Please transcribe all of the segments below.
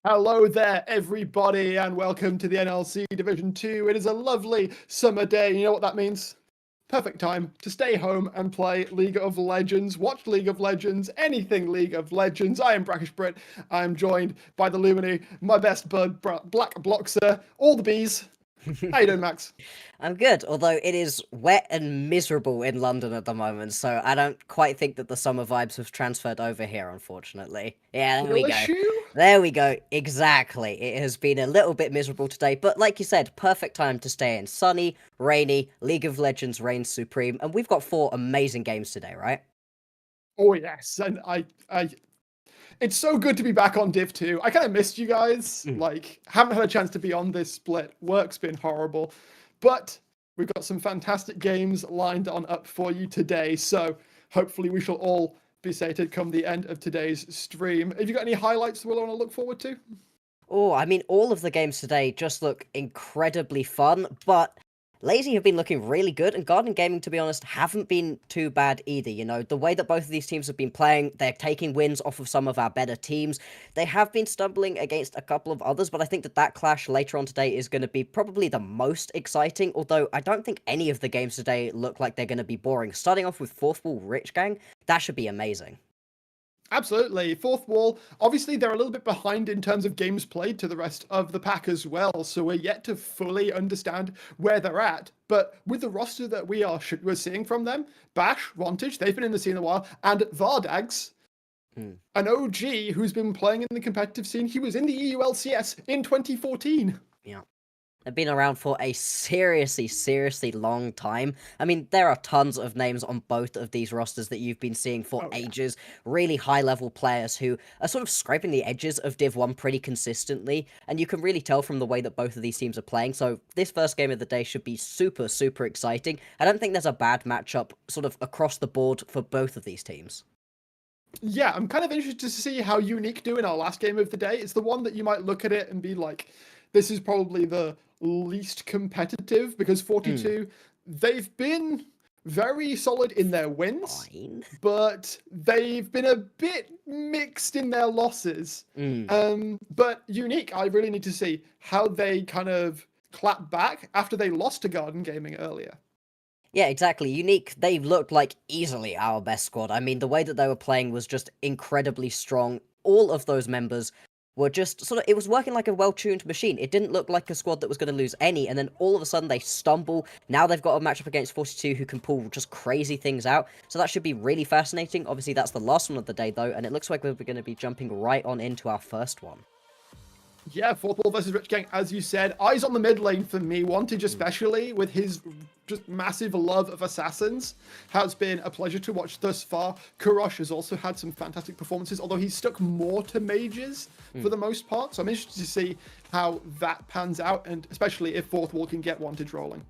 Hello there, everybody, and welcome to the NLC Division 2. It is a lovely summer day. You know what that means? Perfect time to stay home and play League of Legends, watch League of Legends, anything League of Legends. I am Brackish Brit. I'm joined by the Lumini, my best bud, Black Bloxer, all the bees. How you doing, Max? I'm good, although it is wet and miserable in London at the moment, so I don't quite think that the summer vibes have transferred over here, unfortunately. Yeah, there we Real go. issue? There we go. Exactly. It has been a little bit miserable today, but like you said, perfect time to stay in. Sunny, rainy, League of Legends reigns supreme, and we've got 4 amazing games today, right? Oh yes, and it's so good to be back on Div 2. I kind of missed you guys. Mm. Like, haven't had a chance to be on this split. Work's been horrible. But we've got some fantastic games lined on up for you today. So hopefully we shall all be sated come the end of today's stream. Have you got any highlights that we want to look forward to? Oh, I mean, all of the games today just look incredibly fun, but Lazy have been looking really good, and Garden Gaming, to be honest, haven't been too bad either. You know, the way that both of these teams have been playing, they're taking wins off of some of our better teams. They have been stumbling against a couple of others, but I think that clash later on today is going to be probably the most exciting, although I don't think any of the games today look like they're going to be boring. Starting off with Fourth Wall Rich Gang, that should be amazing. Absolutely. Fourth Wall, obviously, they're a little bit behind in terms of games played to the rest of the pack as well. So we're yet to fully understand where they're at. But with the roster that we're seeing from them, Bash, Vantage, they've been in the scene a while, and Vardags, an OG who's been playing in the competitive scene. He was in the EULCS in 2014. Yeah. They've been around for a seriously long time. I mean, there are tons of names on both of these rosters that you've been seeing for ages. Really high-level players who are sort of scraping the edges of Div 1 pretty consistently, and you can really tell from the way that both of these teams are playing. So this first game of the day should be super exciting. I don't think there's a bad matchup sort of across the board for both of these teams. Yeah, I'm kind of interested to see how Unique do in our last game of the day. It's the one that you might look at it and be like, this is probably the least competitive, because 42, they've been very solid in their wins, but they've been a bit mixed in their losses. But Unique, I really need to see how they kind of clap back after they lost to Garden Gaming earlier. Yeah, exactly. Unique, they looked like easily our best squad. I mean, the way that they were playing was just incredibly strong. All of those members were just sort of, it was working like a well-tuned machine. It didn't look like a squad that was going to lose any, and then all of a sudden they stumble. Now they've got a matchup against 42 who can pull just crazy things out. So that should be really fascinating. Obviously, that's the last one of the day, though, and it looks like we're going to be jumping right on into our first one. Yeah, Fourth Wall versus Rich Gang, as you said. Eyes on the mid lane for me. Wantage especially, with his just massive love of assassins, has been a pleasure to watch thus far. Kurosh has also had some fantastic performances, although he's stuck more to mages for the most part. So I'm interested to see how that pans out, and especially if Fourth Wall can get Wantage rolling.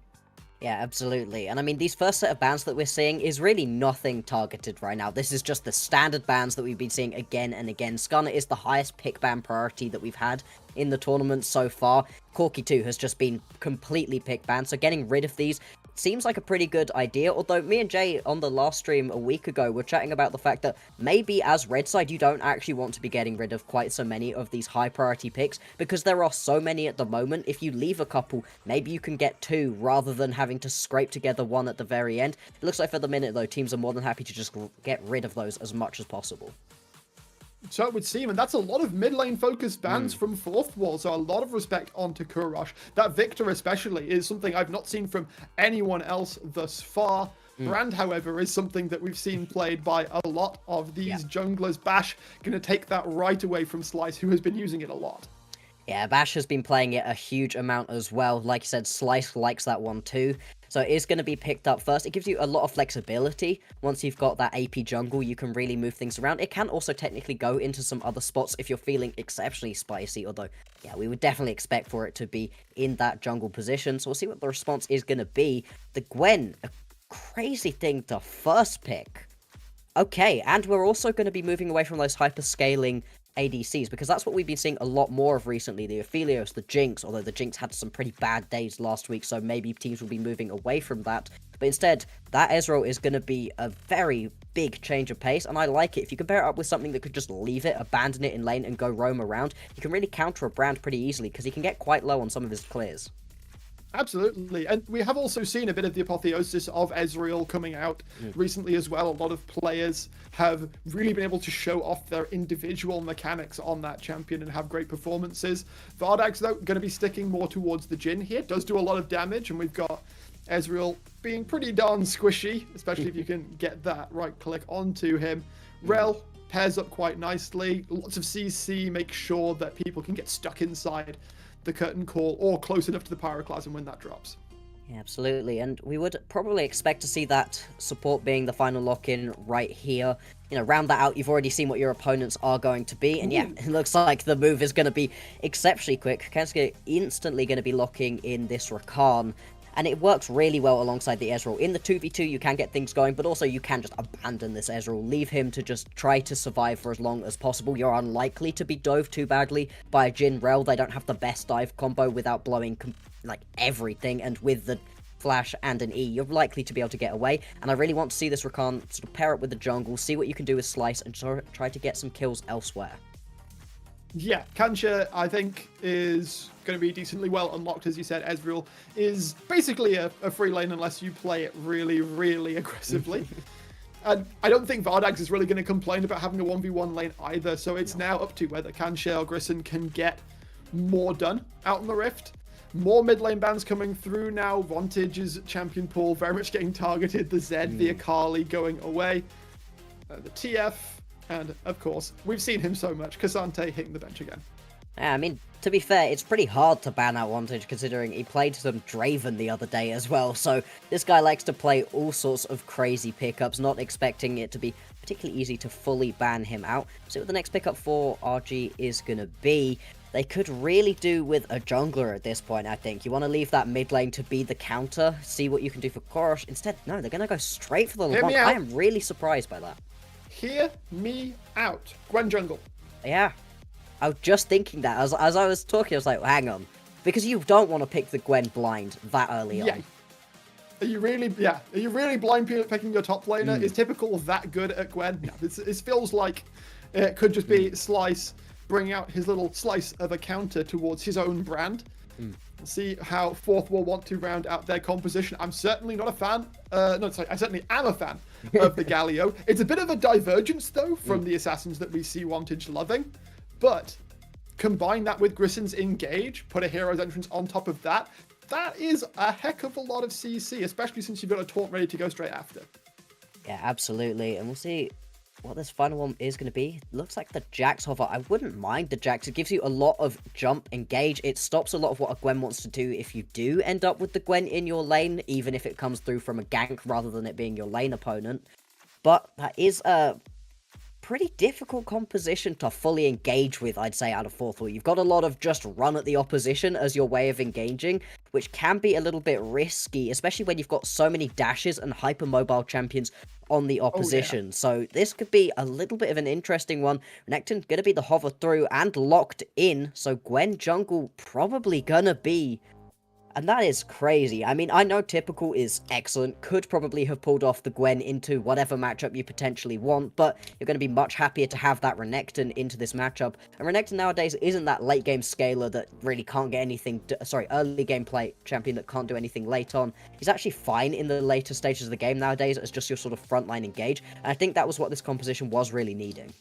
Yeah, absolutely. And I mean, these first set of bans that we're seeing is really nothing targeted right now. This is just the standard bans that we've been seeing again and again. Skarner is the highest pick ban priority that we've had in the tournament so far. Corki 2 has just been completely pick banned, so getting rid of these seems like a pretty good idea, although me and Jay on the last stream a week ago were chatting about the fact that maybe as red side you don't actually want to be getting rid of quite so many of these high priority picks, because there are so many at the moment. If you leave a couple, maybe you can get 2 rather than having to scrape together 1 at the very end. It looks like for the minute though, teams are more than happy to just get rid of those as much as possible. So it would seem, and that's a lot of mid lane focused bans from Fourth Wall, so a lot of respect onto Kurosh. That Victor especially is something I've not seen from anyone else thus far. Brand, however, is something that we've seen played by a lot of these junglers. Bash going to take that right away from Slice, who has been using it a lot. Yeah, Bash has been playing it a huge amount as well. Like you said, Slice likes that one too. So it is going to be picked up first. It gives you a lot of flexibility. Once you've got that AP jungle, you can really move things around. It can also technically go into some other spots if you're feeling exceptionally spicy. Although, yeah, we would definitely expect for it to be in that jungle position. So we'll see what the response is going to be. The Gwen, a crazy thing to first pick. Okay, and we're also going to be moving away from those hyper-scaling ADCs, because that's what we've been seeing a lot more of recently. The Aphelios, the Jinx, although the Jinx had some pretty bad days last week, so maybe teams will be moving away from that. But instead, that Ezreal is going to be a very big change of pace, and I like it. If you can pair it up with something that could just leave it, abandon it in lane, and go roam around, you can really counter a Brand pretty easily, because he can get quite low on some of his clears. Absolutely. And we have also seen a bit of the apotheosis of Ezreal coming out recently as well. A lot of players have really been able to show off their individual mechanics on that champion and have great performances. Vardag's, though, going to be sticking more towards the Jhin here. Does do a lot of damage, and we've got Ezreal being pretty darn squishy, especially if you can get that right click onto him. Rel pairs up quite nicely. Lots of CC, make sure that people can get stuck inside the curtain call or close enough to the pyroclasm when that drops. Yeah, absolutely, and we would probably expect to see that support being the final lock-in right here. You know, round that out, you've already seen what your opponents are going to be, and yeah, it looks like the move is going to be exceptionally quick. Kensuke instantly going to be locking in this Rakan, and it works really well alongside the Ezreal. In the 2v2, you can get things going, but also you can just abandon this Ezreal, leave him to just try to survive for as long as possible. You're unlikely to be dove too badly by a Jhin Rel. They don't have the best dive combo without blowing, like, everything, and with the flash and an E, you're likely to be able to get away, and I really want to see this Rakan sort of pair up with the jungle, see what you can do with Slice, and try to get some kills elsewhere. Yeah, Kancha, I think, is going to be decently well unlocked, as you said. Ezreal is basically a free lane unless you play it really, really aggressively. And I don't think Vardags is really going to complain about having a 1v1 lane either, so it's now up to whether Kancha or Grissom can get more done out on the Rift. More mid lane bans coming through now. Vantage's champion pool very much getting targeted. The Zed, the Akali going away. The TF. And, of course, we've seen him so much. Cassante hitting the bench again. Yeah, I mean, to be fair, it's pretty hard to ban out Vantage considering he played some Draven the other day as well. So this guy likes to play all sorts of crazy pickups, not expecting it to be particularly easy to fully ban him out. So what the next pickup for RG is going to be. They could really do with a jungler at this point, I think. You want to leave that mid lane to be the counter, see what you can do for Korosh. Instead, no, they're going to go straight for the LeBlanc. I am really surprised by that. Hear me out. Gwen jungle. Yeah. I was just thinking that. As I was talking, I was like, hang on. Because you don't want to pick the Gwen blind that early on. Are you really blind picking your top laner? Is Typical that good at Gwen? No, it feels like it could just be Slice bring out his little slice of a counter towards his own brand. See how Fourth will want to round out their composition. I'm certainly not a fan. I certainly am a fan of the Galio. It's a bit of a divergence, though, from the assassins that we see Vantage loving. But combine that with Grissom's Engage, put a Hero's Entrance on top of that. That is a heck of a lot of CC, especially since you've got a taunt ready to go straight after. Yeah, absolutely. And we'll see what this final one is going to be. Looks like the Jax hover. I wouldn't mind the Jax. It gives you a lot of jump engage. It stops a lot of what a Gwen wants to do if you do end up with the Gwen in your lane, even if it comes through from a gank rather than it being your lane opponent. But that is a pretty difficult composition to fully engage with, I'd say, out of Fourth Wall. You've got a lot of just run at the opposition as your way of engaging, which can be a little bit risky, especially when you've got so many dashes and hypermobile champions on the opposition. So this could be a little bit of an interesting one. Renekton gonna be the hover through and locked in, so Gwen jungle probably gonna be. And that is crazy. I mean, I know Typical is excellent, could probably have pulled off the Gwen into whatever matchup you potentially want, but you're going to be much happier to have that Renekton into this matchup. And Renekton nowadays isn't that late game scaler that really can't get anything, early game play champion that can't do anything late on. He's actually fine in the later stages of the game nowadays as just your sort of frontline engage, and I think that was what this composition was really needing.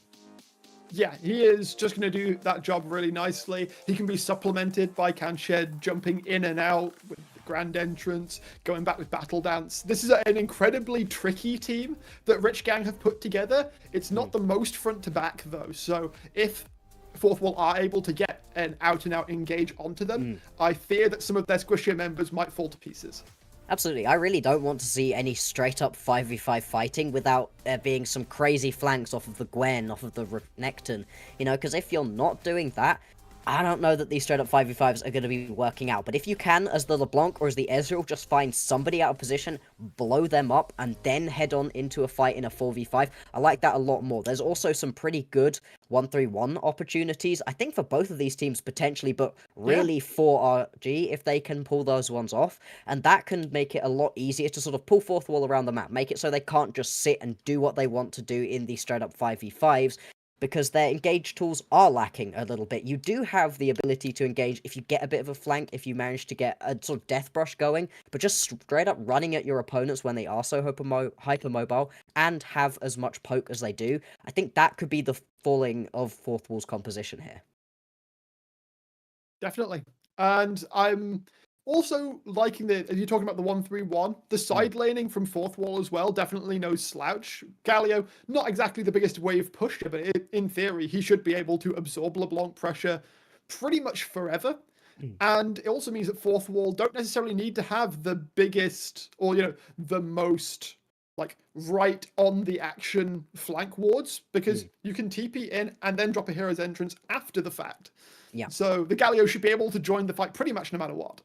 Yeah, he is just going to do that job really nicely. He can be supplemented by Kanshed jumping in and out with the Grand Entrance, going back with Battle Dance. This is an incredibly tricky team that Rich Gang have put together. It's not the most front to back, though. So if Fourth Wall are able to get an out-and-out engage onto them, I fear that some of their squishier members might fall to pieces. Absolutely. I really don't want to see any straight-up 5v5 fighting without there being some crazy flanks off of the Gwen, off of the Renekton. You know, because if you're not doing that, I don't know that these straight up 5v5s are going to be working out, but if you can, as the LeBlanc or as the Ezreal, just find somebody out of position, blow them up, and then head on into a fight in a 4v5, I like that a lot more. There's also some pretty good 1-3-1 opportunities, I think for both of these teams potentially, but really for RG if they can pull those ones off, and that can make it a lot easier to sort of pull fourth wall around the map, make it so they can't just sit and do what they want to do in these straight up 5v5s, because their engage tools are lacking a little bit. You do have the ability to engage if you get a bit of a flank, if you manage to get a sort of death brush going, but just straight up running at your opponents when they are so hypermobile and have as much poke as they do, I think that could be the falling of fourth wall's composition here. Definitely. And I'm also liking that, if you're talking about the 1-3-1, the side laning from fourth wall as well, definitely no slouch. Galio, not exactly the biggest wave pusher, but in theory, he should be able to absorb LeBlanc pressure pretty much forever. And it also means that fourth wall don't necessarily need to have the biggest or, the most like right on the action flank wards, because you can TP in and then drop a hero's entrance after the fact. Yeah. So the Galio should be able to join the fight pretty much no matter what.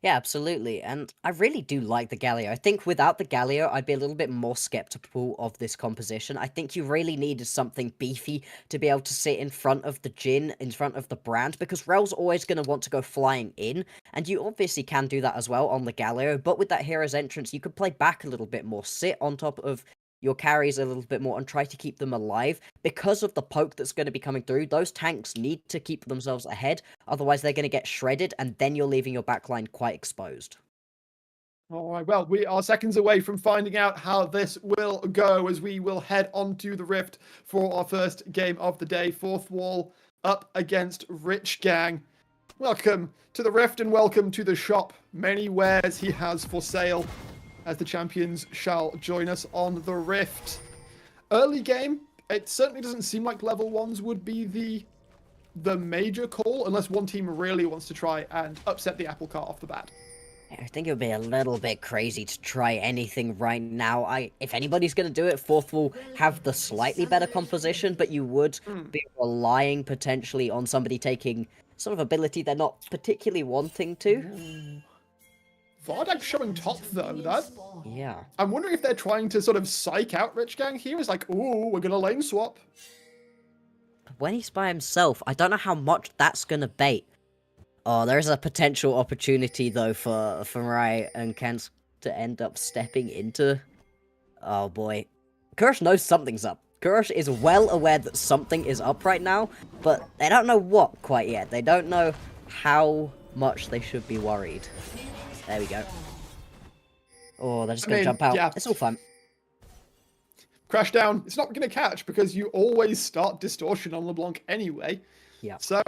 Yeah, absolutely, and I really do like the Galio. I think without the Galio, I'd be a little bit more skeptical of this composition. I think you really needed something beefy to be able to sit in front of the Jhin, in front of the Brand, because Rel's always going to want to go flying in, and you obviously can do that as well on the Galio, but with that hero's entrance, you could play back a little bit more, sit on top of your carries a little bit more and try to keep them alive. Because of the poke that's going to be coming through, those tanks need to keep themselves ahead, otherwise they're going to get shredded, and then you're leaving your backline quite exposed. All right, well, we are seconds away from finding out how this will go, as we will head onto the Rift for our first game of the day. Fourth wall up against Rich Gang. Welcome to the Rift and welcome to the shop. Many wares he has for sale, as the champions shall join us on the Rift. Early game, it certainly doesn't seem like level 1s would be the major call, unless one team really wants to try and upset the apple cart off the bat. I think it would be a little bit crazy to try anything right now. If anybody's going to do it, fourth will have the slightly better composition, but you would be relying potentially on somebody taking sort of ability they're not particularly wanting to. Vardag showing top though, Yeah. I'm wondering if they're trying to sort of psych out Rich Gang here. It's like, ooh, we're gonna lane swap. When he's by himself, I don't know how much that's gonna bait. Oh, there's a potential opportunity though for Mirai and Kent to end up stepping into. Oh boy, Kurosh knows something's up. Kurosh is well aware that something is up right now, but they don't know what quite yet. They don't know how much they should be worried. There we go. Oh, they're just going to jump out. Yeah. It's all fun. Crash down. It's not going to catch because you always start distortion on LeBlanc anyway. Yeah. So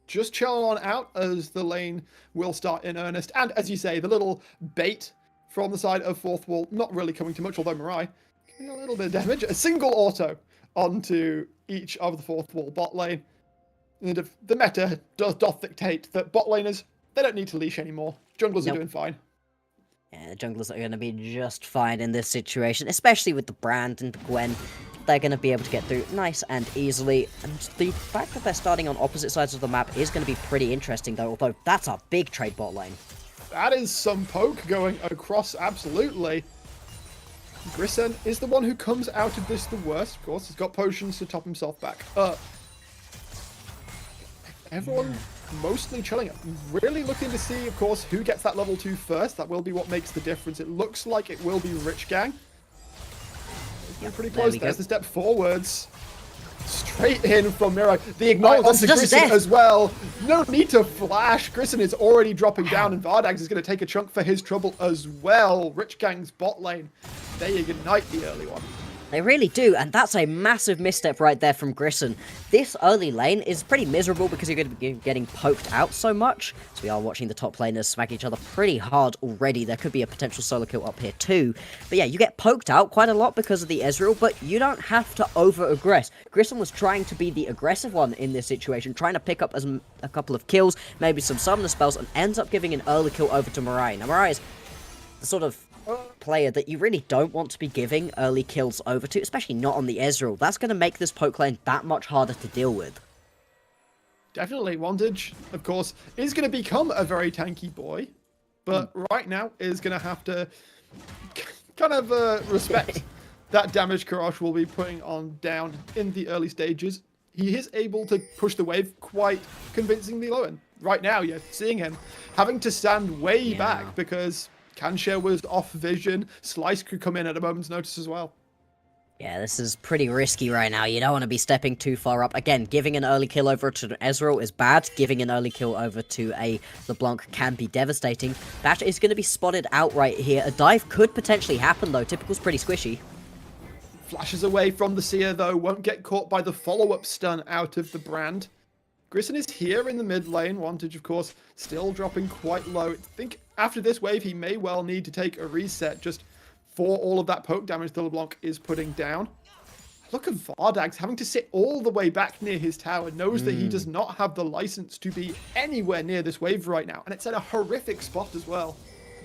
just chill on out as the lane will start in earnest. And as you say, the little bait from the side of fourth wall, not really coming too much, although Mirai getting a little bit of damage. A single auto onto each of the fourth wall bot lane. And the meta doth dictate that bot laners, they don't need to leash anymore. Junglers are doing fine. Yeah, the junglers are going to be just fine in this situation, especially with the Brand and the Gwen. They're going to be able to get through nice and easily. And the fact that they're starting on opposite sides of the map is going to be pretty interesting, though, although that's a big trade bot lane. That is some poke going across, absolutely. Grison is the one who comes out of this the worst, of course. He's got potions to top himself back up. Everyone mostly chilling. Really looking to see, of course, who gets that level 2 first. That will be what makes the difference. It looks like it will be Rich Gang. Yep, pretty close. There's the step forwards. Straight in from Miro. The ignite onto Grison as well. No need to flash. Grison is already dropping down, and Vardags is going to take a chunk for his trouble as well. Rich Gang's bot lane. They ignite the early one. They really do, and that's a massive misstep right there from Grison. This early lane is pretty miserable because you're going to be getting poked out so much. So we are watching the top laners smack each other pretty hard already. There could be a potential solo kill up here too. But yeah, you get poked out quite a lot because of the Ezreal, but you don't have to over-aggress. Grison was trying to be the aggressive one in this situation, trying to pick up a couple of kills, maybe some summoner spells, and ends up giving an early kill over to Mirai. Now Mirai is the sort of player that you really don't want to be giving early kills over to, especially not on the Ezreal. That's going to make this poke lane that much harder to deal with. Definitely. Wantage, of course, is going to become a very tanky boy, but right now is going to have to kind of respect that damage Karash will be putting on down in the early stages. He is able to push the wave quite convincingly low, and right now you're seeing him having to stand way back because Canshare was off vision. Slice could come in at a moment's notice as well. Yeah, this is pretty risky right now. You don't want to be stepping too far up. Again, giving an early kill over to an Ezreal is bad. Giving an early kill over to a LeBlanc can be devastating. Bash is going to be spotted out right here. A dive could potentially happen, though. Typical's pretty squishy. Flashes away from the Seer, though. Won't get caught by the follow-up stun out of the Brand. Grissom is here in the mid lane. Wantage, of course, still dropping quite low. I think after this wave, he may well need to take a reset just for all of that poke damage that LeBlanc is putting down. Look at Vardags having to sit all the way back near his tower, knows that he does not have the license to be anywhere near this wave right now, and it's at a horrific spot as well.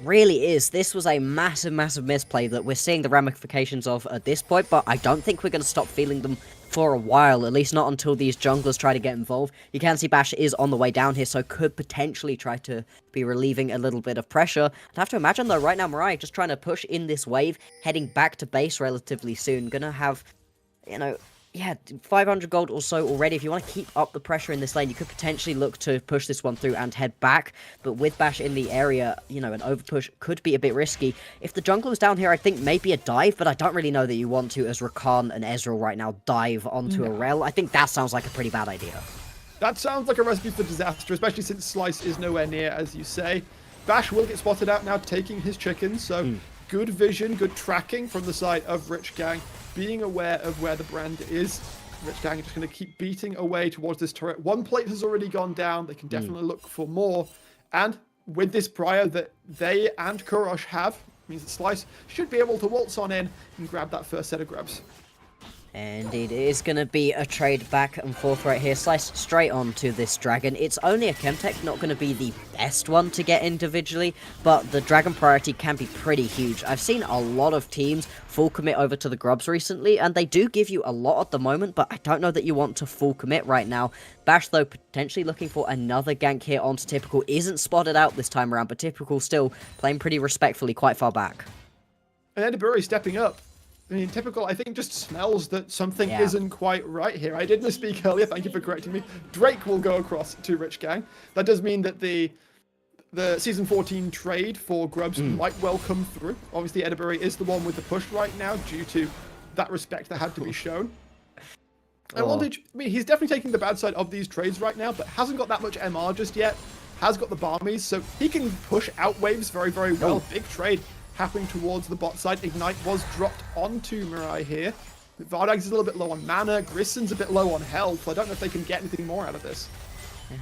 Really is. This was a massive, massive misplay that we're seeing the ramifications of at this point, but I don't think we're going to stop feeling them for a while, at least not until these junglers try to get involved. You can see Bash is on the way down here, so could potentially try to be relieving a little bit of pressure. I'd have to imagine, though, right now Mirai just trying to push in this wave, heading back to base relatively soon. Gonna have, you know, 500 gold or so already. If you want to keep up the pressure in this lane, you could potentially look to push this one through and head back. But with Bash in the area, you know, an overpush could be a bit risky. If the jungler was down here, I think maybe a dive, but I don't really know that you want to, as Rakan and Ezreal right now, dive onto a rel. I think that sounds like a pretty bad idea. That sounds like a recipe for disaster, especially since Slice is nowhere near, as you say. Bash will get spotted out now, taking his chickens, so good vision, good tracking from the side of Rich Gang, being aware of where the Brand is. Rich Gang are just going to keep beating away towards this turret. One plate has already gone down. They can definitely look for more. And with this Briar that they and Kurosh have, means that Slice should be able to waltz on in and grab that first set of grabs. Indeed, it is going to be a trade back and forth right here. Slice straight on to this dragon. It's only a Chemtech, not going to be the best one to get individually, but the dragon priority can be pretty huge. I've seen a lot of teams full commit over to the grubs recently, and they do give you a lot at the moment, but I don't know that you want to full commit right now. Bash, though, potentially looking for another gank here onto Typical. Isn't spotted out this time around, but Typical still playing pretty respectfully quite far back. And Edinburgh stepping up. I mean, Typical, I think, just smells that something isn't quite right here. I did misspeak earlier. Thank you for correcting me. Drake will go across to Rich Gang. That does mean that the Season 14 trade for Grubs might well come through. Obviously, Edinburgh is the one with the push right now due to that respect that had to be shown. And Wantage, I mean, he's definitely taking the bad side of these trades right now, but hasn't got that much MR just yet. Has got the Barmies, so he can push out waves very, very well. Big trade happening towards the bot side. Ignite was dropped onto Mirai here. Vardags is a little bit low on mana. Grisson's a bit low on health. I don't know if they can get anything more out of this.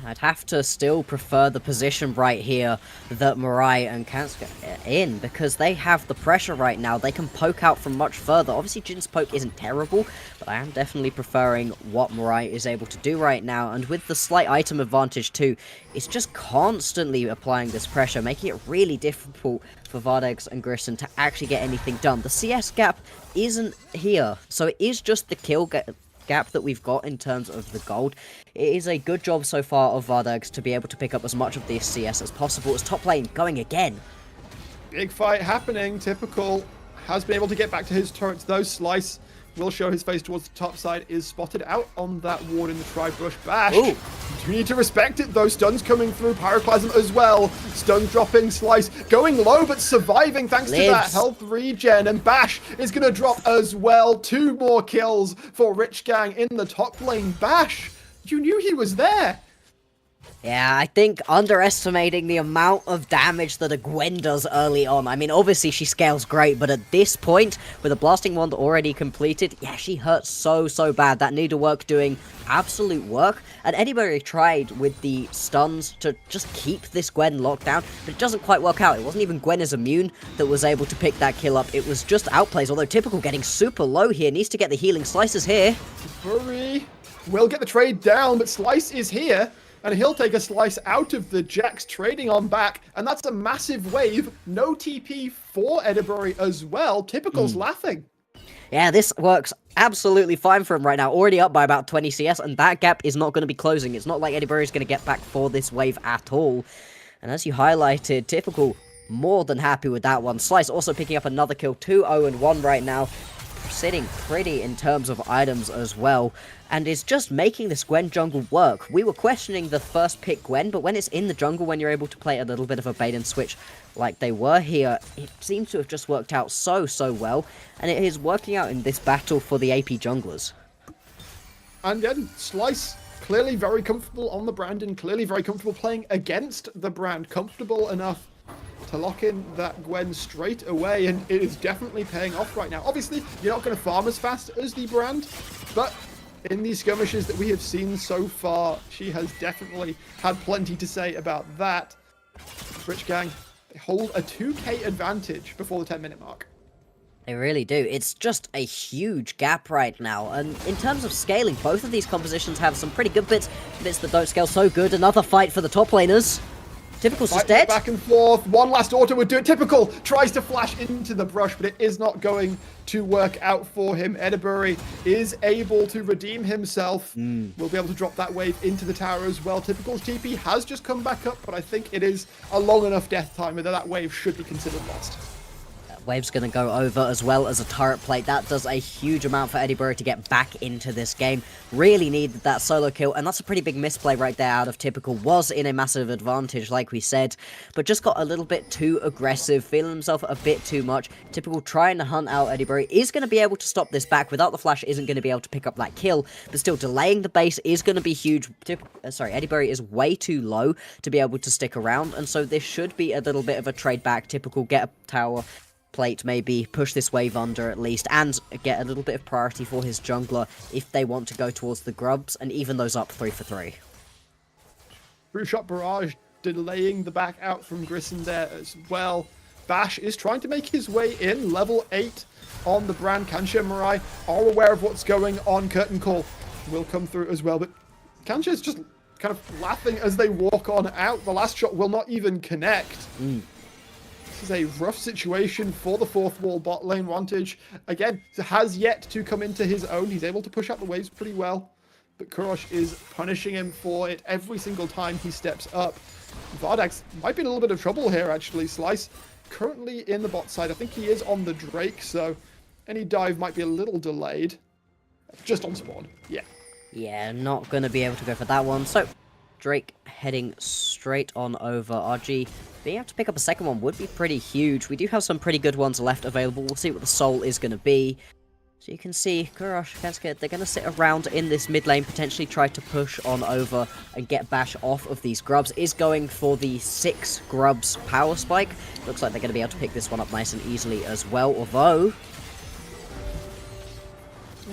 I'd have to still prefer the position right here that Mirai and Kanska are in, because they have the pressure right now. They can poke out from much further. Obviously, Jin's poke isn't terrible, but I am definitely preferring what Mirai is able to do right now. And with the slight item advantage too, it's just constantly applying this pressure, making it really difficult for Vardags and Grissom to actually get anything done. The CS gap isn't here, so it is just the kill gap that we've got in terms of the gold. It is a good job so far of Vardags to be able to pick up as much of this CS as possible. As top lane going again. Big fight happening. Typical has been able to get back to his turrets though. Slice will show his face towards the top side, is spotted out on that ward in the tri-brush. Bash, you need to respect it though. Stuns coming through, Pyroclasm as well. Stun dropping, Slice going low but surviving thanks to that health regen, and Bash is going to drop as well. 2 more kills for Rich Gang in the top lane. Bash, you knew he was there. Yeah, I think underestimating the amount of damage that a Gwen does early on. I mean, obviously she scales great, but at this point, with a Blasting Wand already completed, yeah, she hurts so bad. That needlework doing absolute work. And anybody tried with the stuns to just keep this Gwen locked down, but it doesn't quite work out. It wasn't even Gwen as immune that was able to pick that kill up. It was just outplays, although Typical getting super low here. Needs to get the healing slices here. Furry will get the trade down, but Slice is here. And he'll take a slice out of the Jax, trading on back. And that's a massive wave. No TP for Edinburgh as well. Typical's laughing. Yeah, this works absolutely fine for him right now. Already up by about 20 CS, and that gap is not going to be closing. It's not like Eddie Burry is going to get back for this wave at all. And as you highlighted, Typical more than happy with that one. Slice also picking up another kill, 2-0-1 right now. Sitting pretty in terms of items as well, and is just making this Gwen jungle work. We were questioning the first pick Gwen, but when it's in the jungle, when you're able to play a little bit of a bait and switch like they were here, it seems to have just worked out so well, and it is working out in this battle for the AP junglers. And then Slice, clearly very comfortable on the brand and clearly very comfortable playing against the brand. Comfortable enough to lock in that Gwen straight away, and it is definitely paying off right now. Obviously, you're not going to farm as fast as the brand, but in these skirmishes that we have seen so far, she has definitely had plenty to say about that. Rich Gang, they hold a 2k advantage before the 10-minute mark. They really do. It's just a huge gap right now. And in terms of scaling, both of these compositions have some pretty good bits that don't scale so good. Another fight for the top laners. Typical's just dead. Back and forth. One last auto would do it. Typical tries to flash into the brush, but it is not going to work out for him. Edebury is able to redeem himself. We'll be able to drop that wave into the tower as well. Typical's TP has just come back up, but I think it is a long enough death timer that that wave should be considered lost. Wave's going to go over as well as a turret plate. That does a huge amount for Eddie Burry to get back into this game. Really needed that solo kill, and that's a pretty big misplay right there out of Typical. Was in a massive advantage, like we said, but just got a little bit too aggressive, feeling himself a bit too much. Typical trying to hunt out Eddie Burry is going to be able to stop this back. Without the flash, isn't going to be able to pick up that kill, but still delaying the base is going to be huge. Eddie Burry is way too low to be able to stick around, and so this should be a little bit of a trade back. Typical get a tower plate, maybe push this wave under at least, and get a little bit of priority for his jungler if they want to go towards the grubs and even those up 3 for 3. True shot barrage delaying the back out from Grissom there as well. Bash is trying to make his way in, level 8 on the brand. Kancha and Mirai are aware of what's going on. Curtain call will come through as well, but Kancha is just kind of laughing as they walk on out. The last shot will not even connect. This is a rough situation for the fourth wall bot lane. Vantage, again, has yet to come into his own. He's able to push out the waves pretty well, but Kurosh is punishing him for it every single time he steps up. Vardax might be in a little bit of trouble here, actually. Slice currently in the bot side. I think he is on the Drake, so any dive might be a little delayed. Just on spawn, yeah. Yeah, not going to be able to go for that one. So, Drake heading straight on over. RG being able to pick up a second one would be pretty huge. We do have some pretty good ones left available. We'll see what the soul is going to be. So you can see Kurosh, Kensuke, they're going to sit around in this mid lane, potentially try to push on over and get Bash off of these grubs. Is going for the 6 grubs power spike. Looks like they're going to be able to pick this one up nice and easily as well, although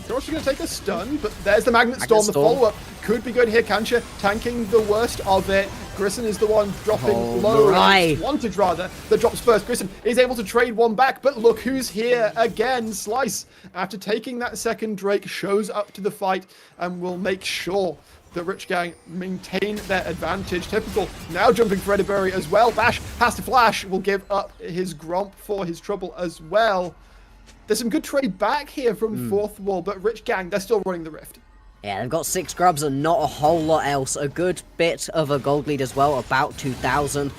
Kurosh is going to take a stun, but there's the Magnet Storm. The follow-up could be good here. Kancha tanking the worst of it. Grissom is the one dropping low. Wanted rather, that drops first. Grissom is able to trade one back, but look who's here again. Slice, after taking that second Drake, shows up to the fight and will make sure the Rich Gang maintain their advantage. Typical now jumping for Edebury as well. Bash has to flash, will give up his Gromp for his trouble as well. There's some good trade back here from fourth wall, but Rich Gang, they're still running the Rift. Yeah, they've got 6 grubs and not a whole lot else. A good bit of a gold lead as well, about 2,000.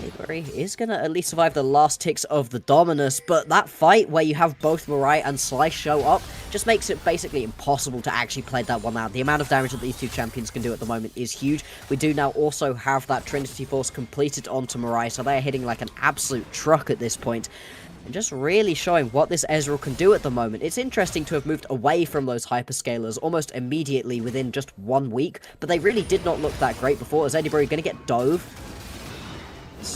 Edebury is going to at least survive the last ticks of the Dominus, but that fight where you have both Mirai and Slice show up just makes it basically impossible to actually play that one out. The amount of damage that these two champions can do at the moment is huge. We do now also have that Trinity Force completed onto Mirai, so they're hitting like an absolute truck at this point. And just really showing what this Ezreal can do at the moment. It's interesting to have moved away from those hyperscalers almost immediately within just 1 week, but they really did not look that great before. Is Edebury going to get dove?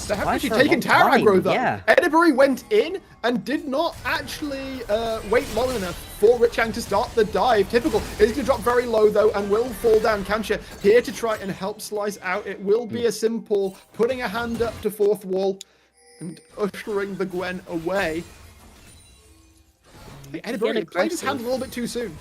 They have actually taken tower aggro though. Yeah. Edebury went in and did not actually wait long enough for Rich Gang to start the dive. Typical is going to drop very low though and will fall down. Kancha here to try and help Slice out. It will be a simple putting a hand up to fourth wall and ushering the Gwen away. Edebury played his hand a little bit too soon.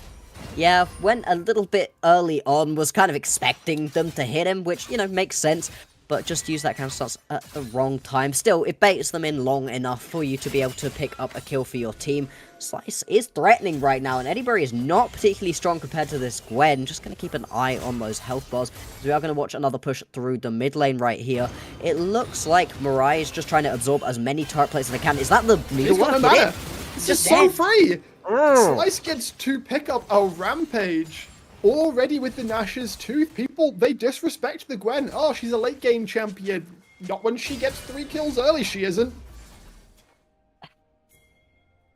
Yeah, went a little bit early on, was kind of expecting them to hit him, which, you know, makes sense. but just use that counter stance at the wrong time. Still, it baits them in long enough for you to be able to pick up a kill for your team. Slice is threatening right now, and Eddiebury is not particularly strong compared to this Gwen. Just going to keep an eye on those health bars. We are going to watch another push through the mid lane right here. It looks like Mirai is just trying to absorb as many turret plates as they can. Is that the needle work? It's just so free. Slice gets to pick up a rampage. Already with the Nash's Tooth, people, they disrespect the Gwen. Oh, she's a late game champion. Not when she gets 3 kills early, she isn't.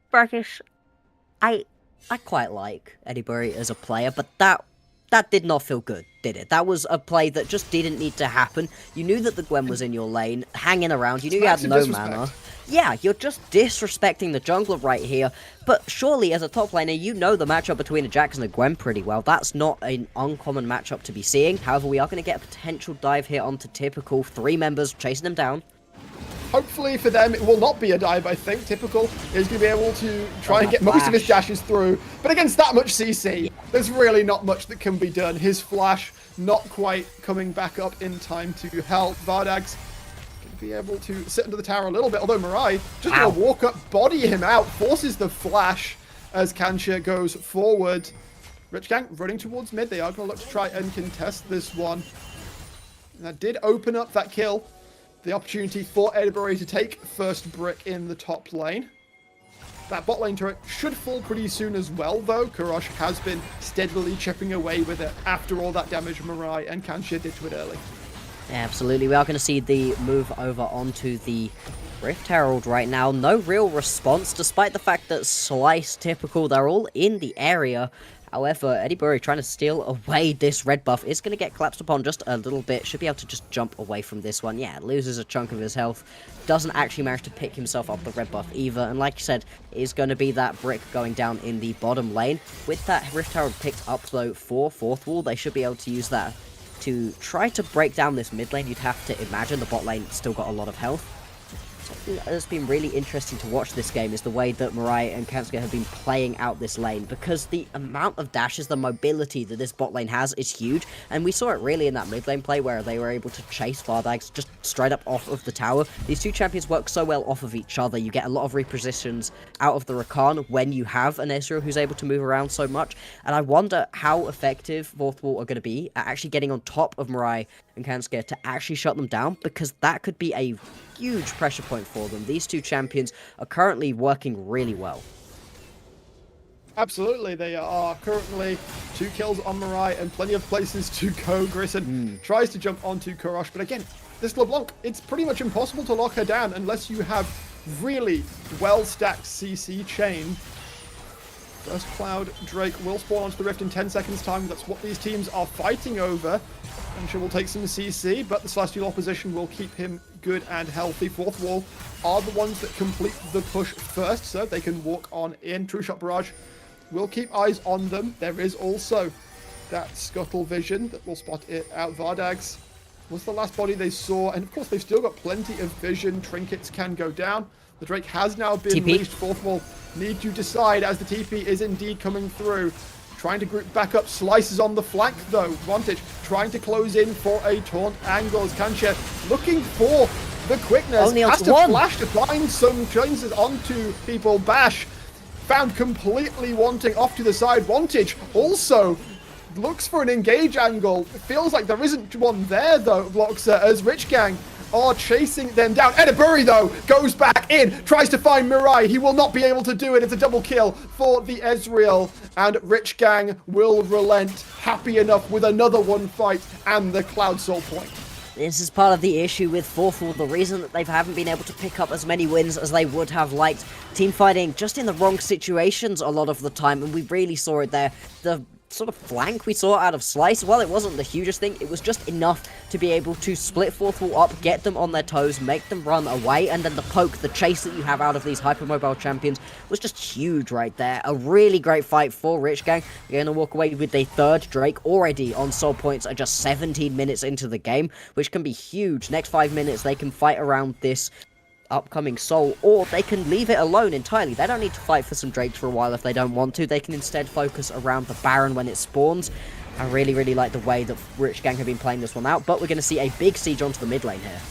Brackish, I quite like Eddiebury as a player, but that did not feel good, did it? That was a play that just didn't need to happen. You knew that the Gwen was in your lane, hanging around. You knew you had no mana. Yeah, you're just disrespecting the jungler right here. But surely, as a top laner, you know the matchup between a Jax and a Gwen pretty well. That's not an uncommon matchup to be seeing. However, we are going to get a potential dive here onto Typical. 3 members chasing them down. Hopefully for them, it will not be a dive, I think. Typical is going to be able to try and get most of his dashes through. But against that much CC, there's really not much that can be done. His flash not quite coming back up in time to help. Vardag's going to be able to sit under the tower a little bit, although Mirai just going to walk up, body him out, forces the flash as Kancha goes forward. Rich Gang running towards mid. They are going to look to try and contest this one. And that did open up that kill. The opportunity for Eddiebury to take first brick in the top lane. That bot lane turret should fall pretty soon as well, though. Kurosh has been steadily chipping away with it after all that damage Mirai and Kanshia did to it early. Absolutely, we are going to see the move over onto the Rift Herald right now. No real response, despite the fact that Slice, Typical, they're all in the area. However, Eddiebury trying to steal away this red buff is going to get collapsed upon just a little bit. Should be able to just jump away from this one. Yeah, loses a chunk of his health. Doesn't actually manage to pick himself up the red buff either. And like you said, is going to be that brick going down in the bottom lane. With that Rift Herald picked up, though, for fourth wall, they should be able to use that to try to break down this mid lane. You'd have to imagine the bot lane still got a lot of health. Something that's been really interesting to watch this game is the way that Mirai and Kansuke have been playing out this lane, because the amount of dashes, the mobility that this bot lane has is huge, and we saw it really in that mid lane play where they were able to chase Vardags just straight up off of the tower. These two champions work so well off of each other. You get a lot of repositions out of the Rakan when you have an Ezreal who's able to move around so much, and I wonder how effective Fourth Wall are going to be at actually getting on top of Mirai and Kansuke to actually shut them down, because that could be a huge pressure point for them. These two champions are currently working really well. Absolutely, they are currently 2 kills on Mirai and plenty of places to go. Grissom tries to jump onto Kurosh, but again, this LeBlanc, it's pretty much impossible to lock her down unless you have really well-stacked CC chain. First Cloud Drake will spawn onto the Rift in 10 seconds time. That's what these teams are fighting over. I'm sure we'll take some CC, but the Celestial opposition will keep him good and healthy. Fourth Wall are the ones that complete the push first, so they can walk on in. True Shot Barrage will keep eyes on them. There is also that Scuttle Vision that will spot it out. Vardags was the last body they saw, and of course they've still got plenty of vision. Trinkets can go down. The Drake has now been released. Fourth Wall need to decide as the TP is indeed coming through. Trying to group back up. Slices on the flank though. Vantage trying to close in for a taunt angle. As Kancha looking for the quickness. Only has to one. flash to find some chances onto people. Bash found completely wanting off to the side. Vantage also looks for an engage angle. It feels like there isn't one there though. Bloxer as Rich Gang are chasing them down. Eddiebury, though, goes back in, tries to find Mirai. He will not be able to do it. It's a double kill for the Ezreal, and Rich Gang will relent, happy enough with another one fight and the Cloud Soul point. This is part of the issue with Fourth Wall, the reason that they haven't been able to pick up as many wins as they would have liked. Team fighting just in the wrong situations a lot of the time, and we really saw it there. The sort of flank we saw out of Slice, well, it wasn't the hugest thing, it was just enough to be able to split Fourth Wall up, get them on their toes, make them run away, and then the poke, the chase that you have out of these hypermobile champions was just huge right there. A really great fight for Rich Gang. They're going to walk away with a third Drake already on soul points at just 17 minutes into the game, which can be huge. Next 5 minutes they can fight around this upcoming soul, or they can leave it alone entirely. They don't need to fight for some Drakes for a while if they don't want to. They can instead focus around the Baron when it spawns. I really, really like the way that Rich Gang have been playing this one out, but we're going to see a big siege onto the mid lane here.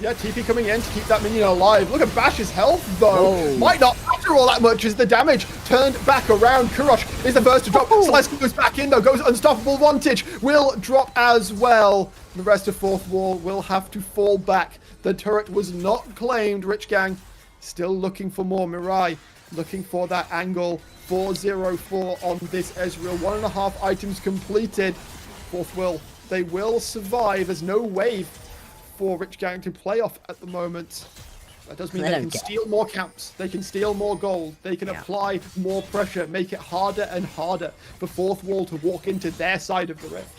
Yeah, TP coming in to keep that minion alive. Look at Bash's health, though. Whoa. Might not matter all that much as the damage turned back around. Kurosh is the first to drop. Slice goes back in, though. Goes unstoppable. Vantage will drop as well. The rest of Fourth Wall will have to fall back. The turret was not claimed. Rich Gang still looking for more. Mirai looking for that angle. 404 on this Ezreal. 1.5 items completed. Fourth Will. They will survive. There's no wave for Rich Gang to play off at the moment. That does mean they can steal more camps, they can steal more gold, they can apply more pressure, make it harder and harder for Fourth Wall to walk into their side of the rift.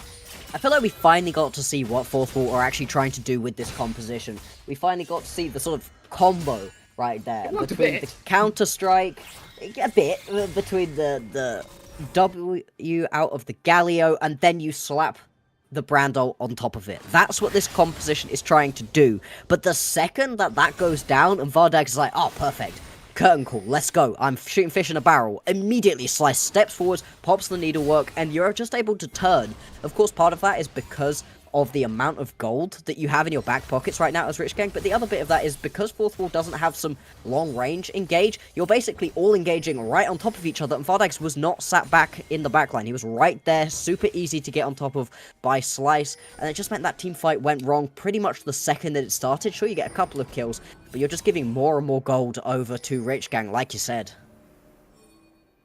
I feel like we finally got to see what Fourth Wall are actually trying to do with this composition. We finally got to see the sort of combo right there between the counter-strike, a bit, between the W out of the Galio, and then you slap the Brando on top of it. That's what this composition is trying to do. But the second that goes down and Vardags is like, oh, perfect. Curtain call, let's go. I'm shooting fish in a barrel. Immediately Slice steps forwards, pops the needlework, and you're just able to turn. Of course, part of that is because of the amount of gold that you have in your back pockets right now as Rich Gang, but the other bit of that is because Fourth Wall doesn't have some long range engage, you're basically all engaging right on top of each other, and Vardags was not sat back in the backline. He was right there, super easy to get on top of by Slice, and it just meant that team fight went wrong pretty much the second that it started. Sure, you get a couple of kills, but you're just giving more and more gold over to Rich Gang, like you said.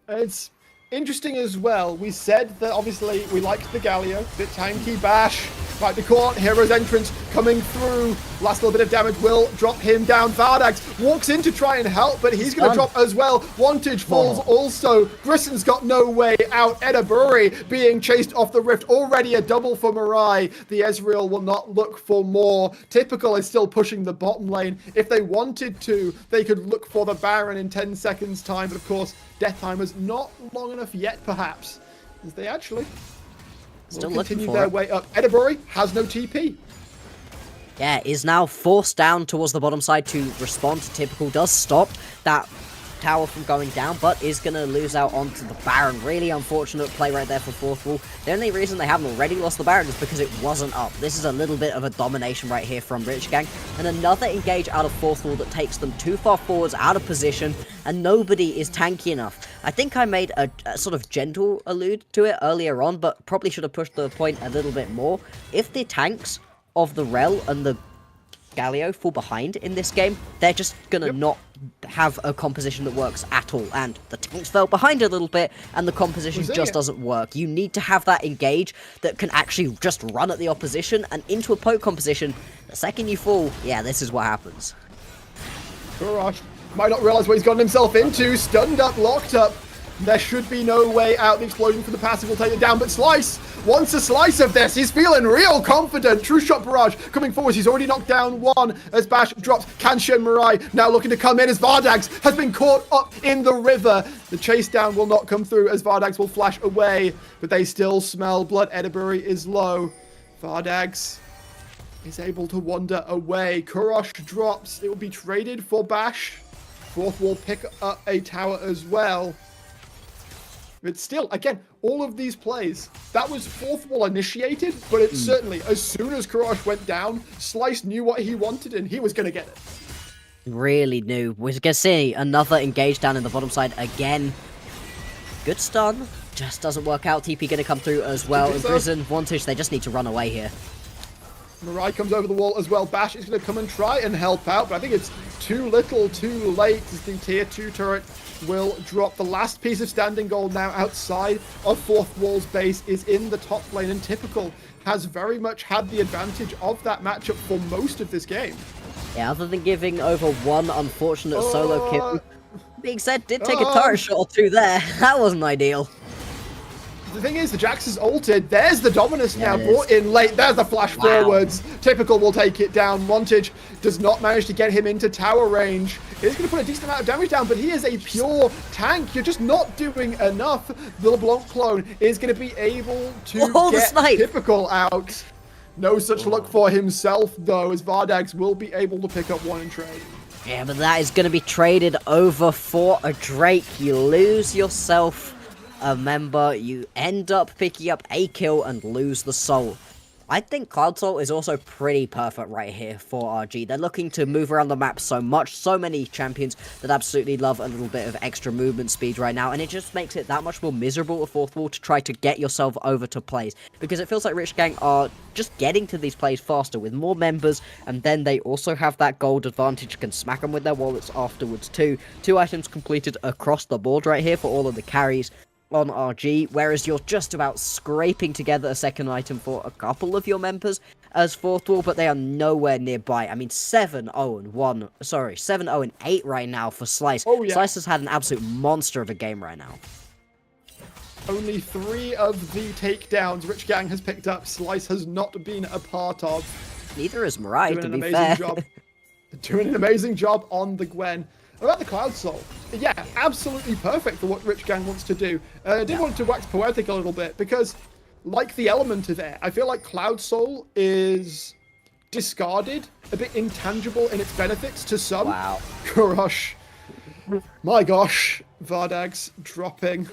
It's interesting as well. We said that obviously we liked the Galio, bit tanky. Bash right to court. Hero's entrance coming through. Last little bit of damage will drop him down. Vardags walks in to try and help, but he's going to drop as well. Wantage falls also. Grisson's got no way out. Edaburi being chased off the rift. Already a double for Mirai. The Ezreal will not look for more. Typical is still pushing the bottom lane. If they wanted to, they could look for the Baron in 10 seconds time, but of course death time is not long enough yet, perhaps, as they actually still will continue looking for their it. way up. Edaburi has no TP. Yeah, is now forced down towards the bottom side to respond to Typical. Does stop that tower from going down, but is going to lose out onto the Baron. Really unfortunate play right there for Fourth Wall. The only reason they haven't already lost the Baron is because it wasn't up. This is a little bit of a domination right here from Rich Gang, and another engage out of Fourth Wall that takes them too far forwards, out of position, and nobody is tanky enough. I think I made a sort of gentle allude to it earlier on, but probably should have pushed the point a little bit more. If the tanks of the Rel and the Galio fall behind in this game, they're just gonna not have a composition that works at all, and the tanks fell behind a little bit and the composition just doesn't work. You need to have that engage that can actually just run at the opposition and into a poke composition. The second you fall, yeah, this is what happens. Kurosh might not realize what he's gotten himself into. Stunned up, locked up. There should be no way out. The explosion for the passive will take it down, but Slice wants a slice of this. He's feeling real confident. True shot barrage coming forward. He's already knocked down one as Bash drops. Kanshin Mirai now looking to come in as Vardags has been caught up in the river. The chase down will not come through as Vardags will flash away, but they still smell blood. Edaburi is low. Vardags is able to wander away. Kurosh drops. It will be traded for Bash. Fourth Wall pick up a tower as well. But still, again, all of these plays, that was Fourth Wall initiated, but it certainly, as soon as Kurosh went down, Slice knew what he wanted and he was going to get it. Really knew. We're going to see another engage down in the bottom side again. Good stun. Just doesn't work out. TP going to come through as well. And Prison, Vantage, they just need to run away here. Mirai comes over the wall as well. Bash is going to come and try and help out, but I think it's too little, too late as the tier 2 turret will drop. The last piece of standing gold now outside of Fourth Wall's base is in the top lane, and Typical has very much had the advantage of that matchup for most of this game. Yeah, other than giving over one unfortunate solo kill, being said, did take a turret shot or two there. That wasn't ideal. The thing is, the Jax is ulted. There's the Dominus now brought in late. There's the flash forwards. Typical will take it down. Montage does not manage to get him into tower range. He's going to put a decent amount of damage down, but he is a pure tank. You're just not doing enough. The LeBlanc clone is going to be able to get Typical out. No such luck for himself, though, as Vardags will be able to pick up one and trade. Yeah, but that is going to be traded over for a Drake. You lose yourself a member, you end up picking up a kill and lose the soul. I think Cloud Soul is also pretty perfect right here for RG. They're looking to move around the map so much, so many champions that absolutely love a little bit of extra movement speed right now, and it just makes it that much more miserable at Fourth Wall to try to get yourself over to plays, because it feels like Rich Gang are just getting to these plays faster with more members, and then they also have that gold advantage, can smack them with their wallets afterwards too. 2 items completed across the board right here for all of the carries on RG, whereas you're just about scraping together a second item for a couple of your members as Fourth Wall, but they are nowhere nearby. I mean, 7-0-8 right now for Slice. Oh, yeah. Slice has had an absolute monster of a game right now. Only 3 of the takedowns Rich Gang has picked up, Slice has not been a part of. Neither is Mirai, Doing to an be amazing fair. job. Doing an amazing job on the Gwen. About the Cloud Soul, yeah, absolutely perfect for what Rich Gang wants to do. I did want to wax poetic a little bit, because like the element of air, I feel like Cloud Soul is discarded, a bit intangible in its benefits to some. Wow. Gosh. My gosh. Vardags dropping.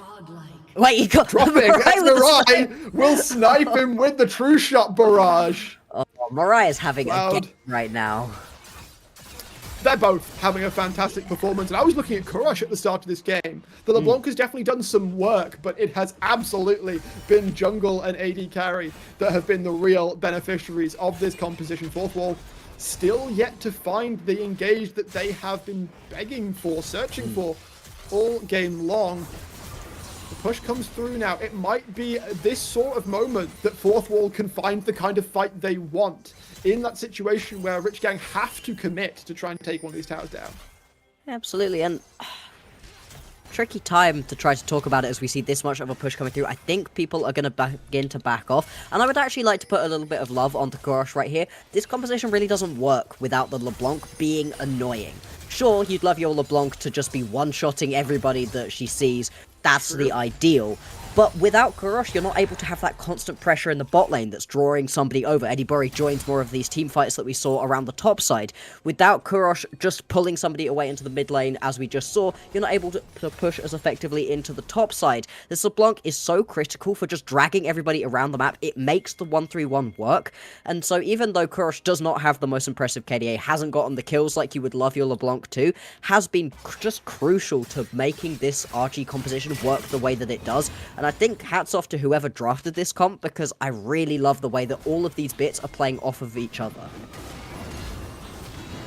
Wait, you got Dropping. That's Mirai. We'll snipe him with the true shot barrage. Oh, Mirai is having Cloud. a game right now. They're both having a fantastic performance, and I was looking at Kurosh at the start of this game. The LeBlanc has definitely done some work, but it has absolutely been Jungle and AD Carry that have been the real beneficiaries of this composition. Fourth Wall still yet to find the engage that they have been begging for, searching for all game long. The push comes through now. It might be this sort of moment that Fourth Wall can find the kind of fight they want in that situation where Rich Gang have to commit to try and take one of these towers down. Absolutely, and tricky time to try to talk about it as we see this much of a push coming through. I think people are going to begin to back off, and I would actually like to put a little bit of love onto Kurosh right here. This composition really doesn't work without the LeBlanc being annoying. Sure, you'd love your LeBlanc to just be one-shotting everybody that she sees. That's the ideal. But without Kurosh, you're not able to have that constant pressure in the bot lane that's drawing somebody over. Eddie Burry joins more of these team fights that we saw around the top side. Without Kurosh just pulling somebody away into the mid lane, as we just saw, you're not able to push as effectively into the top side. This LeBlanc is so critical for just dragging everybody around the map. It makes the 1-3-1 work. And so even though Kurosh does not have the most impressive KDA, hasn't gotten the kills like you would love your LeBlanc to, has been just crucial to making this RG composition work the way that it does. And I think hats off to whoever drafted this comp, because I really love the way that all of these bits are playing off of each other.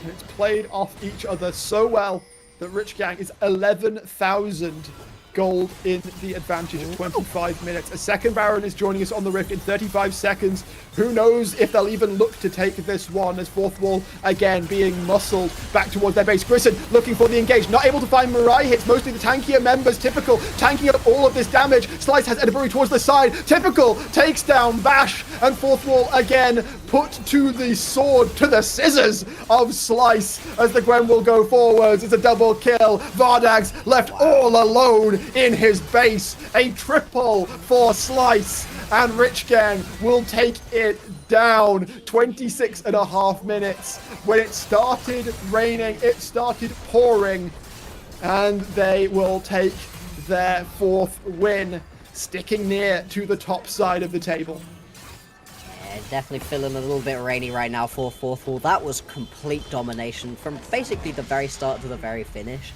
It's played off each other so well that Rich Gang is 11,000 gold in the advantage of 25 minutes. A second Baron is joining us on the Rift in 35 seconds. Who knows if they'll even look to take this one, as Fourth Wall again being muscled back towards their base. Grissom looking for the engage, not able to find Mirai hits, mostly the tankier members. Typical tanking up all of this damage. Slice has Edinburgh towards the side. Typical takes down Bash, and Fourth Wall again put to the sword, to the scissors of Slice, as the Gwen will go forwards. It's a double kill. Vardags left all alone in his base. A triple for Slice, and Rich Gang will take it down. 26.5 minutes. When it started raining, it started pouring, and they will take their 4th win, sticking near to the top side of the table. Yeah, definitely feeling a little bit rainy right now for Fourth Wall. That was complete domination from basically the very start to the very finish.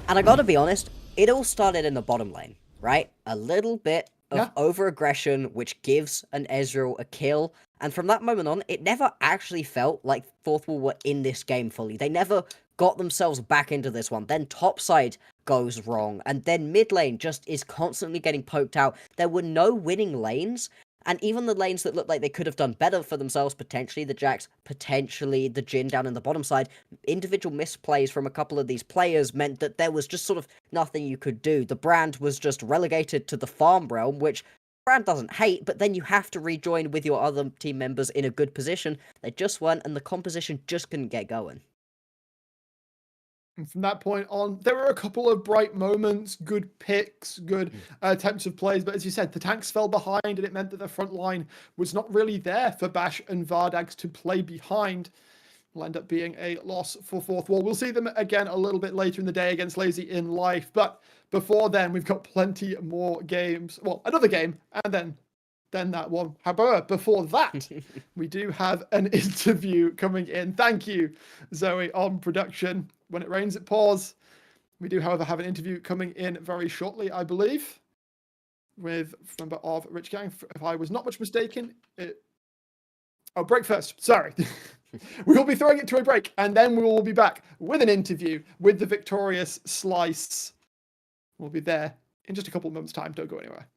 And I gotta be honest, it all started in the bottom lane, right? A little bit of over-aggression, which gives an Ezreal a kill. And from that moment on, it never actually felt like Fourth Wall were in this game fully. They never got themselves back into this one. Then topside goes wrong, and then mid lane just is constantly getting poked out. There were no winning lanes. And even the lanes that looked like they could have done better for themselves, potentially the Jax, potentially the Jhin down in the bottom side, individual misplays from a couple of these players meant that there was just sort of nothing you could do. The brand was just relegated to the farm realm, which brand doesn't hate, but then you have to rejoin with your other team members in a good position. They just weren't, and the composition just couldn't get going. And from that point on, there were a couple of bright moments, good picks, good attempts of plays. But as you said, the tanks fell behind, and it meant that the front line was not really there for Bash and Vardags to play behind. will end up being a loss for Fourth Wall. We'll see them again a little bit later in the day against Lazy in Life. But before then, we've got plenty more games. Well, another game, and then that one. However, before that, we do have an interview coming in. Thank you, Zoe, on production. When it rains, it pours. We do, however, have an interview coming in very shortly, I believe, with a member of Rich Gang. If I was not much mistaken, break first. Sorry. We will be throwing it to a break, and then we will be back with an interview with the victorious Slice. We'll be there in just a couple of moments' time. Don't go anywhere.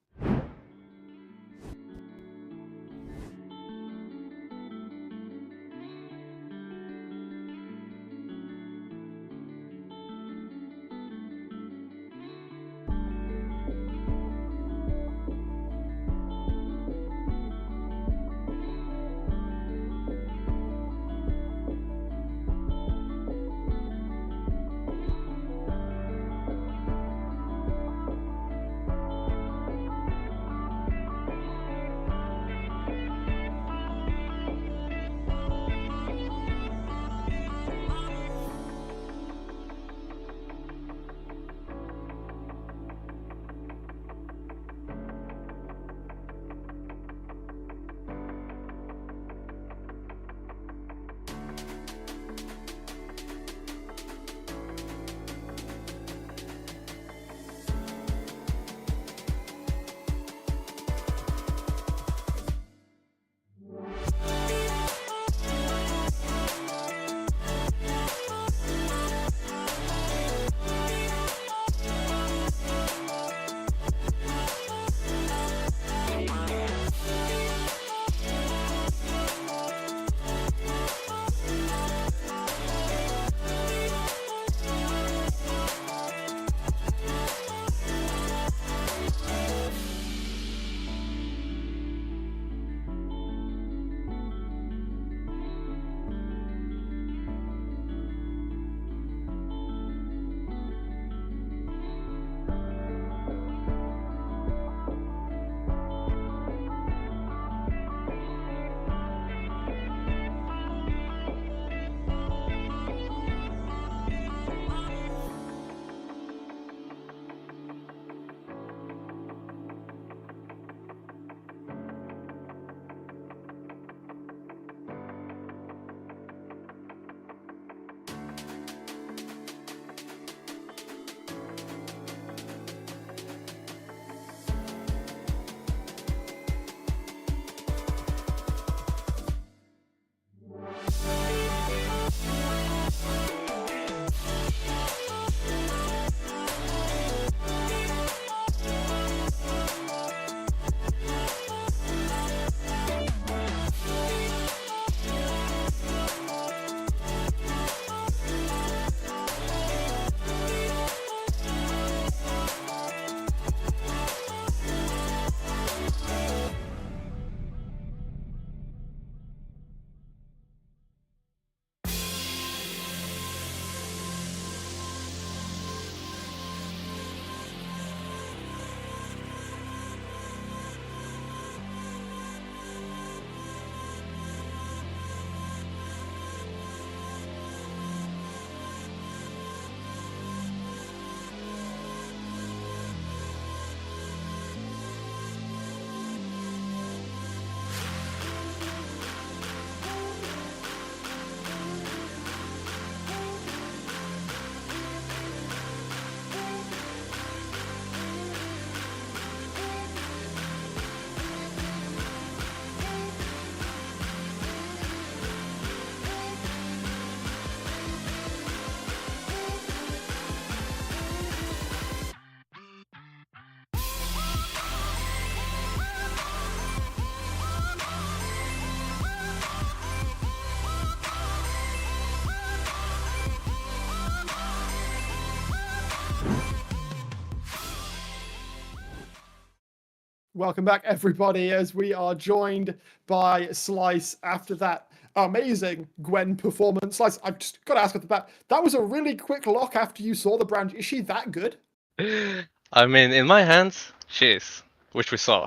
Welcome back, everybody, as we are joined by Slice after that amazing Gwen performance. Slice, I've just got to ask at the bat, that was a really quick lock after you saw the brand. Is she that good? I mean, in my hands, she is, which we saw.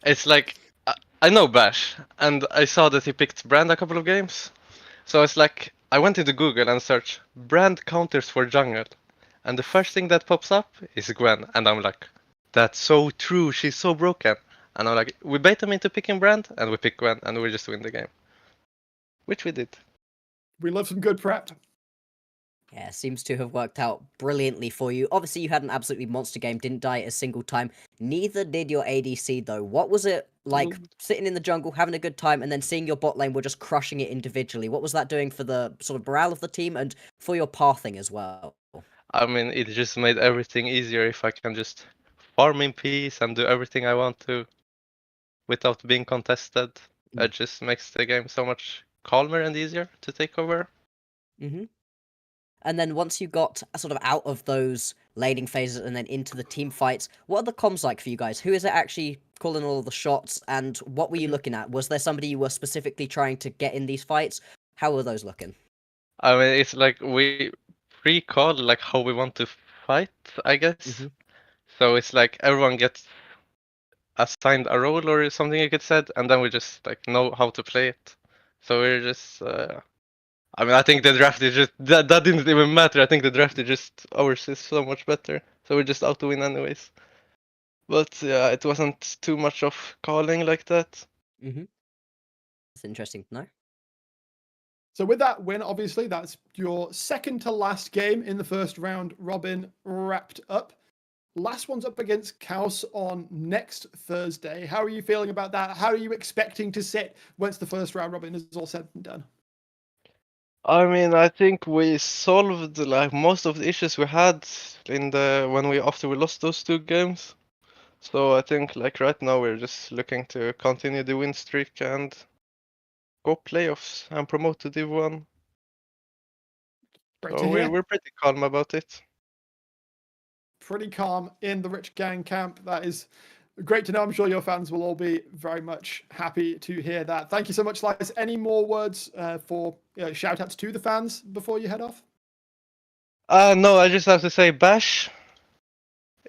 It's like, I know Bash, and I saw that he picked Brand a couple of games. So it's like, I went into Google and searched brand counters for jungle, and the first thing that pops up is Gwen, and I'm like, that's so true. She's so broken. And I'm like, we bait them into picking brand, and we pick Gwen, and we just win the game, which we did. We love some good prep. Yeah, seems to have worked out brilliantly for you. Obviously, you had an absolutely monster game, didn't die a single time. Neither did your ADC, though. What was it like sitting in the jungle, having a good time, and then seeing your bot lane were just crushing it individually? What was that doing for the sort of morale of the team and for your pathing as well? I mean, it just made everything easier if I can just farm in peace and do everything I want to without being contested. It just makes the game so much calmer and easier to take over. Mm-hmm. And then once you got sort of out of those laning phases and then into the team fights, what are the comms like for you guys? Who is it actually calling all the shots? And what were you looking at? Was there somebody you were specifically trying to get in these fights? How were those looking? I mean, it's like we pre-call like how we want to fight, I guess. So it's like everyone gets assigned a role or something you could said, and then we just like know how to play it. So we're just I mean, I think the draft is just that didn't even matter. I think the draft is just ours is so much better. So we're just out to win anyways. But yeah, it wasn't too much of calling like that. That's interesting to know. So with that win, obviously, that's your second to last game in the first round robin wrapped up. Last one's up against Chaos on next Thursday. How are you feeling about that? How are you expecting to sit once the first round robin is all said and done? I mean, I think we solved like most of the issues we had in the when we after we lost those 2 games. So I think like right now we're just looking to continue the win streak and go playoffs and promote to Div 1. Great So to hear. we're pretty calm about it. Pretty calm in the Rich Gang camp. That is great to know. I'm sure your fans will all be very much happy to hear that. Thank you so much, Slice. Any more words for shout outs to the fans before you head off? No, I just have to say, Bash,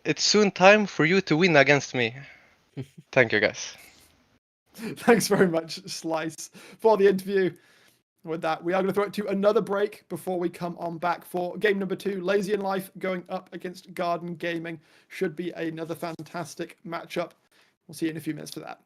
it's soon time for you to win against me. Thank you, guys. Thanks very much, Slice, for the interview. With that, we are going to throw it to another break before we come on back for game number 2. Lazy in Life going up against Garden Gaming. Should be another fantastic matchup. We'll see you in a few minutes for that.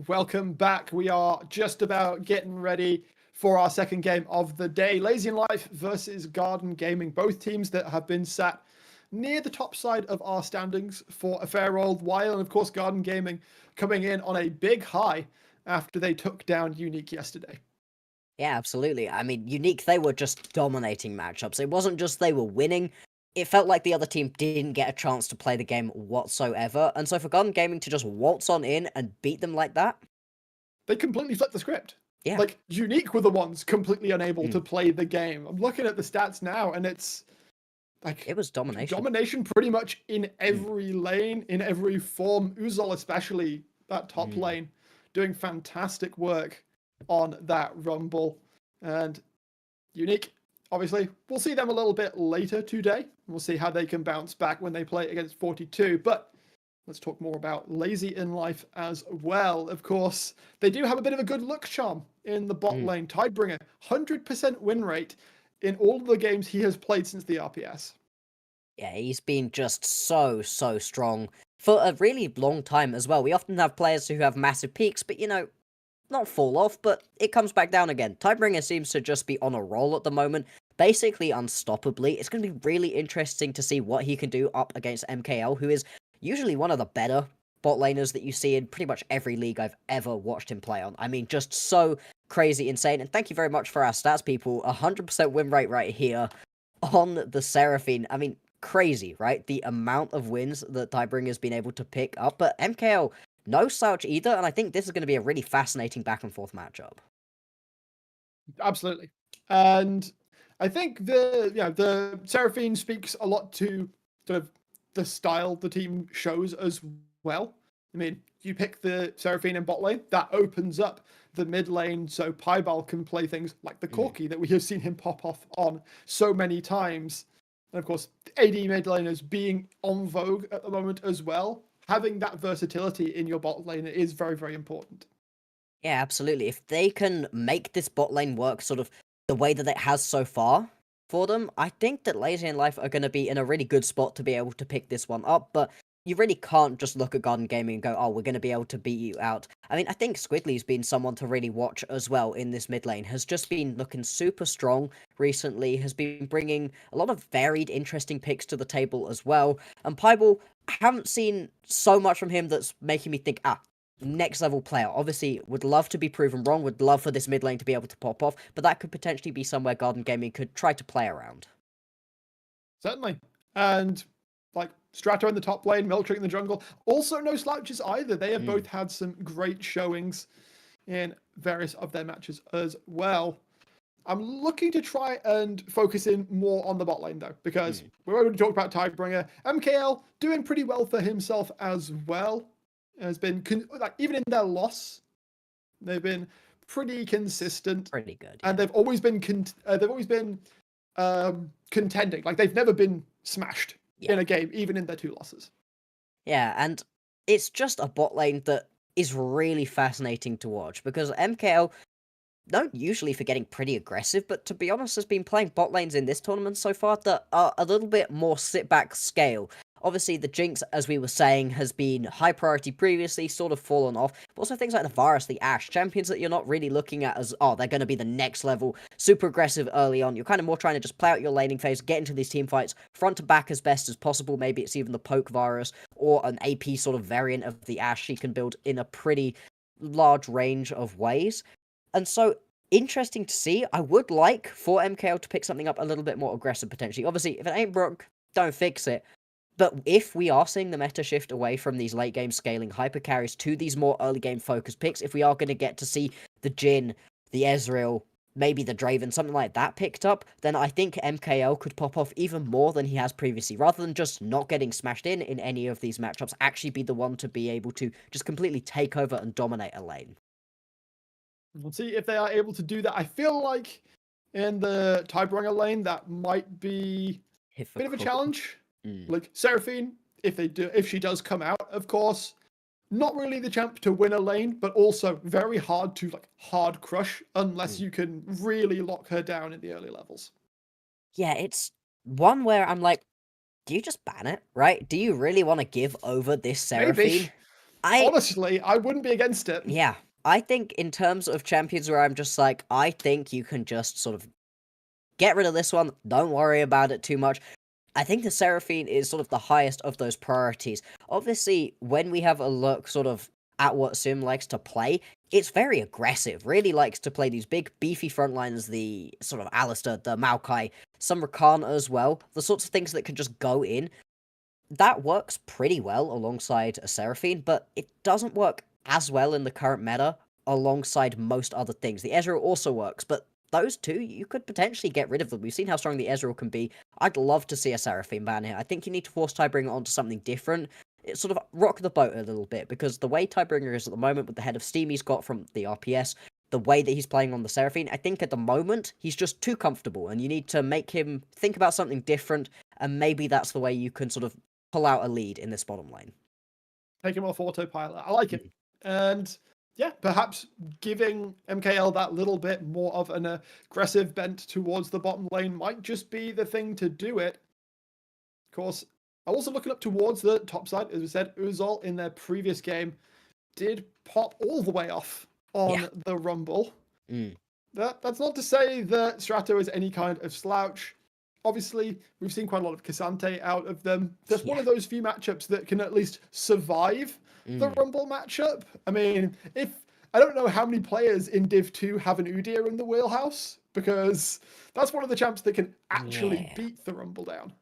welcome back. We are just about getting ready for our second game of the day. Lazy and Life versus Garden Gaming, both teams that have been sat near the top side of our standings for a fair old while. And of course, Garden Gaming coming in on a big high after they took down Unique yesterday. Yeah, absolutely. I mean, Unique, they were just dominating matchups. It wasn't just they were winning. It felt like the other team didn't get a chance to play the game whatsoever. And so for Garden Gaming to just waltz on in and beat them like that, They completely flipped the script. yeah. Like, Unique were the ones completely unable to play the game. I'm looking at the stats now, and it's like It was domination. domination pretty much in every lane, in every form. Uzol especially, that top lane, doing fantastic work on that Rumble. And Unique, obviously, we'll see them a little bit later today. We'll see how they can bounce back when they play against 42. But let's talk more about Lazy in Life as well. Of course, they do have a bit of a good luck charm in the bot lane. Tidebringer, 100% win rate in all of the games he has played since the RPS. Yeah, he's been just so strong for a really long time as well. We often have players who have massive peaks, but not fall off, but it comes back down again. Tidebringer seems to just be on a roll at the moment, basically unstoppably. It's going to be really interesting to see what he can do up against MKL, who is usually one of the better bot laners that you see in pretty much every league I've ever watched him play on. I mean, just so crazy insane. And thank you very much for our stats, people. 100% win rate right here on the Seraphine. I mean, crazy, right? The amount of wins that Tiebringer's been able to pick up, but MKL, no slouch either, and I think this is going to be a really fascinating back and forth matchup. Absolutely. And I think the Seraphine speaks a lot to sort of the style the team shows as well. I mean, you pick the Seraphine in bot lane, that opens up the mid lane so Piebald can play things like the Corki that we have seen him pop off on so many times. And of course, AD mid laners being on vogue at the moment as well. Having that versatility in your bot lane is very, very important. Yeah, absolutely. If they can make this bot lane work sort of the way that it has so far for them, I think that Lazy and Life are going to be in a really good spot to be able to pick this one up, but you really can't just look at Garden Gaming and go, oh, we're going to be able to beat you out. I mean, I think Squidly's been someone to really watch as well in this mid lane, has just been looking super strong recently, has been bringing a lot of varied, interesting picks to the table as well, and Piebald, I haven't seen so much from him that's making me think, next level player. Obviously, would love to be proven wrong, would love for this mid lane to be able to pop off, but that could potentially be somewhere Garden Gaming could try to play around. Certainly. And like Strato in the top lane, Miltrick in the jungle, also no slouches either. They have both had some great showings in various of their matches as well. I'm looking to try and focus in more on the bot lane though, because we already talked about Tidebringer. MKL doing pretty well for himself as well. Has been like even in their loss, they've been pretty consistent, Pretty good, and they've always been contending. Like they've never been smashed in a game, even in their 2 losses. Yeah, and it's just a bot lane that is really fascinating to watch because MKL, known usually for getting pretty aggressive, but to be honest, has been playing bot lanes in this tournament so far that are a little bit more sit-back scale. Obviously, the Jinx, as we were saying, has been high priority previously, sort of fallen off, but also things like the Varus, the Ashe, champions that you're not really looking at as, they're going to be the next level, super aggressive early on. You're kind of more trying to just play out your laning phase, get into these team fights, front to back as best as possible. Maybe it's even the poke Varus or an AP sort of variant of the Ashe she can build in a pretty large range of ways. And so, interesting to see. I would like for MKL to pick something up a little bit more aggressive potentially. Obviously, if it ain't broke, don't fix it. But if we are seeing the meta shift away from these late game scaling hyper carries to these more early game focused picks, if we are going to get to see the Jhin, the Ezreal, maybe the Draven, something like that picked up, then I think MKL could pop off even more than he has previously. Rather than just not getting smashed in any of these matchups, actually be the one to be able to just completely take over and dominate a lane. We'll see if they are able to do that. I feel like in the Tidebringer lane, that might be a bit of a challenge. Like Seraphine, if she does come out, of course, not really the champ to win a lane, but also very hard to hard crush unless you can really lock her down in the early levels. Yeah, it's one where I'm like, do you just ban it, right? Do you really want to give over this Seraphine? Maybe. Honestly, I wouldn't be against it. Yeah, I think in terms of champions where I'm just like, I think you can just sort of get rid of this one, don't worry about it too much. I think the Seraphine is sort of the highest of those priorities. Obviously, when we have a look sort of at what Sim likes to play, it's very aggressive. Really likes to play these big, beefy frontliners, the sort of Alistair, the Maokai, some Rakana as well. The sorts of things that can just go in. That works pretty well alongside a Seraphine, but it doesn't work as well in the current meta alongside most other things. The Ezreal also works, but those two, you could potentially get rid of them. We've seen how strong the Ezreal can be. I'd love to see a Seraphine ban here. I think you need to force Tidebringer onto something different. It sort of rock the boat a little bit, because the way Tidebringer is at the moment with the head of steam he's got from the RPS, the way that he's playing on the Seraphine, I think at the moment he's just too comfortable, and you need to make him think about something different, and maybe that's the way you can sort of pull out a lead in this bottom lane. Take him off autopilot. I like it. And yeah, perhaps giving MKL that little bit more of an aggressive bent towards the bottom lane might just be the thing to do it. Of course, also looking up towards the top side, as we said, Uzol in their previous game did pop all the way off on the Rumble. That's not to say that Strato is any kind of slouch. Obviously, we've seen quite a lot of Cassante out of them. That's one of those few matchups that can at least survive the Rumble matchup. I mean, I don't know how many players in Div 2 have an Udyr in the wheelhouse, because that's one of the champs that can actually beat the Rumble down.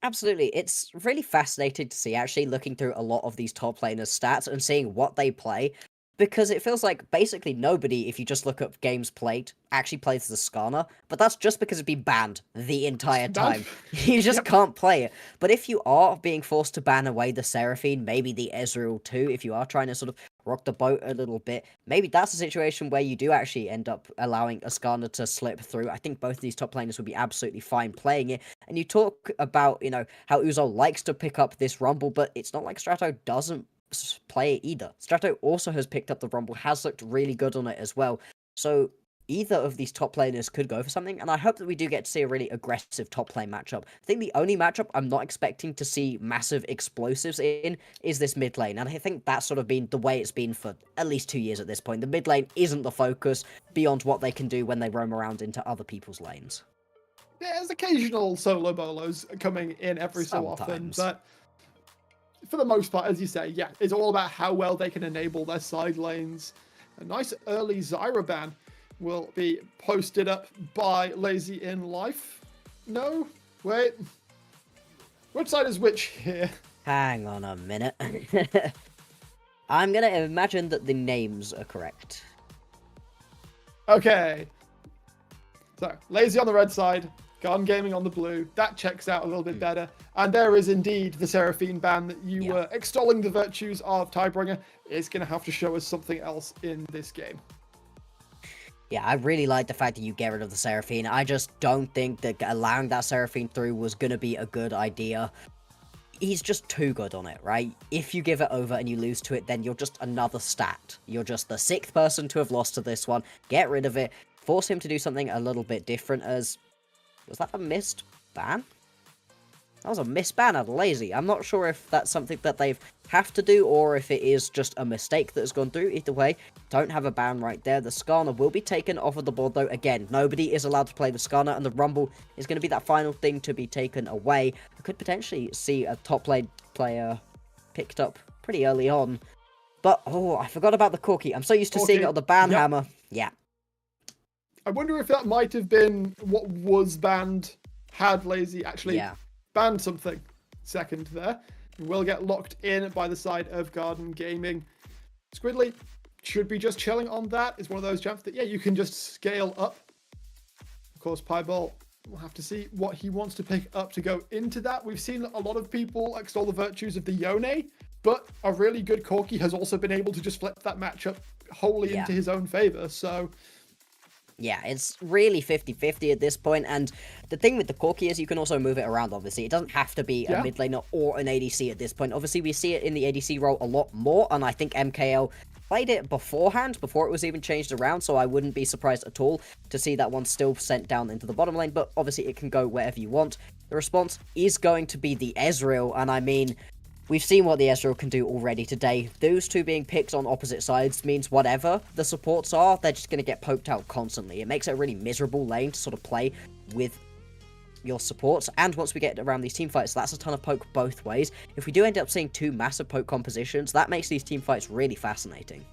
Absolutely. It's really fascinating to see, actually, looking through a lot of these top laners' stats and seeing what they play, because it feels like basically nobody, if you just look up games played, actually plays the Skarner, but that's just because it's been banned the entire time. You just can't play it. But if you are being forced to ban away the Seraphine, maybe the Ezreal too, if you are trying to sort of rock the boat a little bit, maybe that's a situation where you do actually end up allowing a Skarner to slip through. I think both of these top laners would be absolutely fine playing it. And you talk about, how Uzol likes to pick up this Rumble, but it's not like Strato doesn't play it either. Strato also has picked up the Rumble, has looked really good on it as well. So either of these top laners could go for something, and I hope that we do get to see a really aggressive top lane matchup. I think the only matchup I'm not expecting to see massive explosives in is this mid lane, and I think that's sort of been the way it's been for at least 2 years at this point. The mid lane isn't the focus beyond what they can do when they roam around into other people's lanes. There's occasional solo bolos coming in every so often, but for the most part, as you say, it's all about how well they can enable their side lanes. A nice early Zyra ban will be posted up by Lazy in Life. No? Wait. Which side is which here? Hang on a minute. I'm gonna imagine that the names are correct. Okay. So, Lazy on the red side, Garden Gaming on the blue. That checks out a little bit better. And there is indeed the Seraphine ban that you were extolling the virtues of Tidebringer. Is going to have to show us something else in this game. Yeah, I really like the fact that you get rid of the Seraphine. I just don't think that allowing that Seraphine through was going to be a good idea. He's just too good on it, right? If you give it over and you lose to it, then you're just another stat. You're just the 6th person to have lost to this one. Get rid of it. Force him to do something a little bit different as... Was that a missed ban? That was a missed ban out of Lazy. I'm not sure if that's something that they have to do or if it is just a mistake that has gone through. Either way, don't have a ban right there. The Skarner will be taken off of the board though. Again, nobody is allowed to play the Skarner, and the Rumble is going to be that final thing to be taken away. I could potentially see a top lane player picked up pretty early on. But, oh, I forgot about the Corki. I'm so used to seeing it on the ban hammer. Yeah. I wonder if that might have been what was banned had Lazy actually banned something. Second there. Will get locked in by the side of Garden Gaming. Squidly should be just chilling on that. It's one of those champs that, you can just scale up. Of course, Pieball will have to see what he wants to pick up to go into that. We've seen a lot of people extol the virtues of the Yone, but a really good Corki has also been able to just flip that matchup wholly into his own favor. So... yeah, it's really 50-50 at this point, and the thing with the Corki is you can also move it around, obviously. It doesn't have to be a mid laner or an ADC at this point. Obviously, we see it in the ADC role a lot more, and I think MKL played it beforehand, before it was even changed around, so I wouldn't be surprised at all to see that one still sent down into the bottom lane, but obviously it can go wherever you want. The response is going to be the Ezreal, and I mean... We've seen what the Ezreal can do already today. Those two being picked on opposite sides means whatever the supports are, they're just going to get poked out constantly. It makes it a really miserable lane to sort of play with your supports, and once we get around these team fights, that's a ton of poke both ways. If we do end up seeing two massive poke compositions, that makes these team fights really fascinating.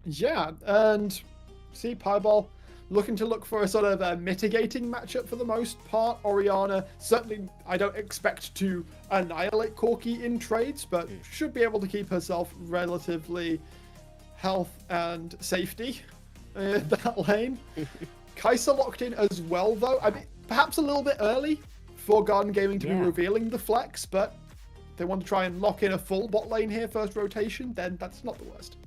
Yeah, and see, Pieball looking to look for a sort of a mitigating matchup for the most part. Orianna, certainly I don't expect to annihilate Corki in trades, but should be able to keep herself relatively health and safety in that lane. Kai'Sa locked in as well, though. I mean, perhaps a little bit early for Garden Gaming to be revealing the flex, but if they want to try and lock in a full bot lane here, first rotation, then that's not the worst.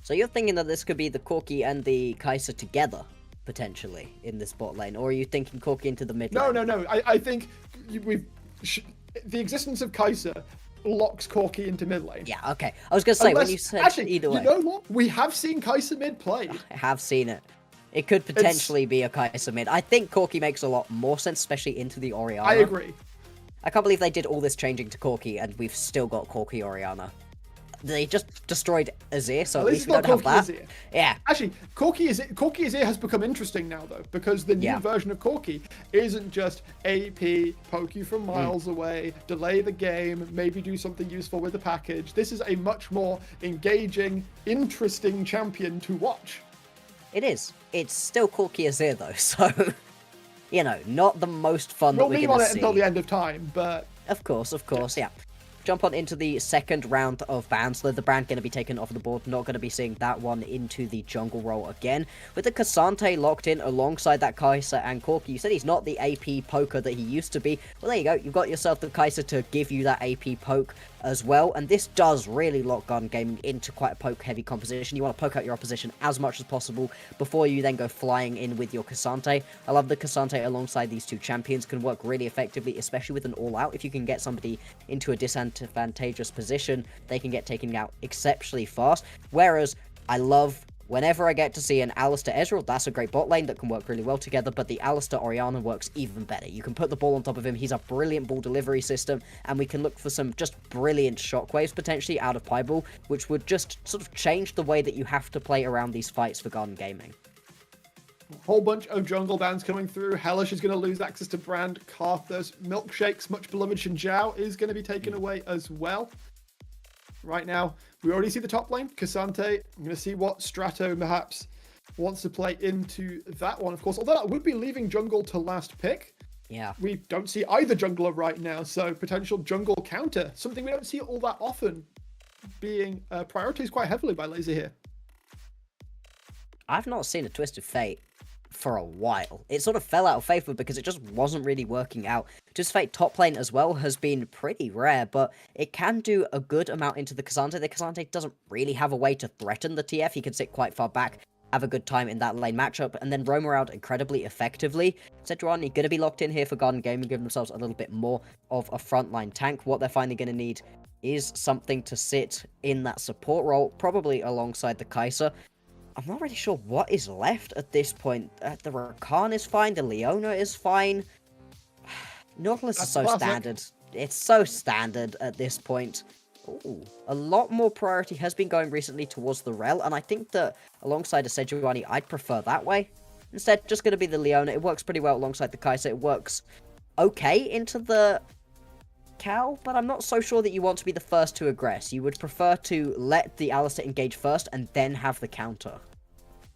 So you're thinking that this could be the Corki and the Kai'Sa together, potentially, in this bot lane? Or are you thinking Corki into the mid lane? No. I think the existence of Kai'Sa locks Corki into mid lane. Yeah, okay. I was going to say, when you said actually, either way... you know what? We have seen Kai'Sa mid played. I have seen it. It could potentially be a Kai'Sa mid. I think Corki makes a lot more sense, especially into the Orianna. I agree. I can't believe they did all this changing to Corki, and we've still got Corki Orianna. They just destroyed Azir, so at least we don't have that. Azir. Yeah. Actually, Corki Azir has become interesting now, though, because the new version of Corki isn't just AP, poke you from miles away, delay the game, maybe do something useful with the package. This is a much more engaging, interesting champion to watch. It is. It's still Corki Azir, though, so... You know, not the most fun that we're going to see. We'll leave on it until the end of time, but... Of course, yeah. Jump on into the second round of bans. So the brand going to be taken off the board. Not going to be seeing that one into the jungle role again. With the Cassante locked in alongside that Kai'Sa and Corki. You said he's not the AP poker that he used to be. Well, there you go. You've got yourself the Kai'Sa to give you that AP poke as well. And this does really lock Garden Gaming into quite a poke-heavy composition. You want to poke out your opposition as much as possible before you then go flying in with your Cassante. I love the Cassante alongside these two champions. Can work really effectively, especially with an all-out. If you can get somebody into a disadvantageous position, they can get taken out exceptionally fast. Whereas, I love... Whenever I get to see an Alistar Ezreal, that's a great bot lane that can work really well together, but the Alistar Orianna works even better. You can put the ball on top of him, he's a brilliant ball delivery system, and we can look for some just brilliant shockwaves potentially out of Pieball, which would just sort of change the way that you have to play around these fights for Garden Gaming. A whole bunch of jungle bans coming through. Hellish is going to lose access to Brand. Karthus, Milkshake's much beloved Shinjao is going to be taken away as well. Right now, we already see the top lane, Cassante. I'm going to see what Strato perhaps wants to play into that one, of course. Although that would be leaving jungle to last pick. Yeah. We don't see either jungler right now, so potential jungle counter. Something we don't see all that often being prioritized quite heavily by Laser here. I've not seen a Twisted Fate for a while. It sort of fell out of favor because it just wasn't really working out. Twisted Fate top lane as well has been pretty rare, but it can do a good amount into the Cassante. The Cassante doesn't really have a way to threaten the TF. He can sit quite far back, have a good time in that lane matchup, and then roam around incredibly effectively. Sejuani going to be locked in here for Garden Gaming, giving themselves a little bit more of a frontline tank. What they're finally going to need is something to sit in that support role, probably alongside the Kai'Sa. I'm not really sure what is left at this point. The Rakan is fine, the Leona is fine. Nautilus is so standard. It's so standard at this point. Ooh, a lot more priority has been going recently towards the Rel, and I think that alongside a Sejuani, I'd prefer that way. Instead, just going to be the Leona. It works pretty well alongside the Kai'Sa. It works okay into the Cal, but I'm not so sure that you want to be the first to aggress. You would prefer to let the Alistar engage first and then have the counter.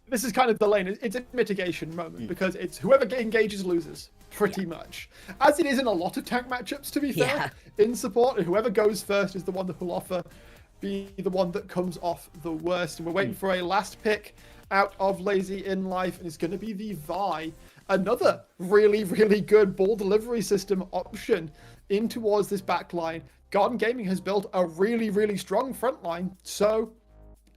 This is kind of the lane. It's a mitigation moment because it's whoever engages loses, pretty much. As it is in a lot of tank matchups, to be fair. In support, whoever goes first is the one that will offer be the one that comes off the worst. And we're waiting for a last pick out of Lazy in Life, and it's going to be the Vi. Another really, really good ball delivery system option in towards this back line. Garden Gaming has built a really, really strong front line, so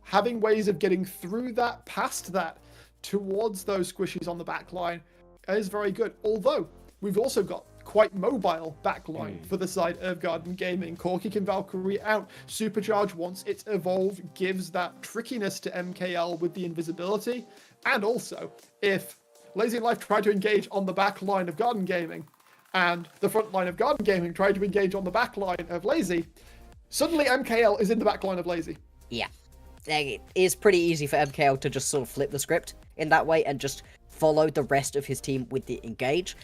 having ways of getting through that, past that, towards those squishies on the back line is very good. Although, we've also got quite mobile backline for the side of Garden Gaming. Corki can Valkyrie out. Supercharge, once it's evolved, gives that trickiness to MKL with the invisibility. And also, if Lazy Life tried to engage on the back line of Garden Gaming, and the front line of Garden Gaming tried to engage on the back line of Lazy, Suddenly MKL is in the back line of Lazy. Yeah. It is pretty easy for MKL to just sort of flip the script in that way and just follow the rest of his team with the engage.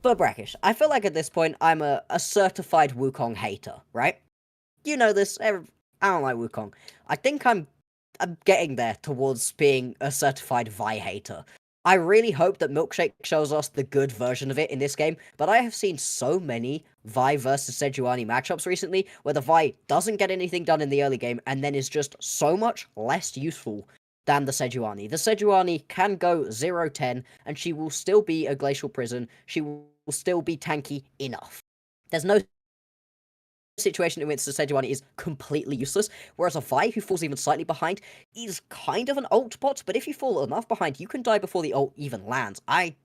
But Brackish, I feel like at this point I'm a certified Wukong hater, right? You know this, I don't like Wukong. I think I'm getting there towards being a certified Vi hater. I really hope that Milkshake shows us the good version of it in this game, but I have seen so many Vi versus Sejuani matchups recently where the Vi doesn't get anything done in the early game and then is just so much less useful than the Sejuani. The Sejuani can go 0-10 and she will still be a Glacial Prison, she will still be tanky enough. There's no situation in which the Sejuani is completely useless, whereas a Vi who falls even slightly behind is kind of an ult bot, but if you fall enough behind, you can die before the ult even lands. I'm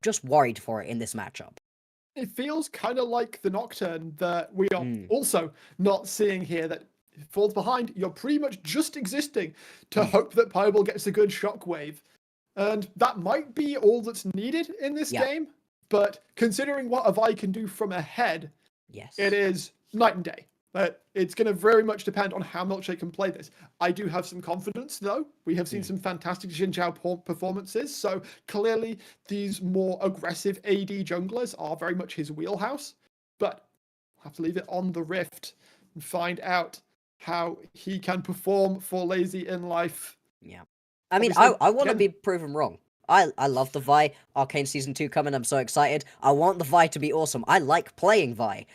just worried for it in this matchup. It feels kind of like the Nocturne that we are also not seeing here, that falls behind. You're pretty much just existing to hope that Pieball gets a good shockwave. And that might be all that's needed in this game, but considering what a Vi can do from ahead, it is night and day. But it's going to very much depend on how Milkshake can play this. I do have some confidence, though. We have seen some fantastic Xin Zhao performances, so clearly these more aggressive AD junglers are very much his wheelhouse. But we'll have to leave it on the Rift and find out how he can perform for Lazy in life. Yeah. I mean, I want to be proven wrong. I love the Vi. Arcane Season 2 coming, I'm so excited. I want the Vi to be awesome. I like playing Vi.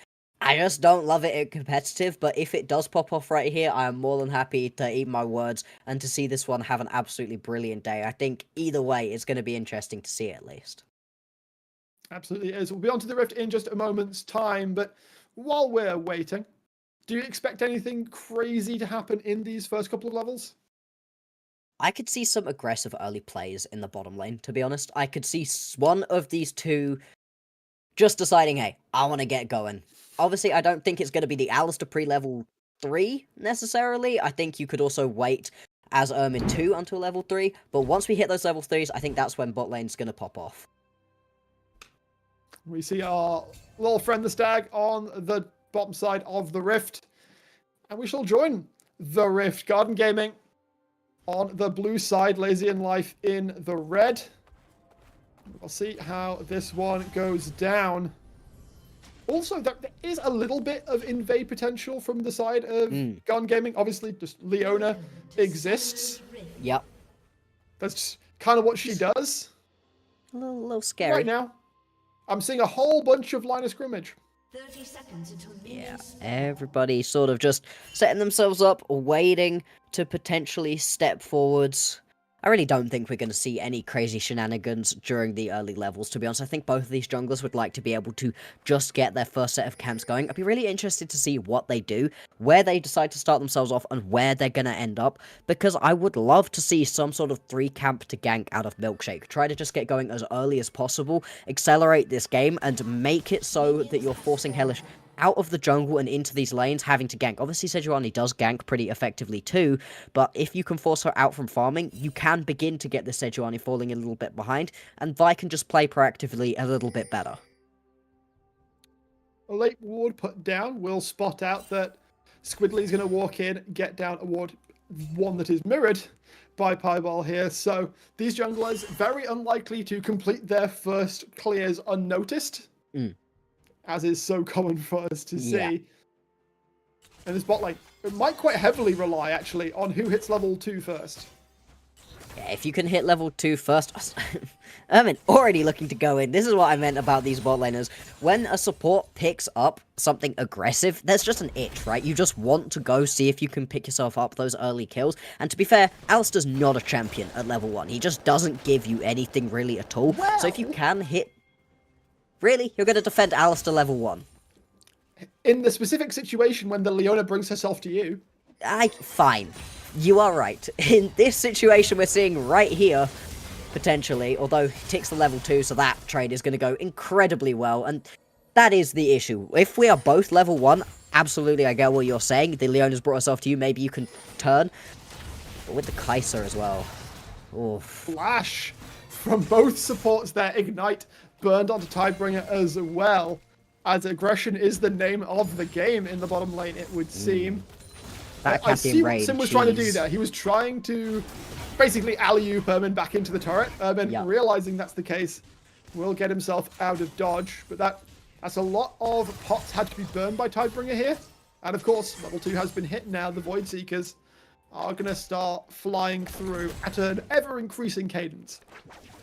I just don't love it at competitive, but if it does pop off right here, I am more than happy to eat my words and to see this one have an absolutely brilliant day. I think either way, it's going to be interesting to see at least. Absolutely is. We'll be on to the Rift in just a moment's time, but while we're waiting, do you expect anything crazy to happen in these first couple of levels? I could see some aggressive early plays in the bottom lane, to be honest. I could see one of these two just deciding, hey, I want to get going. Obviously, I don't think it's going to be the Alistair pre-level 3, necessarily. I think you could also wait as Ermin 2 until level 3, but once we hit those level 3s, I think that's when bot lane's going to pop off. We see our little friend the Stag on the bottom side of the Rift, and we shall join the Rift. Garden Gaming on the blue side, Lazy in Life in the red. We'll see how this one goes down. Also, there is a little bit of invade potential from the side of Garden Gaming. Obviously, just Leona exists. Yep. That's kind of what she does. A little scary. Right now, I'm seeing a whole bunch of line of scrimmage. 30 seconds until Everybody sort of just setting themselves up, waiting to potentially step forwards. I really don't think we're going to see any crazy shenanigans during the early levels, to be honest. I think both of these junglers would like to be able to just get their first set of camps going. I'd be really interested to see what they do, where they decide to start themselves off, and where they're going to end up, because I would love to see some sort of 3-camp to gank out of Milkshake. Try to just get going as early as possible, accelerate this game, and make it so that you're forcing Hellish out of the jungle and into these lanes, having to gank. Obviously, Sejuani does gank pretty effectively too, but if you can force her out from farming, you can begin to get the Sejuani falling a little bit behind, and Vi can just play proactively a little bit better. A late ward put down will spot out that Squidly's going to walk in, get down a ward, one that is mirrored by Pieball here, so these junglers very unlikely to complete their first clears unnoticed. As is so common for us to see. And this bot lane, it might quite heavily rely, actually, on who hits level 2 first. Yeah, if you can hit level 2 first... Ermin, already looking to go in. This is what I meant about these bot laners. When a support picks up something aggressive, there's just an itch, right? You just want to go see if you can pick yourself up those early kills. And to be fair, Alistair's not a champion at level 1. He just doesn't give you anything really at all. So if you can hit... Really? You're going to defend Alistair level 1? In the specific situation when the Leona brings herself to you. Fine. You are right. In this situation we're seeing right here, potentially, although he ticks the level 2, so that trade is going to go incredibly well, and that is the issue. If we are both level 1, absolutely I get what you're saying. The Leona's brought herself to you, maybe you can turn. But with the Kai'Sa as well. Oof. Flash from both supports there. Ignite burned onto Tidebringer as well. as aggression is the name of the game in the bottom lane, it would seem. I see what Sim was trying to do there. He was trying to basically alley-oop Ermin back into the turret. Ermin, realizing that's the case, will get himself out of dodge. But that's a lot of pots had to be burned by Tidebringer here. And of course, level 2 has been hit now. The Void Seekers are going to start flying through at an ever-increasing cadence.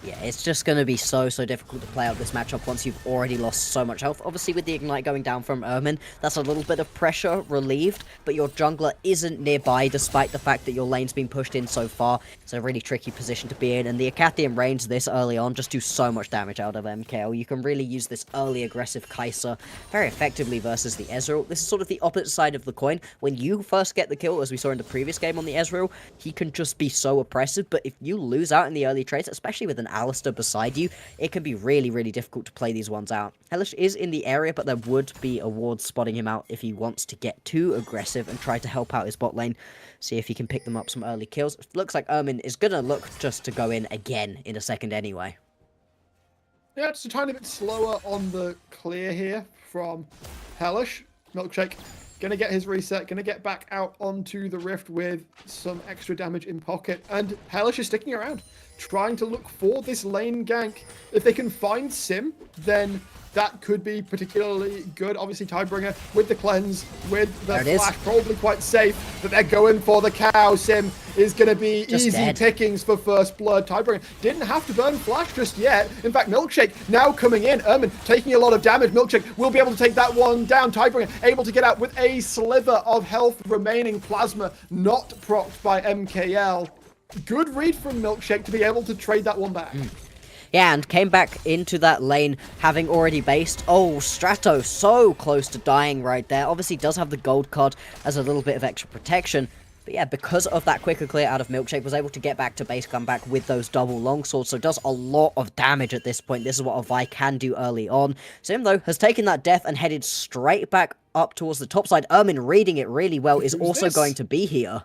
Yeah, it's just going to be so difficult to play out this matchup once you've already lost so much health. Obviously, with the Ignite going down from Ermin, that's a little bit of pressure relieved, but your jungler isn't nearby despite the fact that your lane's been pushed in so far. It's a really tricky position to be in, and the Acathian Range this early on just do so much damage out of MKL. You can really use this early aggressive Kai'Sa very effectively versus the Ezreal. This is sort of the opposite side of the coin. When you first get the kill, as we saw in the previous game on the Ezreal, he can just be so oppressive, but if you lose out in the early trades, especially with an Alistair beside you, it can be really difficult to play these ones out. Hellish is in the area, but there would be a ward spotting him out if he wants to get too aggressive and try to help out his bot lane, see if he can pick them up some early kills. It looks like Ermin is gonna look just to go in again in a second anyway. Yeah, it's a tiny bit slower on the clear here from Hellish. Milkshake gonna get his reset, gonna get back out onto the rift with some extra damage in pocket, and Hellish is sticking around, trying to look for this lane gank. If they can find Sim, then that could be particularly good. Obviously, Tidebringer with the cleanse, with the flash, probably quite safe, but they're going for the cow. Sim is going to be just easy pickings for first blood. Tidebringer didn't have to burn flash just yet. In fact, Milkshake now coming in. Ermin taking a lot of damage. Milkshake will be able to take that one down. Tidebringer able to get out with a sliver of health remaining. Plasma not procced by MKL. Good read from Milkshake to be able to trade that one back. Yeah, and came back into that lane having already based. Oh, Strato so close to dying right there. Obviously does have the gold card as a little bit of extra protection. But yeah, because of that quicker clear out of Milkshake, was able to get back to base, come back with those double longswords, so does a lot of damage at this point. This is what a Vi can do early on. Sim, though, has taken that death and headed straight back up towards the top side. Ermin, reading it really well, is also going to be here.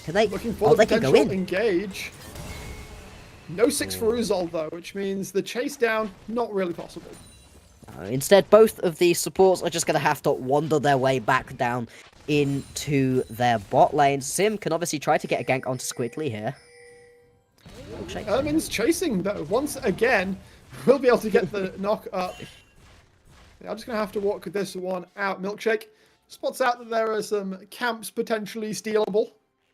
Can they? Looking for the they can go in. Engage. No 6 for Uzol, though, which means the chase down, not really possible. Instead, both of these supports are just going to have to wander their way back down into their bot lane. Sim can obviously try to get a gank onto Squidly here. Ermin's chasing, though. Once again, we'll be able to get the knock up. Yeah, I'm just going to have to walk this one out. Milkshake spots out that there are some camps potentially stealable,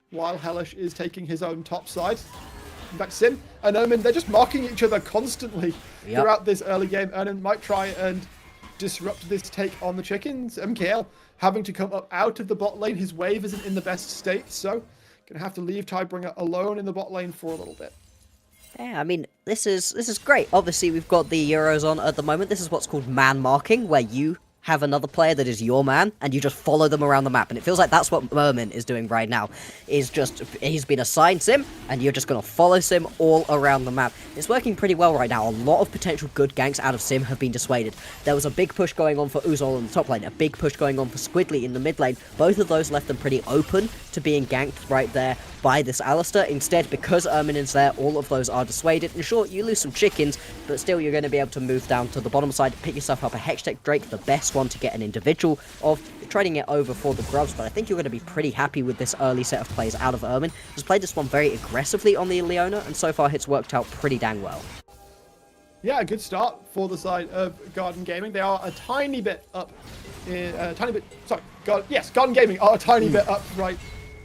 while Hellish is taking his own top side. In fact, Sim and Ermin, they're just marking each other constantly throughout this early game. Ermin might try and disrupt this take on the chickens. MKL having to come up out of the bot lane. His wave isn't in the best state, so going to have to leave Tidebringer alone in the bot lane for a little bit. Yeah, I mean, this is great. Obviously, we've got the Euros on at the moment. This is what's called man marking, where you have another player that is your man, and you just follow them around the map. And it feels like that's what Merman is doing right now. Is just, he's been assigned Sim, and you're just going to follow Sim all around the map. It's working pretty well right now. A lot of potential good ganks out of Sim have been dissuaded. There was a big push going on for Uzol in the top lane, a big push going on for Squidly in the mid lane. Both of those left them pretty open to being ganked right there by this Alistair. Instead, because Ermin is there, all of those are dissuaded. And sure, you lose some chickens, but still you're going to be able to move down to the bottom side, pick yourself up a Hextech Drake, the best one to get an individual of. You're trading it over for the grubs, but I think you're going to be pretty happy with this early set of plays out of Ermin. He's played this one very aggressively on the Leona, and so far it's worked out pretty dang well. Yeah, a good start for the side of Garden Gaming. They are a tiny bit up. Garden Gaming are a tiny bit up right.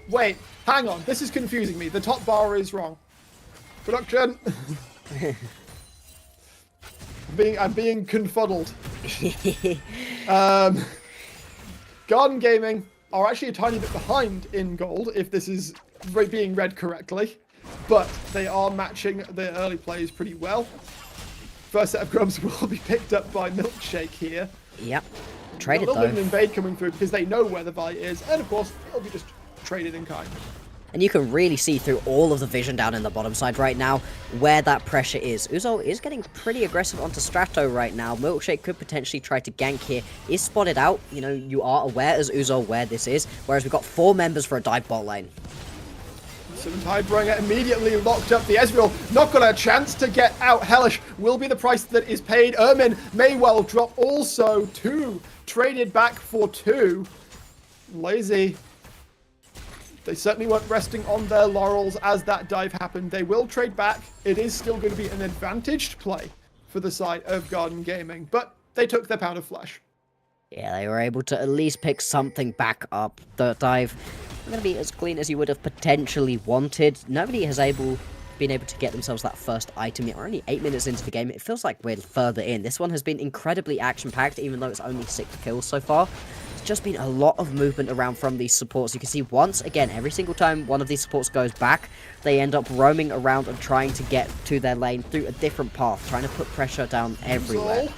Wait, hang on. This is confusing me. The top bar is wrong. Production. I'm being confuddled. Garden Gaming are actually a tiny bit behind in gold, if this is being read correctly. But they are matching the early plays pretty well. First set of grubs will be picked up by Milkshake here. Yep. Traded though. A little bit of though. invade coming through because they know where the Vi is. And of course, it'll be just traded in kind. And you can really see through all of the vision down in the bottom side right now where that pressure is. Uzol is getting pretty aggressive onto Strato right now. Milkshake could potentially try to gank here. Is spotted out. You know, you are aware as Uzol where this is. Whereas we've got 4 members for a dive bot lane. Tidebringer immediately locked up the Ezreal. Not got a chance to get out. Hellish will be the price that is paid. Ermin may well drop also. 2 traded back for 2. Lazy. They certainly weren't resting on their laurels as that dive happened. They will trade back. It is still going to be an advantaged play for the side of Garden Gaming, but they took their pound of flesh. Yeah, they were able to at least pick something back up. The dive not going to be as clean as you would have potentially wanted. Nobody has been able to get themselves that first item yet. We're only 8 minutes into the game. It feels like we're further in. This one has been incredibly action-packed, even though it's only 6 kills so far. It's just been a lot of movement around from these supports. You can see once again, every single time one of these supports goes back, they end up roaming around and trying to get to their lane through a different path, trying to put pressure down everywhere.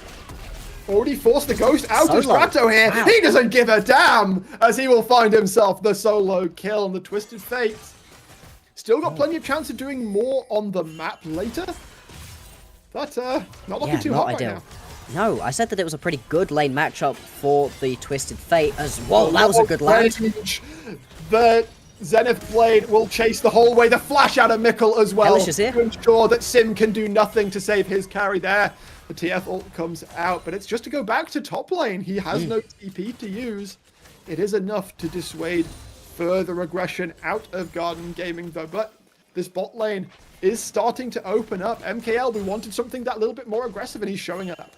Already forced the ghost out of Solo. Strato here. Wow. He doesn't give a damn as he will find himself the solo kill on the Twisted Fate. Still got plenty of chance of doing more on the map later. But not looking too hot ideal. right No, I said that it was a pretty good lane matchup for the Twisted Fate as well. That was a good land. The Zenith Blade will chase the whole way. The flash out of Mikkel as well. Hellish is here. To ensure that Sim can do nothing to save his carry there. The TF ult comes out, but it's just to go back to top lane. He has no TP to use. It is enough to dissuade further aggression out of Garden Gaming though, but this bot lane is starting to open up. MKL, we wanted something that little bit more aggressive, and he's showing it up.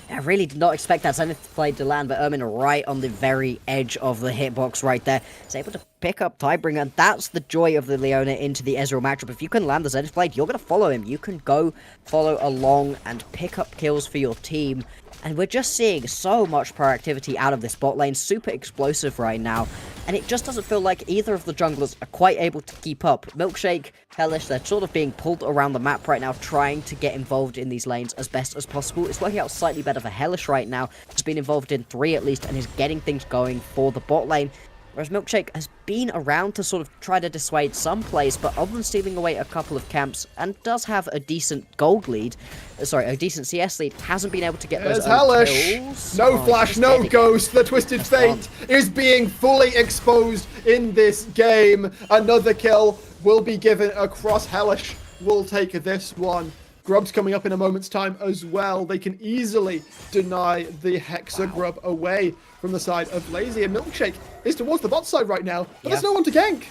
I really did not expect that Zenith Blade to land, but Ermin right on the very edge of the hitbox right there. He's able to pick up Tidebringer. That's the joy of the Leona into the Ezreal matchup. If you can land the Zenith Blade, you're going to follow him. You can go follow along and pick up kills for your team. And we're just seeing so much proactivity out of this bot lane. Super explosive right now. And it just doesn't feel like either of the junglers are quite able to keep up. Milkshake, Hellish, they're sort of being pulled around the map right now, trying to get involved in these lanes as best as possible. It's working out slightly better for Hellish right now. He's been involved in 3 at least and is getting things going for the bot lane. Whereas Milkshake has been around to sort of try to dissuade some plays, but other than stealing away a couple of camps, and does have a decent gold lead, a decent CS lead, hasn't been able to get those Hellish. kills. No flash, no ghost. The Twisted Fate is being fully exposed in this game. Another kill will be given across. Hellish will take this one. Grub's coming up in a moment's time as well. They can easily deny the Hexa Grub away from the side of Lazy. And Milkshake is towards the bot side right now, but there's no one to gank.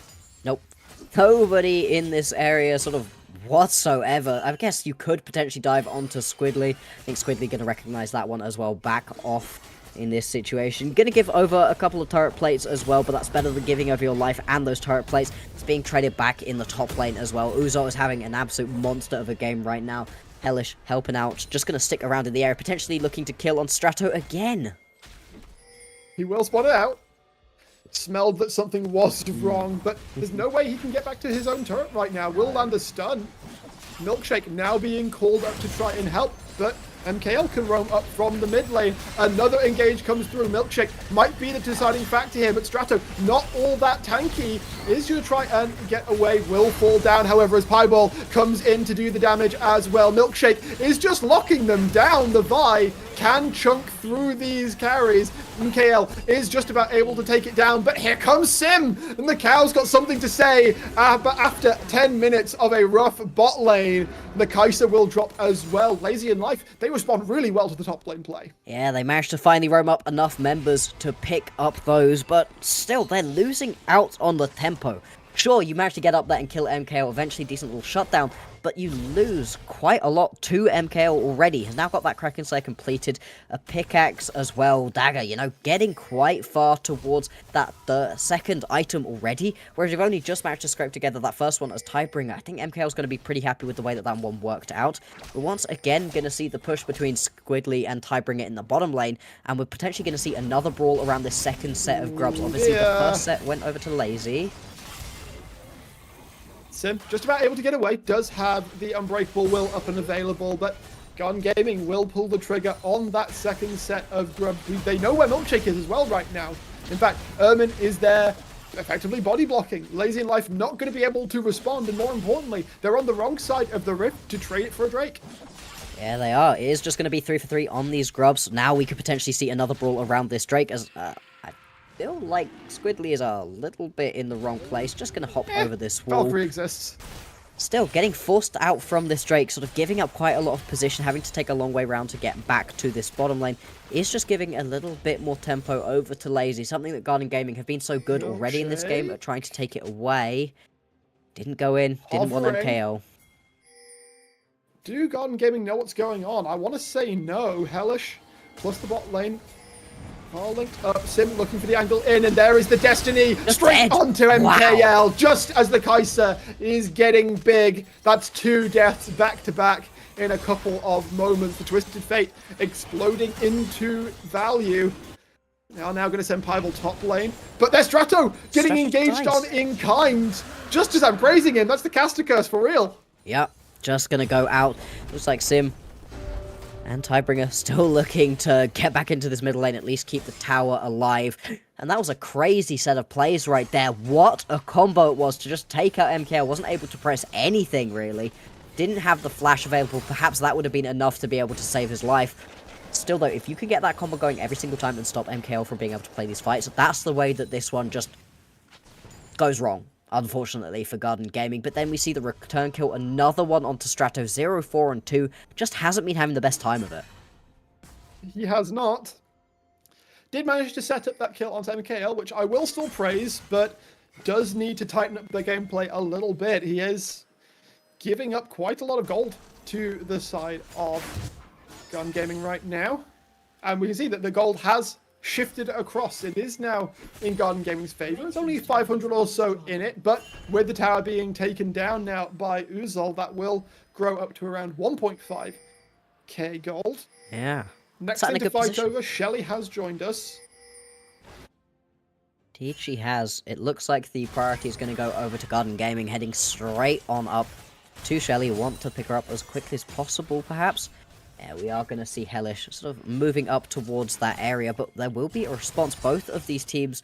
Nope. Nobody in this area sort of whatsoever. I guess you could potentially dive onto Squidly. I think Squidly going to recognize that one as well. Back off in this situation. Going to give over a couple of turret plates as well, but that's better than giving over your life and those turret plates. It's being traded back in the top lane as well. Uzo is having an absolute monster of a game right now. Hellish helping out. Just going to stick around in the area, potentially looking to kill on Strato again. He will spot it out. Smelled that something was wrong, but there's no way he can get back to his own turret right now. Will land a stun. Milkshake now being called up to try and help, but MKL can roam up from the mid lane. Another engage comes through. Milkshake might be the deciding factor here, but Strato, not all that tanky, is going to try and get away. Will fall down, however, as Pieball comes in to do the damage as well. Milkshake is just locking them down. The Vi can chunk through these carries. MKL is just about able to take it down, but here comes Sim, and the cow's got something to say. But after 10 minutes of a rough bot lane, the Kai'Sa will drop as well. Lazy in Life, they respond really well to the top lane play. Yeah, they managed to finally roam up enough members to pick up those, but still, they're losing out on the tempo. Sure, you managed to get up there and kill MKL, eventually decent little shutdown, but you lose quite a lot to MKL already. Has now got that Kraken Slayer completed, a pickaxe as well, dagger, you know, getting quite far towards that second item already, whereas you've only just managed to scrape together that first one as Tidebringer. I think MKL's going to be pretty happy with the way that that one worked out. We're once again going to see the push between Squidly and Tidebringer in the bottom lane, and we're potentially going to see another brawl around this second set of grubs. Obviously, the first set went over to Lazy. Sim, just about able to get away, does have the Unbreakable Will up and available, but Garden Gaming will pull the trigger on that second set of grubs. They know where Milkshake is as well right now. In fact, Ermin is there effectively body blocking. Lazy in Life not going to be able to respond, and more importantly, they're on the wrong side of the rift to trade it for a Drake. Yeah, they are. It is just going to be 3 for 3 on these grubs. Now we could potentially see another brawl around this Drake, as feel like Squidly is a little bit in the wrong place. Just going to hop over this wall. Valkyrie exists. Still, getting forced out from this Drake, sort of giving up quite a lot of position, having to take a long way round to get back to this bottom lane, is just giving a little bit more tempo over to Lazy, something that Garden Gaming have been so good already in this game at trying to take it away. Didn't go in, didn't want MKO. Do Garden Gaming know what's going on? I want to say no. Hellish plus the bot lane. All linked up. Sim looking for the angle in, and there is the Destiny straight onto MKL. Wow. Just as the Kai'Sa is getting big. That's 2 deaths back to back in a couple of moments. The Twisted Fate exploding into value. Now going to send Piebald top lane. But there's Strato getting engaged on in kind. Just as I'm praising him. That's the caster curse for real. Yep. Just going to go out. Looks like Sim and Tidebringer still looking to get back into this middle lane, at least keep the tower alive. And that was a crazy set of plays right there. What a combo it was to just take out MKL. Wasn't able to press anything, really. Didn't have the flash available. Perhaps that would have been enough to be able to save his life. Still, though, if you can get that combo going every single time and stop MKL from being able to play these fights, that's the way that this one just goes wrong, unfortunately, for Garden Gaming. But then we see the return kill, another one onto Strato, 0, 4, and 2. Just hasn't been having the best time of it. He has not. Did manage to set up that kill onto MKL, which I will still praise, but does need to tighten up the gameplay a little bit. He is giving up quite a lot of gold to the side of Garden Gaming right now. And we can see that the gold has shifted across. It is now in Garden Gaming's favor. There's only 500 or so in it, but with the tower being taken down now by Uzol, that will grow up to around 1.5k gold. Yeah. Next thing to fight over, Shelly has joined us. Indeed, she has. It looks like the priority is going to go over to Garden Gaming, heading straight on up to Shelly. Want to pick her up as quickly as possible, perhaps. Yeah, we are going to see Hellish sort of moving up towards that area, but there will be a response. Both of these teams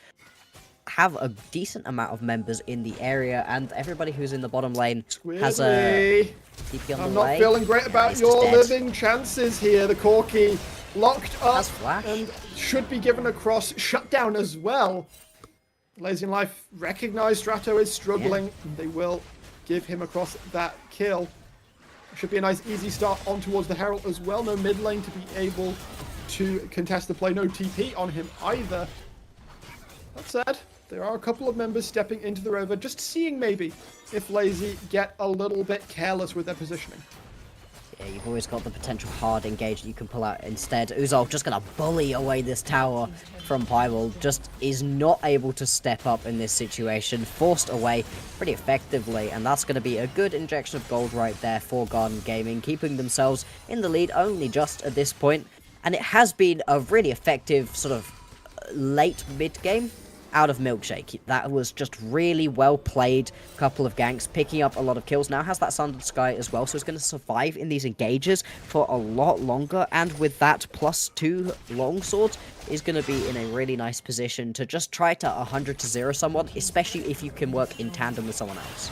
have a decent amount of members in the area, and everybody who's in the bottom lane has a TP on the way. I'm not feeling great about your living chances here. The Corki locked up and should be given across. Shut down as well. Lazy in Life recognize Strato is struggling. Yeah. They will give him across that kill. Should be a nice easy start on towards the Herald as well. No mid lane to be able to contest the play. No TP on him either. That said, there are a couple of members stepping into the rover, just seeing maybe if Lazy get a little bit careless with their positioning. Yeah, you've always got the potential hard engage that you can pull out instead. Uzol just going to bully away this tower from Piebald. Just is not able to step up in this situation. Forced away pretty effectively, and that's going to be a good injection of gold right there for Garden Gaming, keeping themselves in the lead only just at this point. And it has been a really effective sort of late mid-game out of Milkshake. That was just really well played. Couple of ganks, picking up a lot of kills. Now has that Sundered Sky as well, so it's going to survive in these engages for a lot longer. And with that +2 longswords, is going to be in a really nice position to just try to 100-0 someone, especially if you can work in tandem with someone else.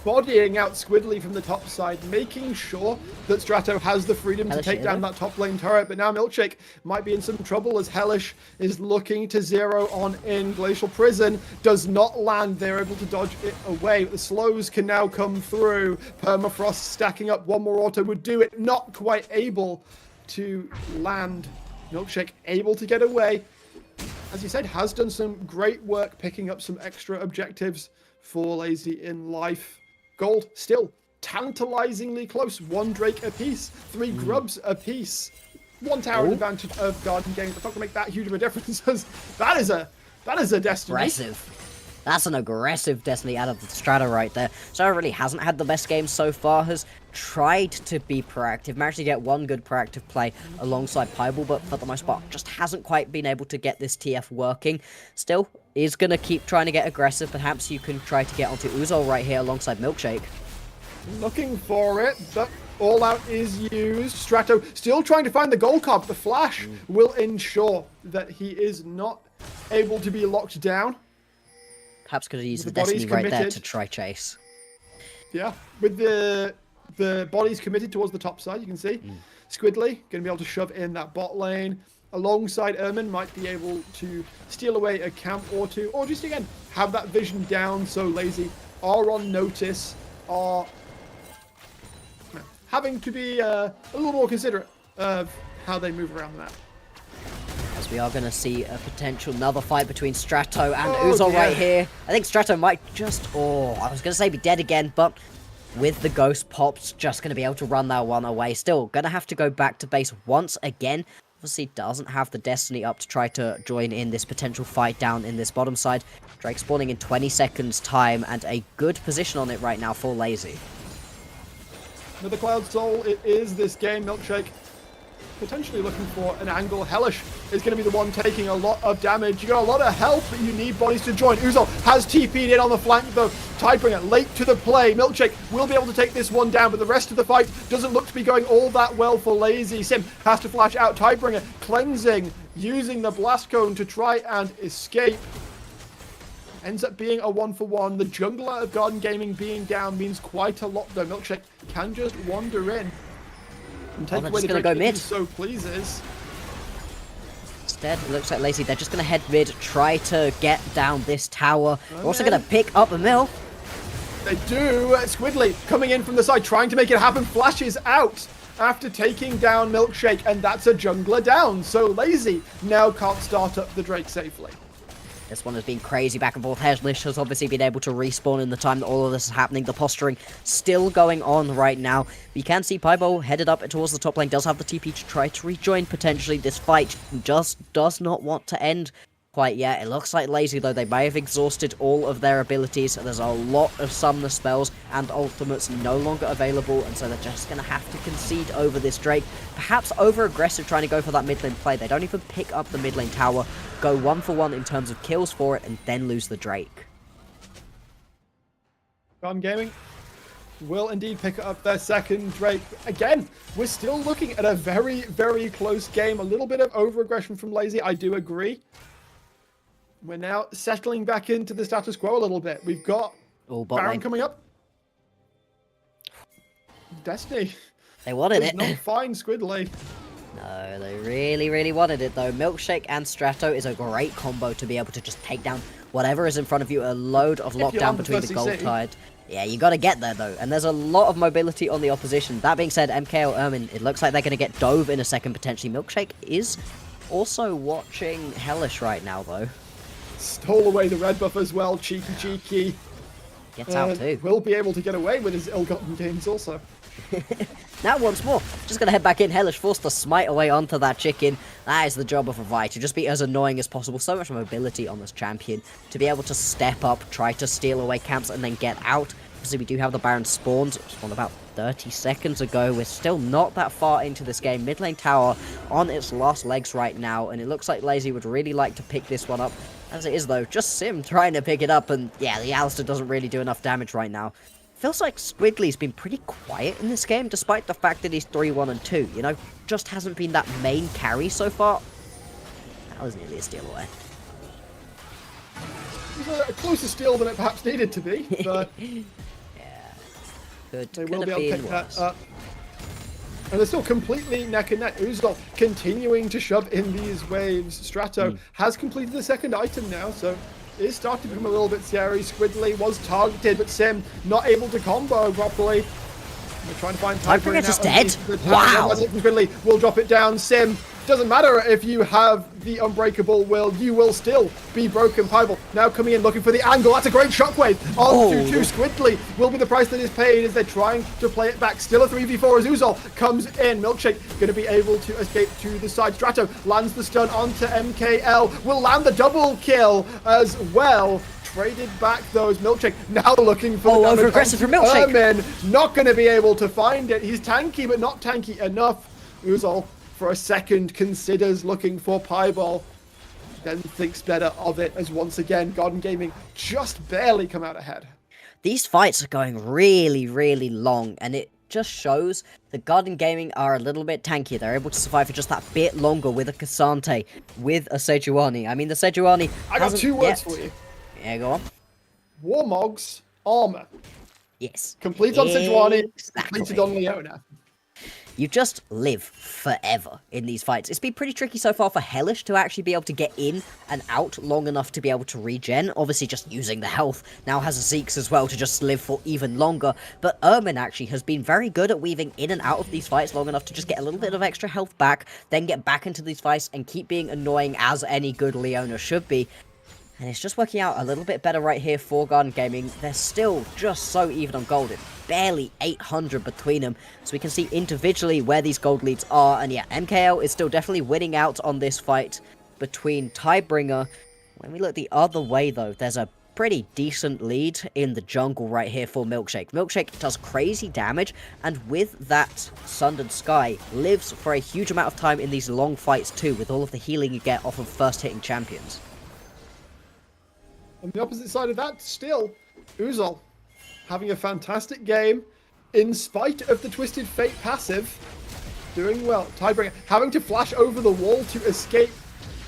Bodying out Squidly from the top side, making sure that Strato has the freedom to take down that top lane turret. But now Milkshake might be in some trouble as Hellish is looking to zero on in. Glacial Prison does not land. They're able to dodge it away. The slows can now come through. Permafrost stacking up. One more auto would do it. Not quite able to land. Milkshake able to get away. As you said, has done some great work picking up some extra objectives for Lazy in Life. Gold still tantalizingly close. 1 Drake apiece, 3 Grubs apiece. 1 tower advantage of Garden Gaming. It's not gonna make that huge of a difference. that is a Destiny. Aggressive. That's an aggressive Destiny out of the Strata right there. Strata really hasn't had the best game so far. Has tried to be proactive, managed to get 1 good proactive play alongside Piebald, but for the most part just hasn't quite been able to get this TF working. Still is going to keep trying to get aggressive. Perhaps you can try to get onto Uzol right here alongside Milkshake. Looking for it, but all out is used. Strato still trying to find the gold card. The flash will ensure that he is not able to be locked down. Perhaps could have used the Destiny right there to try chase. Yeah, with the body's committed towards the top side, you can see. Squidly going to be able to shove in that bot lane. alongside Ermin might be able to steal away a camp or two, or just again have that vision down so Lazy are on notice, are having to be a little more considerate of how they move around the map. As we are going to see a potential another fight between Strato and Oh, Uzol yeah. right here. I think Strato might just, I was going to say be dead again, but with the Ghost Pop's just going to be able to run that one away. Still, going to have to go back to base once again. Obviously, doesn't have the Destiny up to try to join in this potential fight down in this bottom side. Drake spawning in 20 seconds time, and a good position on it right now for Lazy. With the Cloud Soul, it is this game. Milkshake potentially looking for an angle. Hellish is going to be the one taking a lot of damage. You got a lot of help, but you need bodies to join. Uzol has TP'd in on the flank, though. Tidebringer late to the play. Milkshake will be able to take this one down, but the rest of the fight doesn't look to be going all that well for Lazy. Sim has to flash out. Tidebringer cleansing, using the Blast Cone to try and escape. Ends up being a 1-for-1. The jungler of Garden Gaming being down means quite a lot, though. Milkshake can just wander in and take they're away just the gonna Drake go if he mid. so pleases. Instead, it looks like Lazy, they're just going to head mid, try to get down this tower. They're also Okay. going to pick up a mill. They do. Squidly coming in from the side, trying to make it happen. Flashes out after taking down Milkshake, and that's a jungler down. So Lazy now can't start up the Drake safely. This one has been crazy back and forth. Hellish has obviously been able to respawn in the time that all of this is happening. The posturing still going on right now. You can see Pybo headed up towards the top lane, does have the TP to try to rejoin potentially. This fight just does not want to end quite yet. It looks like Lazy, though, they may have exhausted all of their abilities. There's a lot of summoner spells and ultimates no longer available, and so they're just going to have to concede over this Drake. Perhaps over-aggressive trying to go for that mid lane play. They don't even pick up the mid lane tower, go 1-for-1 in terms of kills for it, and then lose the Drake. Garden Gaming will indeed pick up their second Drake. Again, we're still looking at a very, very close game. A little bit of over-aggression from Lazy, I do agree. We're now settling back into the status quo a little bit. We've got Oh, bot Baron lane. coming up. Destiny They wanted does it. not find Squidly. No, they really, really wanted it, though. Milkshake and Strato is a great combo to be able to just take down whatever is in front of you. A load of you're lockdown on the between the first gold CC. tide. Yeah, you got to get there, though. And there's a lot of mobility on the opposition. That being said, MKO Ermin, it looks like they're going to get Dove in a second, potentially. Milkshake is also watching Hellish right now, though. Stole away the red buff as well. Cheeky. Gets out, too. Will be able to get away with his ill-gotten gains also. Now once more, just gonna head back in. Hellish forced to smite away onto that chicken. That is the job of a Vi, to just be as annoying as possible. So much mobility on this champion to be able to step up, try to steal away camps, and then get out. Obviously, we do have the Baron spawned about 30 seconds ago. We're still not that far into this game. Mid lane tower on its last legs right now, and it looks like Lazy would really like to pick this one up. As it is, though, just Sim trying to pick it up, and yeah, the Alistair doesn't really do enough damage right now. Feels like Squidly's been pretty quiet in this game, despite the fact that he's 3-1-2, you know? Just hasn't been that main carry so far. That was nearly a steal away. It was a closer steal than it perhaps needed to be, but Yeah. they Could will be have able to been pick worse. that up. And they're still completely neck and neck. Uzol continuing to shove in these waves. Strato has completed the second item now, so it is starting to become a little bit scary. Squidly was targeted, but Sim not able to combo properly. They're trying to find time. Tidebringer just dead? Wow. Squidly will drop it down. Sim, doesn't matter if you have the unbreakable will, you will still be broken. Pybel now coming in looking for the angle. That's a great shockwave onto two. Squidly will be the price that is paid as they're trying to play it back. Still a 3v4 as Uzol comes in. Milkshake going to be able to escape to the side. Strato lands the stun onto MKL. Will land the double kill as well. Traded back those. Milkshake now looking for the over-aggressive from Milkshake. Ermin not going to be able to find it. He's tanky, but not tanky enough. Uzol for a second considers looking for Pieball, then thinks better of it as once again Garden Gaming just barely come out ahead. These fights are going really, really long, and it just shows that Garden Gaming are a little bit tankier. They're able to survive for just that bit longer with a Cassante, with a Sejuani. I mean, the Sejuani I got two words for you. Yeah, go on. Warmog's armor. Yes. Complete on Sejuani, Exactly. completed on Leona. you just live forever in these fights. It's been pretty tricky so far for Hellish to actually be able to get in and out long enough to be able to regen. Obviously, just using the health. Now has a Zeke's as well to just live for even longer. But Ermin actually has been very good at weaving in and out of these fights long enough to just get a little bit of extra health back, then get back into these fights and keep being annoying as any good Leona should be. And it's just working out a little bit better right here for Garden Gaming. They're still just so even on gold. It's barely 800 between them. So we can see individually where these gold leads are. And yeah, MKL is still definitely winning out on this fight between Tidebringer. When we look the other way, though, there's a pretty decent lead in the jungle right here for Milkshake. Milkshake does crazy damage, and with that Sundered Sky, lives for a huge amount of time in these long fights too, with all of the healing you get off of first hitting champions. On the opposite side of that, still, Uzol having a fantastic game in spite of the Twisted Fate passive. Doing well. Tidebringer having to flash over the wall to escape.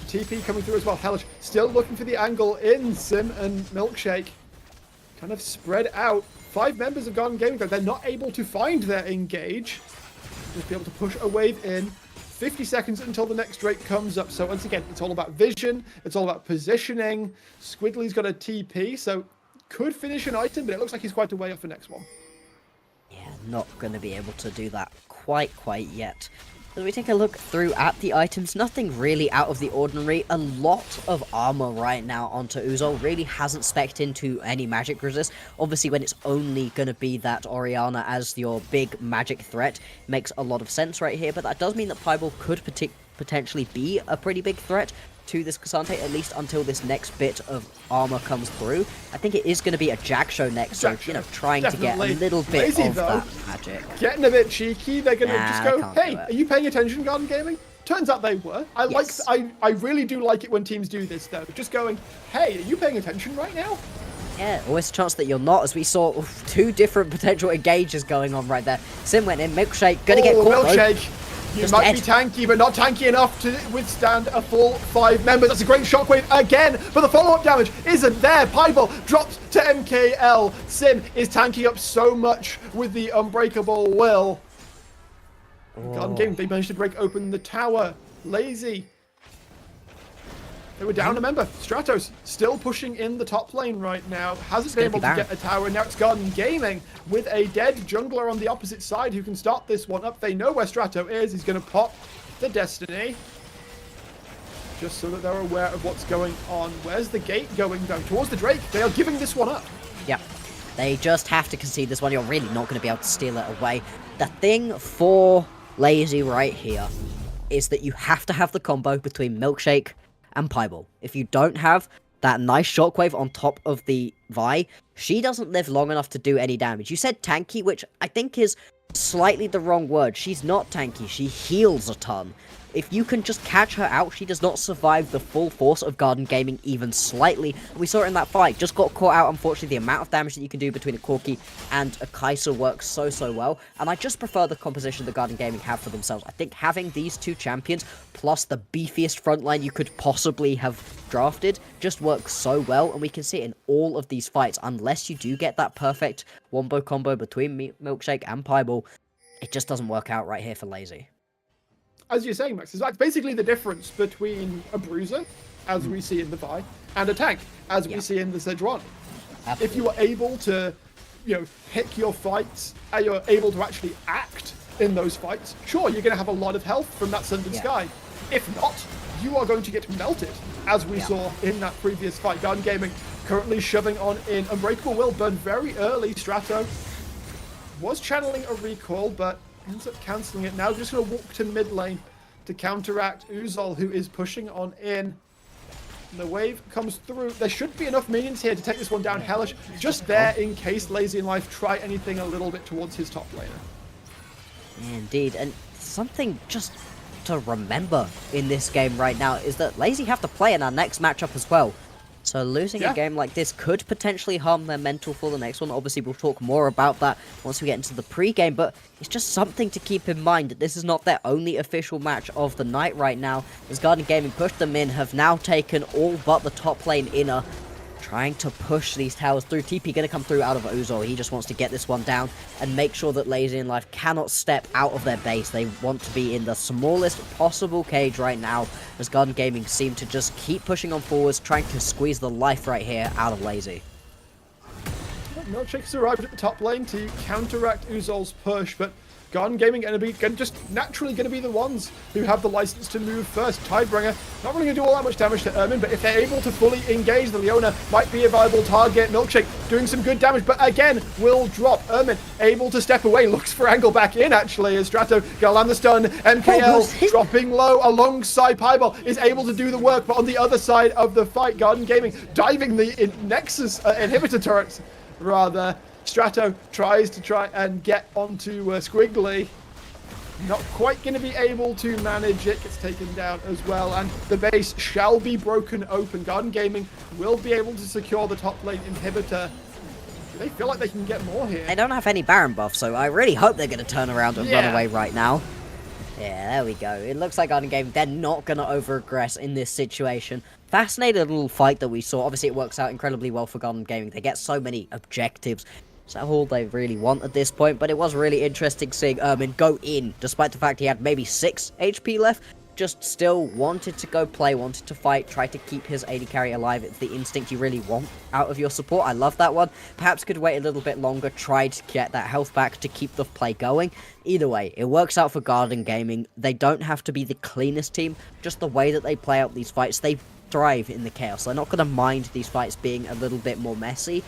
TP coming through as well. Hellish still looking for the angle in. Sim and Milkshake kind of spread out. 5 members of Garden Gaming, though, they're not able to find their engage. Just be able to push a wave in. 50 seconds until the next Drake comes up. So once again, it's all about vision. It's all about positioning. Squiddly's got a TP, so could finish an item, but it looks like he's quite a way off the next one. Yeah, not going to be able to do that quite yet. As we take a look through at the items, nothing really out of the ordinary. A lot of armor right now onto Uzol. Really hasn't specced into any magic resist. Obviously, when it's only going to be that Orianna as your big magic threat, makes a lot of sense right here. But that does mean that Piebald could potentially be a pretty big threat to this Cassante, at least until this next bit of armor comes through. I think it is going to be a Jack show next, so, you know, trying Definitely. to get a little bit Lazy, of though. that magic. Getting a bit cheeky. They're going to just go, can't do hey, it. are you paying attention, Garden Gaming? Turns out they were. Yes. I really do like it when teams do this, though. Just going, hey, are you paying attention right now? Yeah, always a chance that you're not, as we saw 2 different potential engages going on right there. Sim went in, Milkshake, gonna get caught though. Milkshake. You Just might dead. be tanky, but not tanky enough to withstand a full 5 members. That's a great shockwave again, but the follow-up damage isn't there. Piebald drops to MKL. Sim is tanking up so much with the Unbreakable Will. Garden Game, they managed to break open the tower. Lazy. They were down a member. Stratos still pushing in the top lane right now. Hasn't been able to get a tower. Now it's Garden Gaming with a dead jungler on the opposite side who can start this one up. They know where Strato is. He's going to pop the Destiny. Just so that they're aware of what's going on. Where's the gate going, though? Towards the Drake. They are giving this one up. Yep. They just have to concede this one. You're really not going to be able to steal it away. The thing for Lazy right here is that you have to have the combo between Milkshake and Piebald. If you don't have that nice shockwave on top of the Vi, she doesn't live long enough to do any damage. You said tanky, which I think is slightly the wrong word. She's not tanky, she heals a ton. If you can just catch her out, she does not survive the full force of Garden Gaming even slightly. We saw it in that fight, just got caught out. Unfortunately, the amount of damage that you can do between a Corki and a Kai'Sa works so well. And I just prefer the composition that Garden Gaming have for themselves. I think having these 2 champions, plus the beefiest frontline you could possibly have drafted, just works so well. And we can see it in all of these fights. Unless you do get that perfect wombo combo between Milkshake and Piebald, it just doesn't work out right here for Lazy. As you're saying, Max, it's basically the difference between a bruiser, as we see in the Vi, and a tank, as we see in the Sejuani. If you are able to, pick your fights, and you're able to actually act in those fights, sure, you're going to have a lot of health from that Sundered Sky. If not, you are going to get melted, as we saw in that previous fight. Garden Gaming currently shoving on in. Unbreakable Will burn very early. Strato was channeling a recall, but ends up cancelling it. Now just going to walk to mid lane to counteract Uzol, who is pushing on in. And the wave comes through. There should be enough minions here to take this one down. Hellish just there in case Lazy in Life try anything a little bit towards his top laner. Indeed, and something just to remember in this game right now is that Lazy have to play in our next matchup as well. So losing a game like this could potentially harm their mental for the next one. Obviously, we'll talk more about that once we get into the pre-game, but it's just something to keep in mind that this is not their only official match of the night right now. As Garden Gaming pushed them in, have now taken all but the top lane inner. trying to push these towers through. TP gonna come through out of Uzol. He just wants to get this one down and make sure that Lazy and Life cannot step out of their base. They want to be in the smallest possible cage right now, as Garden Gaming seem to just keep pushing on forwards, trying to squeeze the life right here out of Lazy. Milkshake's arrived at the top lane to counteract Uzol's push, but Garden Gaming just naturally going to be the ones who have the license to move first. Tidebringer not really going to do all that much damage to Ermin, but if they're able to fully engage, the Leona might be a viable target. Milkshake doing some good damage, but again, will drop. Ermin able to step away, looks for angle back in actually, as Strato gonna land the stun. MKL dropping low alongside Pieball is able to do the work, but on the other side of the fight, Garden Gaming diving the Nexus inhibitor turrets, rather. Strato tries and get onto Squiggly. Not quite going to be able to manage it. Gets taken down as well. And the base shall be broken open. Garden Gaming will be able to secure the top lane inhibitor. They feel like they can get more here. They don't have any Baron buff, so I really hope they're going to turn around and run away right now. Yeah, there we go. It looks like Garden Gaming, they're not going to over-aggress in this situation. Fascinating little fight that we saw. Obviously, it works out incredibly well for Garden Gaming. They get so many objectives. That's all they really want at this point, but it was really interesting seeing Ermin go in, despite the fact he had maybe 6 HP left. Just still wanted to go play, wanted to fight, try to keep his AD carry alive. It's the instinct you really want out of your support. I love that one. Perhaps could wait a little bit longer, try to get that health back to keep the play going. Either way, it works out for Garden Gaming. They don't have to be the cleanest team, just the way that they play out these fights. They thrive in the chaos. They're not going to mind these fights being a little bit more messy.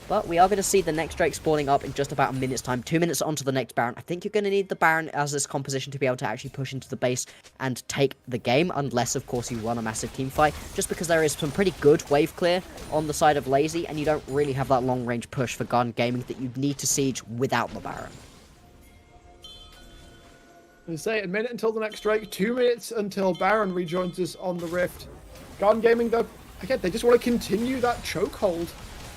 But we are going to see the next Drake spawning up in just about a minute's time. 2 minutes onto the next Baron. I think you're going to need the Baron as this composition to be able to actually push into the base and take the game. Unless, of course, you run a massive team fight. Just because there is some pretty good wave clear on the side of Lazy. And you don't really have that long range push for Garden Gaming that you need to siege without the Baron. I say a minute until the next Drake. 2 minutes until Baron rejoins us on the Rift. Garden Gaming, though, again, they just want to continue that chokehold.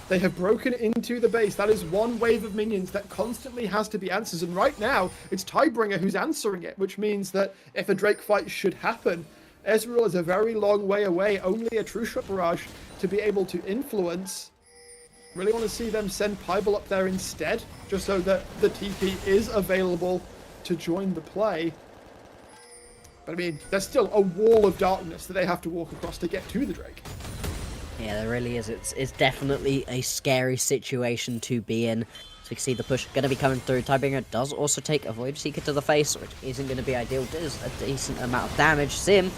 They have broken into the base. That is one wave of minions that constantly has to be answers. And right now, it's Tidebringer who's answering it, which means that if a Drake fight should happen, Ezreal is a very long way away. Only a True Shot Barrage to be able to influence. Really want to see them send Pieball up there instead, just so that the TP is available to join the play. But I mean, there's still a wall of darkness that they have to walk across to get to the Drake. Yeah, there really is. It's definitely a scary situation to be in. So you can see the push going to be coming through. Tidebringer does also take a Void Seeker to the face, which isn't going to be ideal. Does a decent amount of damage. Sim.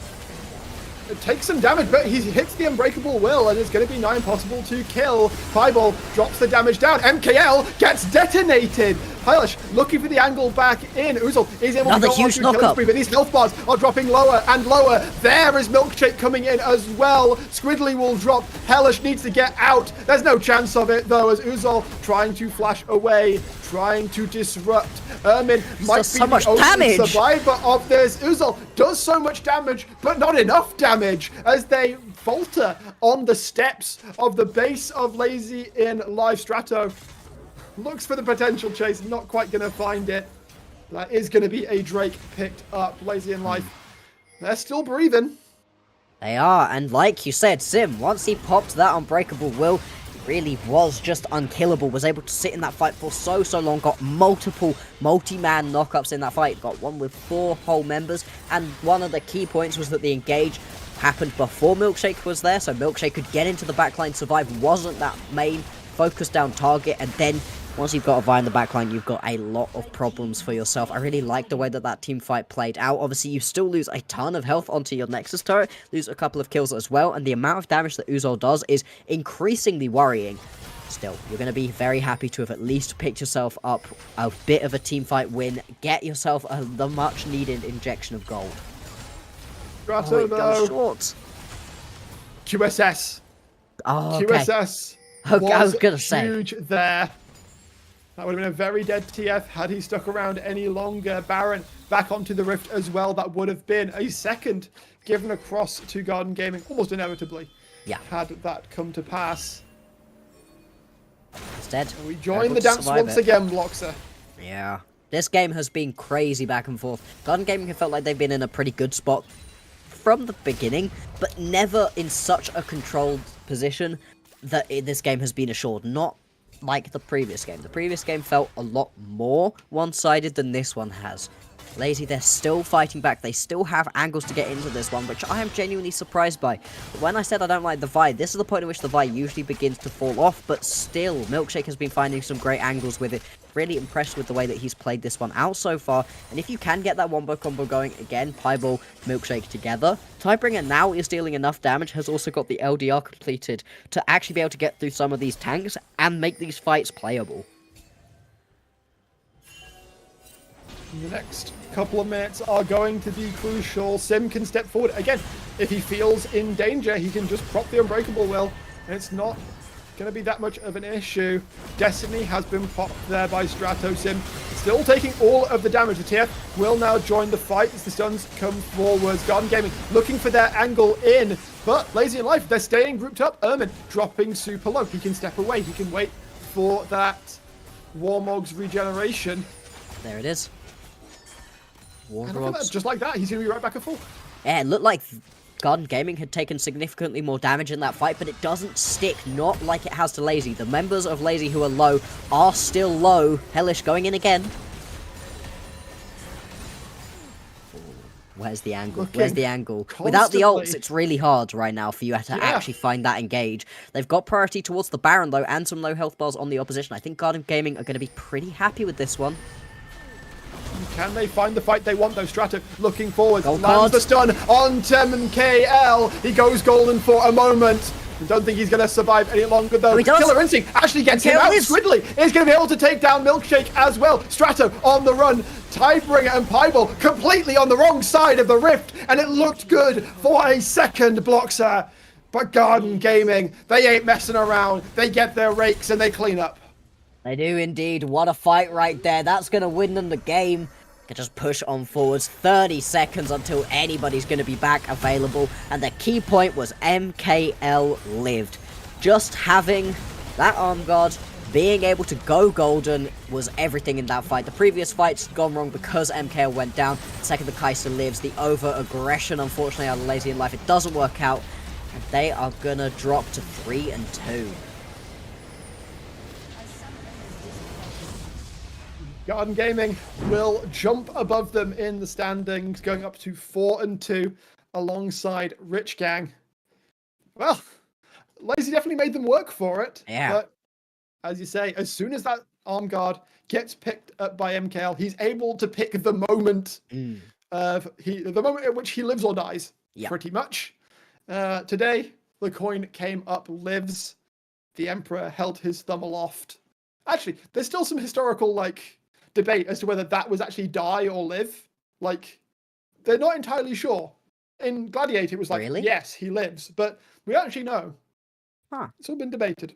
It takes some damage, but he hits the Unbreakable Will, and it's going to be nigh impossible to kill. Pieball drops the damage down. MKL gets detonated. Hylish looking for the angle back in. Uzol is able to go on to killing spree, but these health bars are dropping lower and lower. There is Milkshake coming in as well. Squidly will drop. Hellish needs to get out. There's no chance of it, though, as Uzol trying to flash away, trying to disrupt. Ermin might be the only survivor of this. Uzol does so much damage, but not enough damage, as they falter on the steps of the base of Lazy in Live. Strato looks for the potential chase, not quite going to find it. That is going to be a Drake picked up. Lazy in Life, they're still breathing. They are, and like you said, Sim, once he popped that Unbreakable Will, really was just unkillable. Was able to sit in that fight for so long. Got multiple multi-man knockups in that fight. Got one with 4 whole members, and one of the key points was that the engage happened before Milkshake was there, so Milkshake could get into the backline, survive, wasn't that main focus down target, and then once you've got a Vi in the backline, you've got a lot of problems for yourself. I really like the way that that team fight played out. Obviously, you still lose a ton of health onto your Nexus turret, lose a couple of kills as well, and the amount of damage that Uzol does is increasingly worrying. Still, you're going to be very happy to have at least picked yourself up a bit of a team fight win, get yourself the much-needed injection of gold. Strato, it goes short. QSS. Oh, okay. QSS I was going to say. Huge there. That would have been a very dead TF had he stuck around any longer. Baron back onto the Rift as well. That would have been a second given across to Garden Gaming, almost inevitably. Yeah. Had that come to pass. Instead, we join the dance once again, Bloxer. Yeah. This game has been crazy back and forth. Garden Gaming have felt like they've been in a pretty good spot from the beginning, but never in such a controlled position. that this game has been assured, not like the previous game. The previous game felt a lot more one-sided than this one has. Lazy, they're still fighting back. They still have angles to get into this one, which I am genuinely surprised by. But when I said I don't like the Vi, this is the point at which the Vi usually begins to fall off, but still, Milkshake has been finding some great angles with it. Really impressed with the way that he's played this one out so far. And if you can get that wombo combo going again, Pieball, Milkshake together, Tidebringer now is dealing enough damage, has also got the LDR completed to actually be able to get through some of these tanks and make these fights playable. The next couple of minutes are going to be crucial. Sim can step forward. Again, if he feels in danger, he can just prop the Unbreakable Will. And it's not going to be that much of an issue. Destiny has been popped there by Strato. Sim still taking all of the damage. The TF will now join the fight as the stuns come forwards. Garden Gaming looking for their angle in. But Lazy and Life, they're staying grouped up. Ermin dropping super low. He can step away. He can wait for that Warmog's regeneration. There it is. And look at that, just like that, he's going to be right back at full. Yeah, it looked like Garden Gaming had taken significantly more damage in that fight, but it doesn't stick, not like it has to Lazy. The members of Lazy who are low are still low. Hellish going in again. Where's the angle? Where's the angle? Without the ults, it's really hard right now for you to actually find that engage. They've got priority towards the Baron, though, and some low health bars on the opposition. I think Garden Gaming are going to be pretty happy with this one. Can they find the fight they want, though? Strato looking forward. Lands the stun on MKL. He goes golden for a moment. I don't think he's going to survive any longer, though. Killer Instinct actually gets him out. Squidly is going to be able to take down Milkshake as well. Strato on the run. Tidebringer and Pieball completely on the wrong side of the rift. And it looked good for a second, Bloxer. But Garden Gaming, they ain't messing around. They get their rakes and they clean up. They do indeed. What a fight right there. That's going to win them the game. Can just push on forwards. 30 seconds until anybody's going to be back available. And the key point was MKL lived. Just having that arm guard, being able to go golden was everything in that fight. The previous fight's gone wrong because MKL went down. Second, the Kaiser lives. The over-aggression, unfortunately, out of Lazy in Life, it doesn't work out. And they are going to drop to 3-2. Garden Gaming will jump above them in the standings, going up to 4-2 alongside Rich Gang. Well, Lazy definitely made them work for it. Yeah. But as you say, as soon as that arm guard gets picked up by MKL, he's able to pick the moment the moment at which he lives or dies. Yeah. Pretty much. Today, the coin came up lives. The Emperor held his thumb aloft. Actually, there's still some historical, debate as to whether that was actually die or live. They're not entirely sure. In Gladiator, it was really? Yes, he lives, but we don't actually know. Huh. It's all been debated.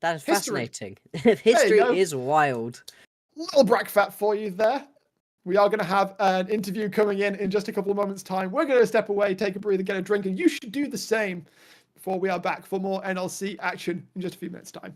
That is fascinating. History is wild. Little Brackfat for you there. We are going to have an interview coming in just a couple of moments' time. We're going to step away, take a breather, get a drink, and you should do the same before we are back for more NLC action in just a few minutes' time.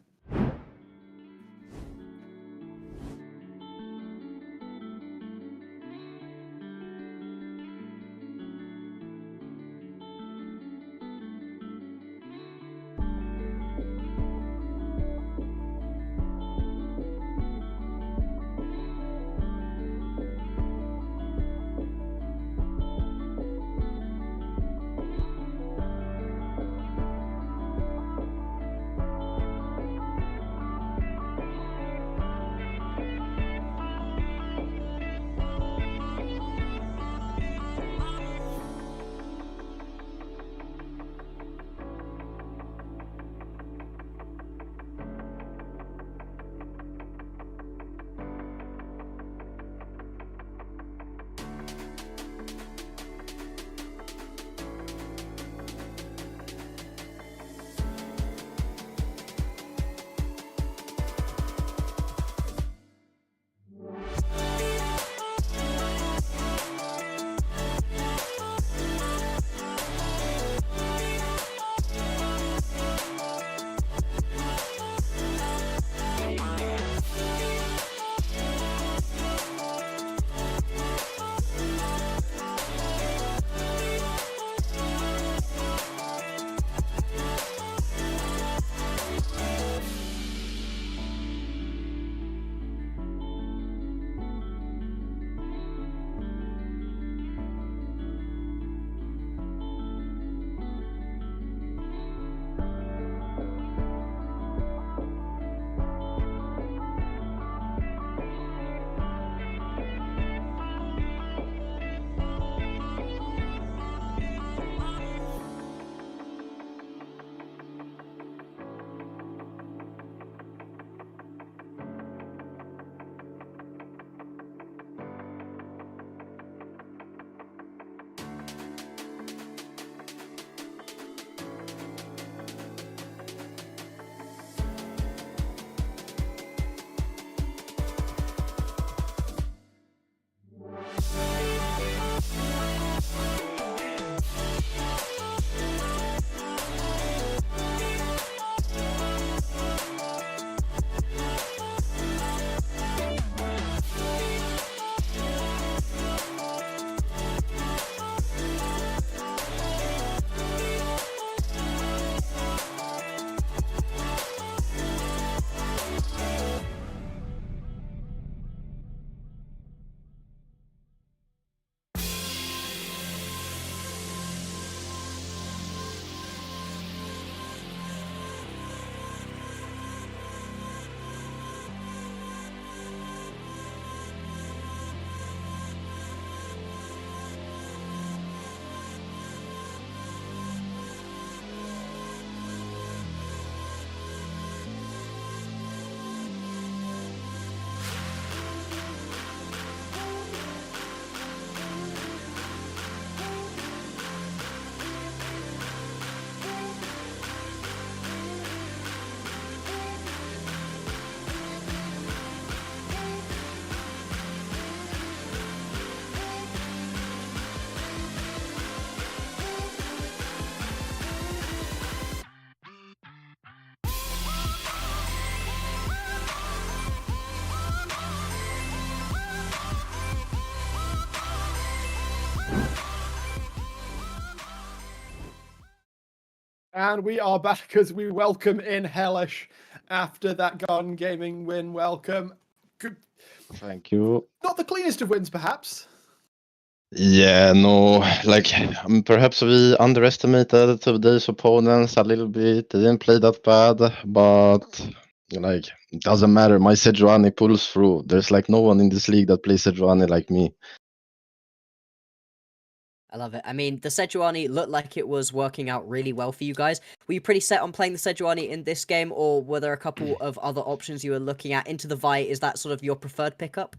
And we are back as we welcome in Hellish after that Garden Gaming win. Welcome. Good. Thank you. Not the cleanest of wins, perhaps. Yeah, no, like perhaps we underestimated today's opponents a little bit. They didn't play that bad, but like it doesn't matter. My Sejuani pulls through. There's like no one in this league that plays Sejuani like me. I love it. I mean, the Sejuani looked like it was working out really well for you guys. Were you pretty set on playing the Sejuani in this game, or were there a couple of other options you were looking at? Into the Vi, is that sort of your preferred pickup?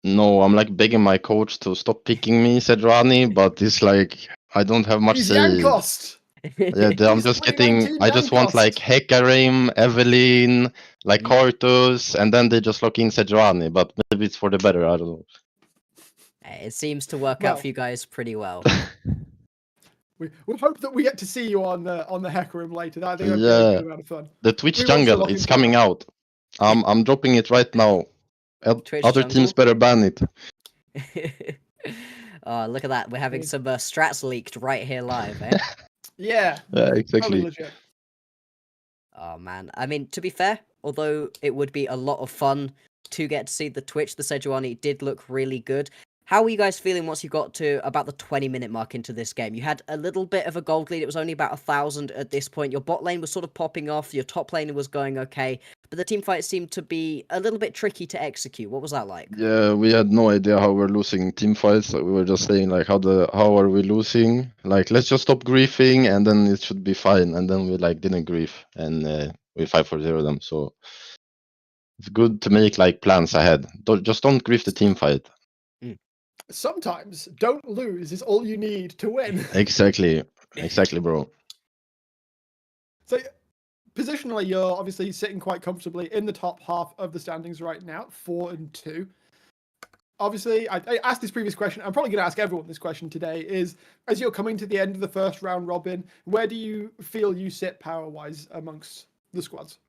No, I'm like begging my coach to stop picking me Sejuani, but it's like I don't have much He's say. Yankost. Yeah, I'm He's just 2019 I just want like Yankost. Hekarim, Evelyn, like Kartus, and then they just lock in Sejuani, but maybe it's for the better, I don't know. It seems to work out for you guys pretty well. We hope that we get to see you on the Hekarim later. I think that'd be a Yeah, good amount of fun. the Twitch We will jungle, lock it's into coming that. out. I'm dropping it right now. Twitch Other jungle? teams better ban it. Oh, look at that. We're having some strats leaked right here live, eh? Yeah. Yeah, Totally exactly. legit. Oh, man. I mean, to be fair, although it would be a lot of fun to get to see the Twitch, the Sejuani did look really good. How are you guys feeling once you got to about the 20-minute mark into this game? You had a little bit of a gold lead. It was only about 1,000 at this point. Your bot lane was sort of popping off. Your top lane was going okay. But the team fight seemed to be a little bit tricky to execute. What was that like? Yeah, we had no idea how we're losing team fights. We were just saying like, how are we losing? Like, let's just stop griefing, and then it should be fine. And then we like didn't grief, and we 5-4-0 them. So it's good to make like plans ahead. Don't grief the team fight. Sometimes don't lose is all you need to win. Exactly, bro. So positionally, you're obviously sitting quite comfortably in the top half of the standings right now, 4-2. Obviously, I asked this previous question. I'm probably going to ask everyone this question today. Is as you're coming to the end of the first round robin, where do you feel you sit power-wise amongst the squads?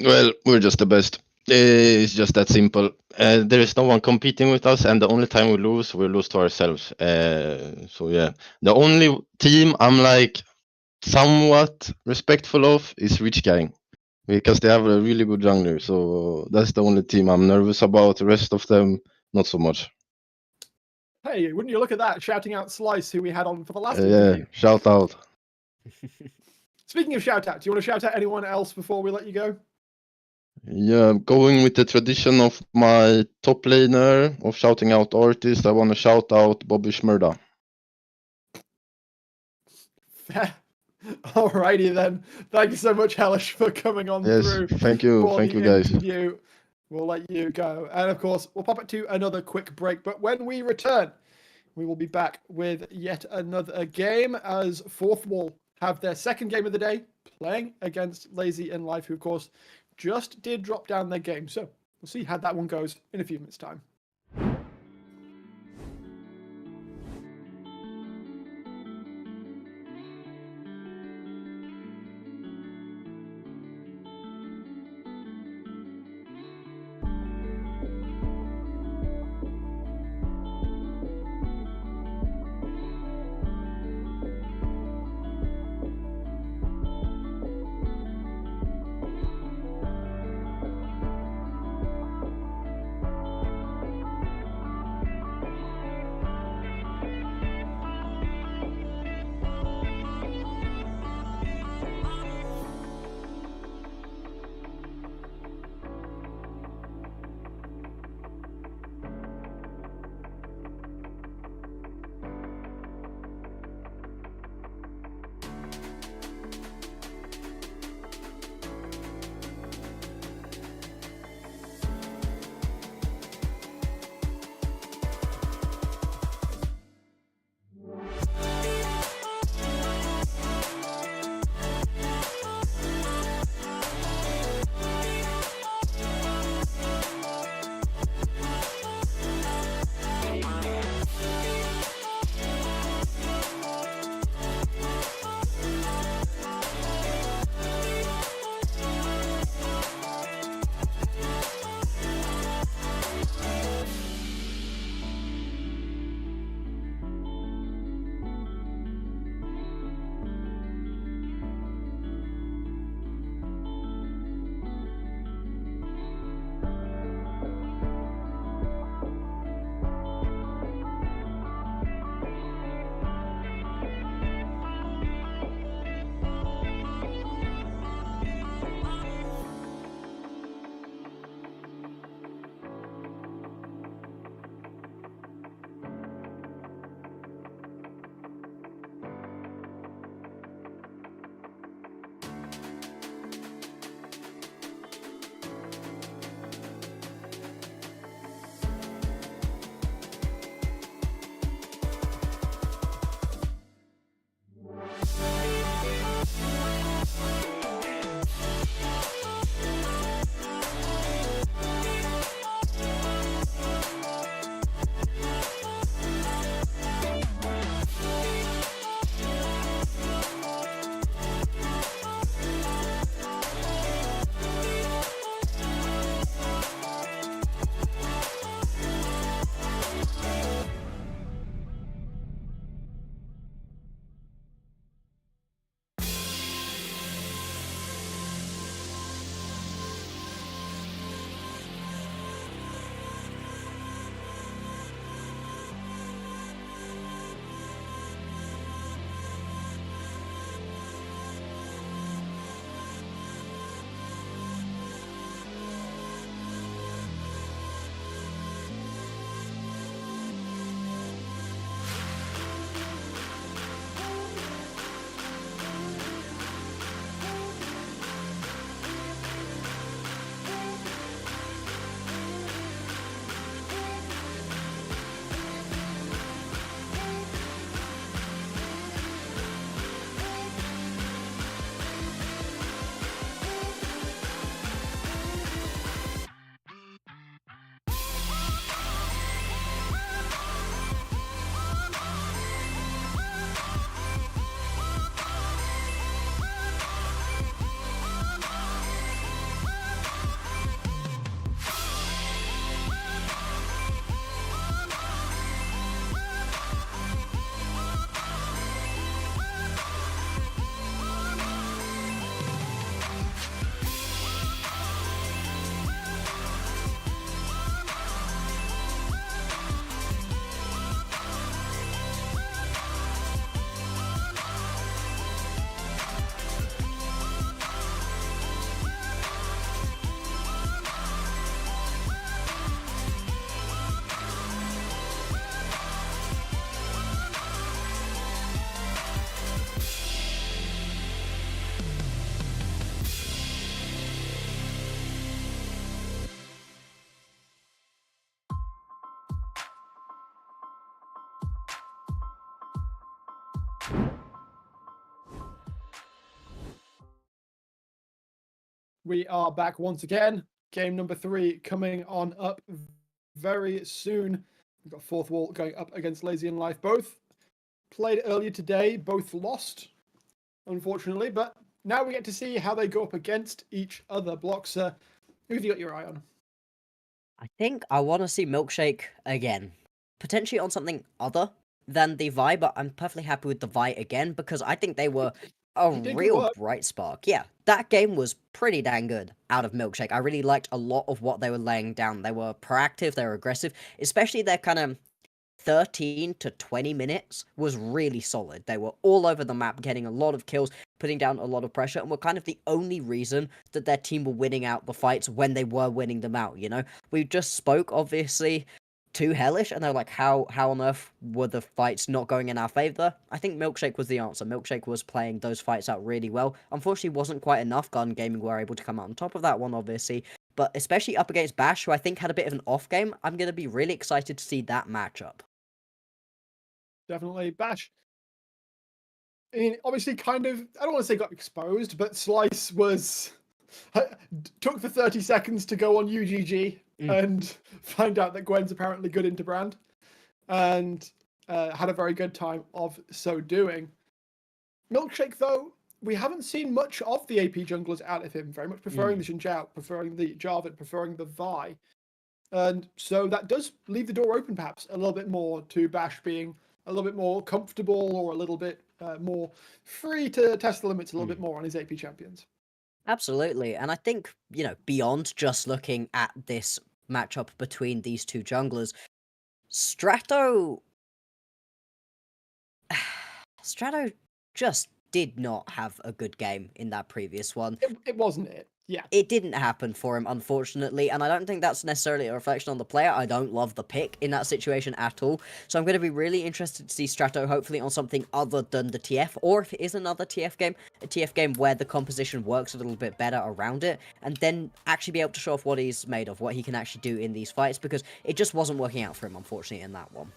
Well, we're just the best. It's just that simple. There is no one competing with us, and the only time we lose to ourselves. So yeah, the only team I'm like somewhat respectful of is Rich Gang, because they have a really good jungler. So that's the only team I'm nervous about. The rest of them, not so much. Hey, wouldn't you look at that? Shouting out Slice, who we had on for the last Yeah, interview. shout out. Speaking of shout out, do you want to shout out anyone else before we let you go? Yeah, going with the tradition of my top laner of shouting out artists, I want to shout out Bobby Shmurda. Fair. Alrighty then. Thank you so much, Hellish, for coming on through. Thank you guys. Interview. We'll let you go. And of course, we'll pop it to another quick break. But when we return, we will be back with yet another game as Fourth Wall have their second game of the day, playing against Lazy and Life, who of course just did drop down their game. So we'll see how that one goes in a few minutes' time. We are back once again. Game number 3 coming on up very soon. We've got Fourth Wall going up against Lazy in Life. Both played earlier today, both lost, unfortunately, but now we get to see how they go up against each other. Bloxer, who have you got your eye on? I think I want to see Milkshake again. Potentially on something other than the Vi, but I'm perfectly happy with the Vi again because I think they were a He did good real work. bright spark. Yeah, that game was pretty dang good out of Milkshake. I really liked a lot of what they were laying down. They were proactive, they were aggressive, especially their kind of 13 to 20 minutes was really solid. They were all over the map, getting a lot of kills, putting down a lot of pressure, and were kind of the only reason that their team were winning out the fights when they were winning them out, you know? We just spoke, obviously, to Hellish, and they're like, how on earth were the fights not going in our favor? I think Milkshake was the answer. Milkshake was playing those fights out really well. Unfortunately, wasn't quite enough. Gun Gaming were able to come out on top of that one, obviously. But especially up against Bash, who I think had a bit of an off game, I'm going to be really excited to see that matchup. Definitely. Bash, I mean, obviously kind of, I don't want to say got exposed, but Slice took the 30 seconds to go on UGG and find out that Gwen's apparently good into Brand, and had a very good time of so doing. Milkshake, though, we haven't seen much of the AP junglers out of him, very much preferring the Xin Zhao, preferring the Jarvan, preferring the Vi. And so that does leave the door open perhaps a little bit more to Bash being a little bit more comfortable or a little bit more free to test the limits a little bit more on his AP champions. Absolutely. And I think, you know, beyond just looking at this matchup between these two junglers, Strato just did not have a good game in that previous one. It wasn't it. Yeah. It didn't happen for him, unfortunately, and I don't think that's necessarily a reflection on the player. I don't love the pick in that situation at all, so I'm going to be really interested to see Strato hopefully on something other than the TF, or if it is another TF game, a TF game where the composition works a little bit better around it, and then actually be able to show off what he's made of, what he can actually do in these fights, because it just wasn't working out for him, unfortunately, in that one.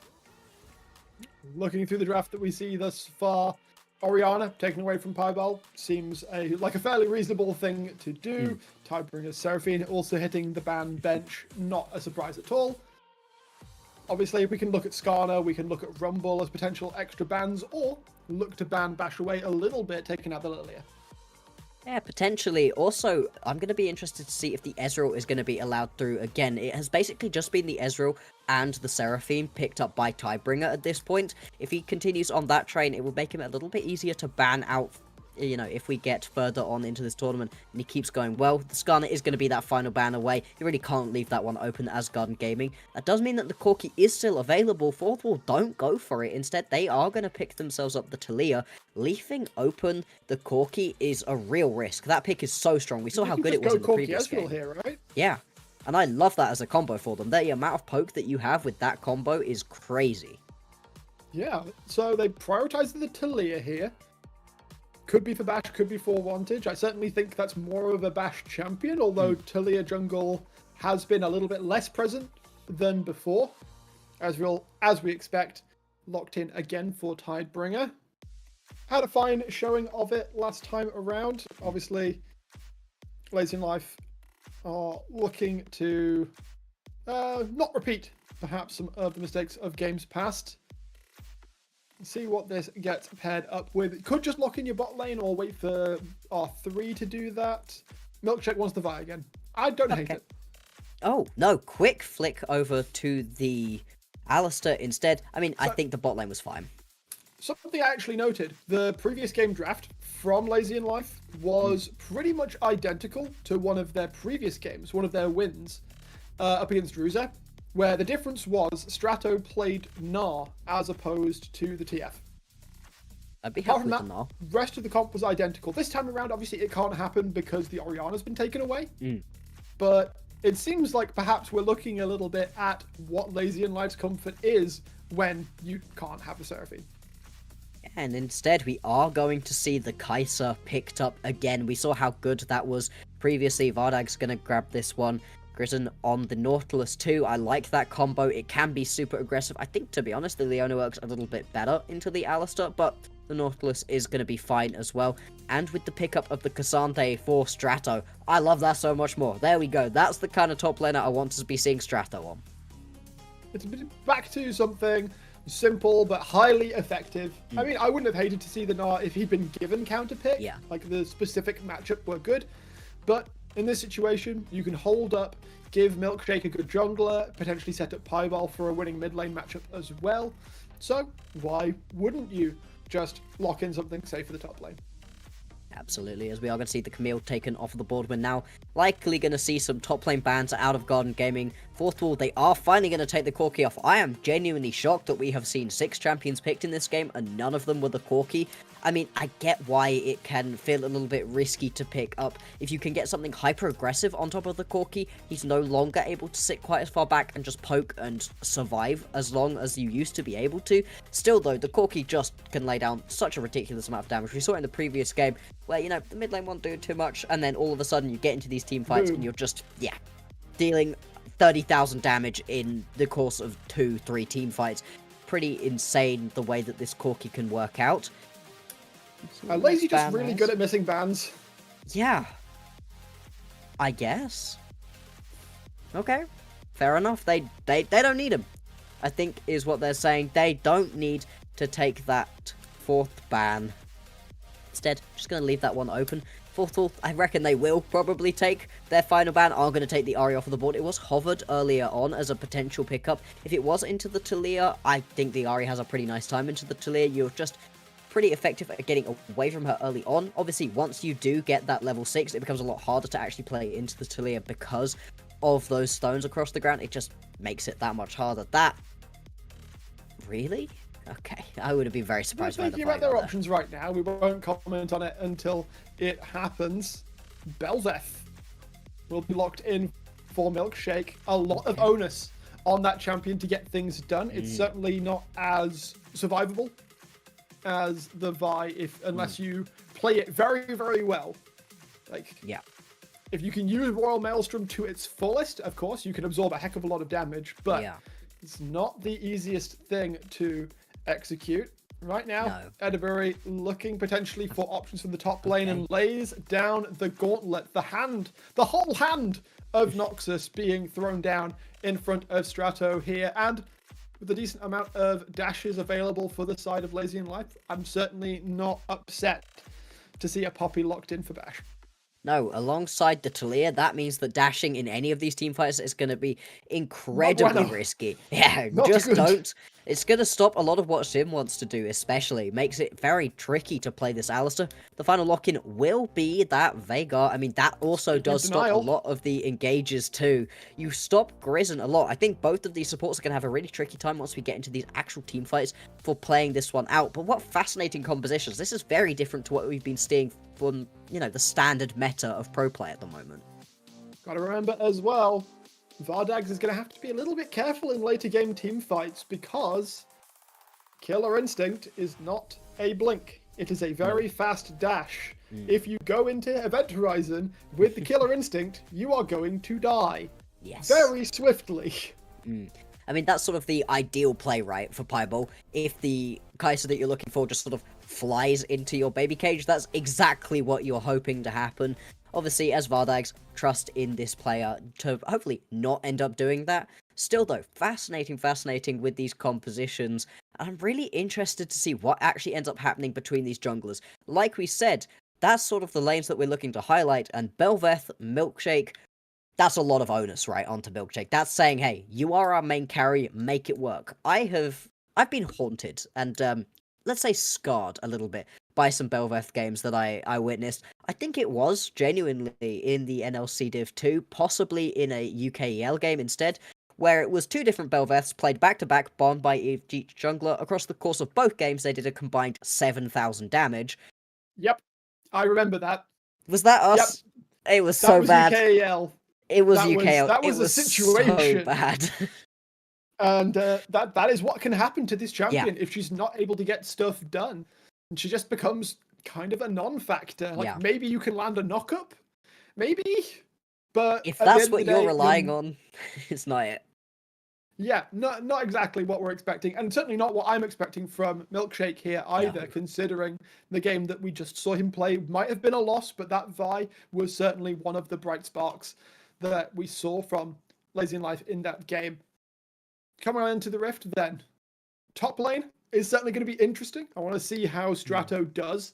Looking through the draft that we see thus far, Orianna taken away from Piebald seems like a fairly reasonable thing to do. Tidebringer Seraphine also hitting the ban bench, not a surprise at all. Obviously, we can look at Skarner, we can look at Rumble as potential extra bans, or look to ban Bash away a little bit, taking out the Lilia. Yeah, potentially. Also, I'm going to be interested to see if the Ezreal is going to be allowed through again. It has basically just been the Ezreal and the Seraphine picked up by Tidebringer at this point. If he continues on that train, it will make him a little bit easier to ban out, you know, if we get further on into this tournament and he keeps going well. The Skarner is going to be that final ban away. You really can't leave that one open as Garden Gaming. That does mean that the Corki is still available. Fourth Wall don't go for it. Instead, they are going to pick themselves up the Talia. Leaving open the Corki is a real risk. That pick is so strong. We saw how good it was in the previous game. Here, right? Yeah, and I love that as a combo for them. The amount of poke that you have with that combo is crazy. Yeah, so they prioritize the Talia here. Could be for Bash, could be for Wantage. I certainly think that's more of a Bash champion, although Talia jungle has been a little bit less present than before. As we expect, locked in again for Tidebringer. Had a fine showing of it last time around. Obviously, Lazy in Life are looking to not repeat perhaps some of the mistakes of games past. See what this gets paired up with. It could just lock in your bot lane or wait for R3 to do that. Milkshake wants the Vi again. I don't hate it. Oh, no, quick flick over to the Alistair instead. I mean, I think the bot lane was fine. Something I actually noted, the previous game draft from Lazy in Life was pretty much identical to one of their previous games, one of their wins up against Ruza, where the difference was Strato played Gnar as opposed to the TF. I'd be Apart happy from with that, Gnar. rest of the comp was identical. This time around, obviously, it can't happen because the Orianna's been taken away. But it seems like perhaps we're looking a little bit at what Lazy in Life's comfort is when you can't have a Seraphine. And instead, we are going to see the Kai'Sa picked up again. We saw how good that was previously. Vardag's going to grab this one. Gritten on the Nautilus too. I like that combo. It can be super aggressive. I think, to be honest, the Leona works a little bit better into the Alistair, but the Nautilus is going to be fine as well. And with the pickup of the Cassandre for Strato, I love that so much more. There we go. That's the kind of top laner I want to be seeing Strato on. It's back to something simple but highly effective. I mean, I wouldn't have hated to see the Gnar if he'd been given counter pick. Yeah. Like, the specific matchup were good. But in this situation, you can hold up, give Milkshake a good jungler, potentially set up Piebald for a winning mid lane matchup as well. So why wouldn't you just lock in something safe for the top lane? Absolutely, as we are going to see the Camille taken off the board. We're now likely going to see some top lane bans out of Garden Gaming. Fourth of all, they are finally going to take the Corki off. I am genuinely shocked that we have seen 6 champions picked in this game and none of them were the Corki. I mean, I get why it can feel a little bit risky to pick up. If you can get something hyper-aggressive on top of the Corki, he's no longer able to sit quite as far back and just poke and survive as long as you used to be able to. Still, though, the Corki just can lay down such a ridiculous amount of damage. We saw it in the previous game where, you know, the mid lane wasn't doing too much, and then all of a sudden you get into these team fights and you're just, dealing 30,000 damage in the course of 2-3 team fights. Pretty insane the way that this Corki can work out. Lazy just really good at missing bans. Yeah. I guess. Okay. Fair enough. They don't need him, I think is what they're saying. They don't need to take that 4th ban. Instead, just going to leave that one open. Fourth, I reckon they will probably take their final ban. Are going to take the Ahri off of the board. It was hovered earlier on as a potential pickup. If it was into the Talia, I think the Ahri has a pretty nice time into the Talia. You're just pretty effective at getting away from her early on. Obviously, once you do get that level 6, it becomes a lot harder to actually play into the Talia because of those stones across the ground. It just makes it that much harder. That... Really? Okay, I would have been very surprised by the thinking about their options right now. We won't comment on it until it happens. Belveth will be locked in for Milkshake. A lot of onus on that champion to get things done. It's certainly not as survivable as the Vi, unless you play it very, very well. Like, yeah. If you can use Royal Maelstrom to its fullest, of course, you can absorb a heck of a lot of damage, but it's not the easiest thing to execute. Right now, Edabury looking potentially for options from the top lane and lays down the gauntlet. The whole hand of Noxus being thrown down in front of Strato here, and with a decent amount of dashes available for the side of Lazy and Life, I'm certainly not upset to see a Poppy locked in for Bash. No, alongside the Talia, that means that dashing in any of these team fights is going to be incredibly risky. Yeah, just don't. It's going to stop a lot of what Sim wants to do, especially. Makes it very tricky to play this Alistar. The final lock-in will be that Veigar. I mean, that also does stop a lot of the engages too. You stop Grizzon a lot. I think both of these supports are going to have a really tricky time once we get into these actual team fights for playing this one out. But what fascinating compositions. This is very different to what we've been seeing from, you know, the standard meta of pro play at the moment. Gotta remember as well, Vardags is going to have to be a little bit careful in later game team fights because Killer Instinct is not a blink. It is a very fast dash. If you go into Event Horizon with the Killer Instinct, you are going to die. Yes. Very swiftly. I mean, that's sort of the ideal play, right, for Piebald. If the Kai'Sa that you're looking for just sort of flies into your baby cage, that's exactly what you're hoping to happen. Obviously, as Vardags, trust in this player to hopefully not end up doing that. Still, though, fascinating with these compositions. I'm really interested to see what actually ends up happening between these junglers. Like we said, that's sort of the lanes that we're looking to highlight, and Belveth, Milkshake, that's a lot of onus, right, onto Milkshake. That's saying, hey, you are our main carry, make it work. I've been haunted and, let's say scarred a little bit by some Belveth games that I witnessed. I think it was genuinely in the NLC Div 2, possibly in a UKEL game instead, where it was 2 different Belveths played back-to-back, bombed by each jungler. Across the course of both games, they did a combined 7,000 damage. Yep, I remember that. Was that us? Yep. It was that so was bad. UKEL. It was UKL. That was it a situation. So bad. And that is what can happen to this champion if she's not able to get stuff done. And she just becomes kind of a non-factor. Like, maybe you can land a knock-up? Maybe? But if that's what you're relying on, it's not it. Yeah, not exactly what we're expecting, and certainly not what I'm expecting from Milkshake here either, No. considering the game that we just saw him play might have been a loss, but that Vi was certainly one of the bright sparks that we saw from Lazy Life in that game. Coming on into the Rift then. Top lane is certainly going to be interesting. I want to see how Strato does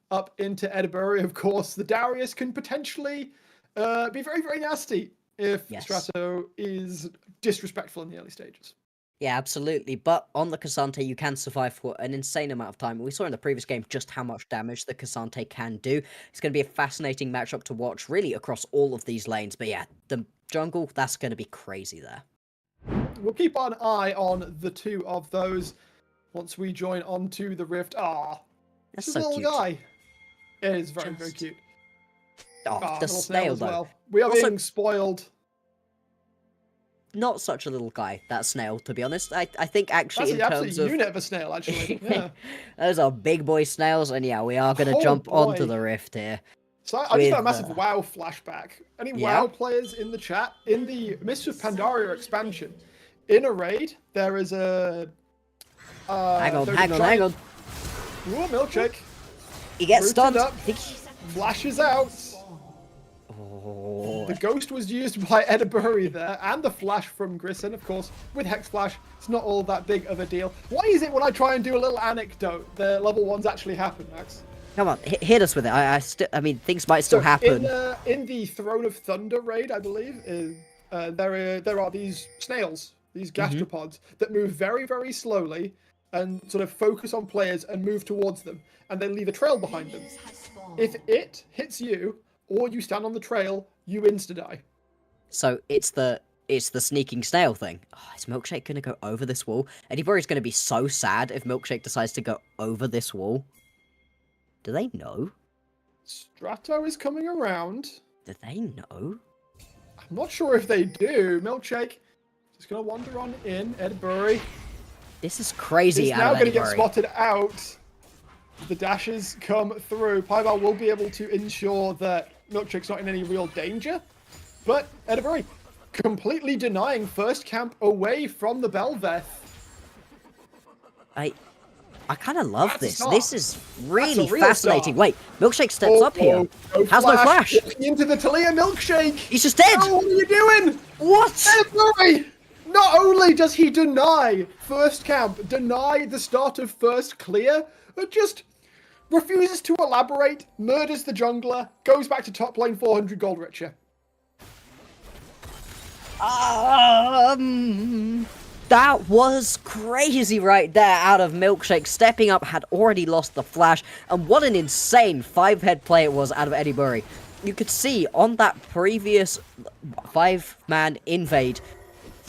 up into Edinburgh. Of course, the Darius can potentially be very, very nasty if Strato is disrespectful in the early stages. Yeah, absolutely. But on the Cassante, you can survive for an insane amount of time. We saw in the previous game just how much damage the Cassante can do. It's going to be a fascinating matchup to watch, really, across all of these lanes. But yeah, the jungle, that's going to be crazy there. We'll keep an eye on the two of those once we join onto the Rift. That's this so little cute. guy. It is very, very cute. Oh, the little snail, as though. well. We are Also- being spoiled. Not such a little guy, that snail, to be honest. I think actually That's in the terms absolute of... unit of a snail, actually. Yeah. Those are big boy snails, and yeah, we are going to Oh, jump onto boy. the Rift here. So I just got a With, massive WoW flashback. Any Yeah. WoW players in the chat? In the Mists of Pandaria expansion, in a raid, there is a... hang on. Ooh, Milkshake. He gets Rooted stunned. up. Flashes out. Oh. The ghost was used by Edinburgh there, and the flash from Grissom, of course, with Hex Flash. It's not all that big of a deal. Why is it when I try and do a little anecdote, the level 1s actually happen, Max? Come on, hit us with it. I mean, things might still happen. In the Throne of Thunder raid, I believe, there are these snails, these gastropods, that move very, very slowly and sort of focus on players and move towards them, and they leave a trail behind them. If it hits you, or you stand on the trail, you insta-die. So it's the sneaking snail thing. Oh, is Milkshake going to go over this wall? Edinburgh's going to be so sad if Milkshake decides to go over this wall. Do they know? Strato is coming around. Do they know? I'm not sure if they do. Milkshake just going to wander on in. Edinburgh This is crazy. is out now of going to get Edinburgh. spotted out. The dashes come through. Piebald will be able to ensure that Milkshake's not in any real danger. But Edinburgh completely denying first camp away from the Belveth. I kind of love That's a this. start. This is really a real fascinating. start. Wait, Milkshake steps up here. Has no flash. Walking into the Talia Milkshake. He's just dead. Oh, what are you doing? What? Edinburgh! Not only does he deny first camp, deny the start of first clear, but just refuses to elaborate, murders the jungler, goes back to top lane 400 gold richer. That was crazy right there out of Milkshake. Stepping up, had already lost the flash, and what an insane 5-head play it was out of Edinburgh. You could see on that previous 5-man invade,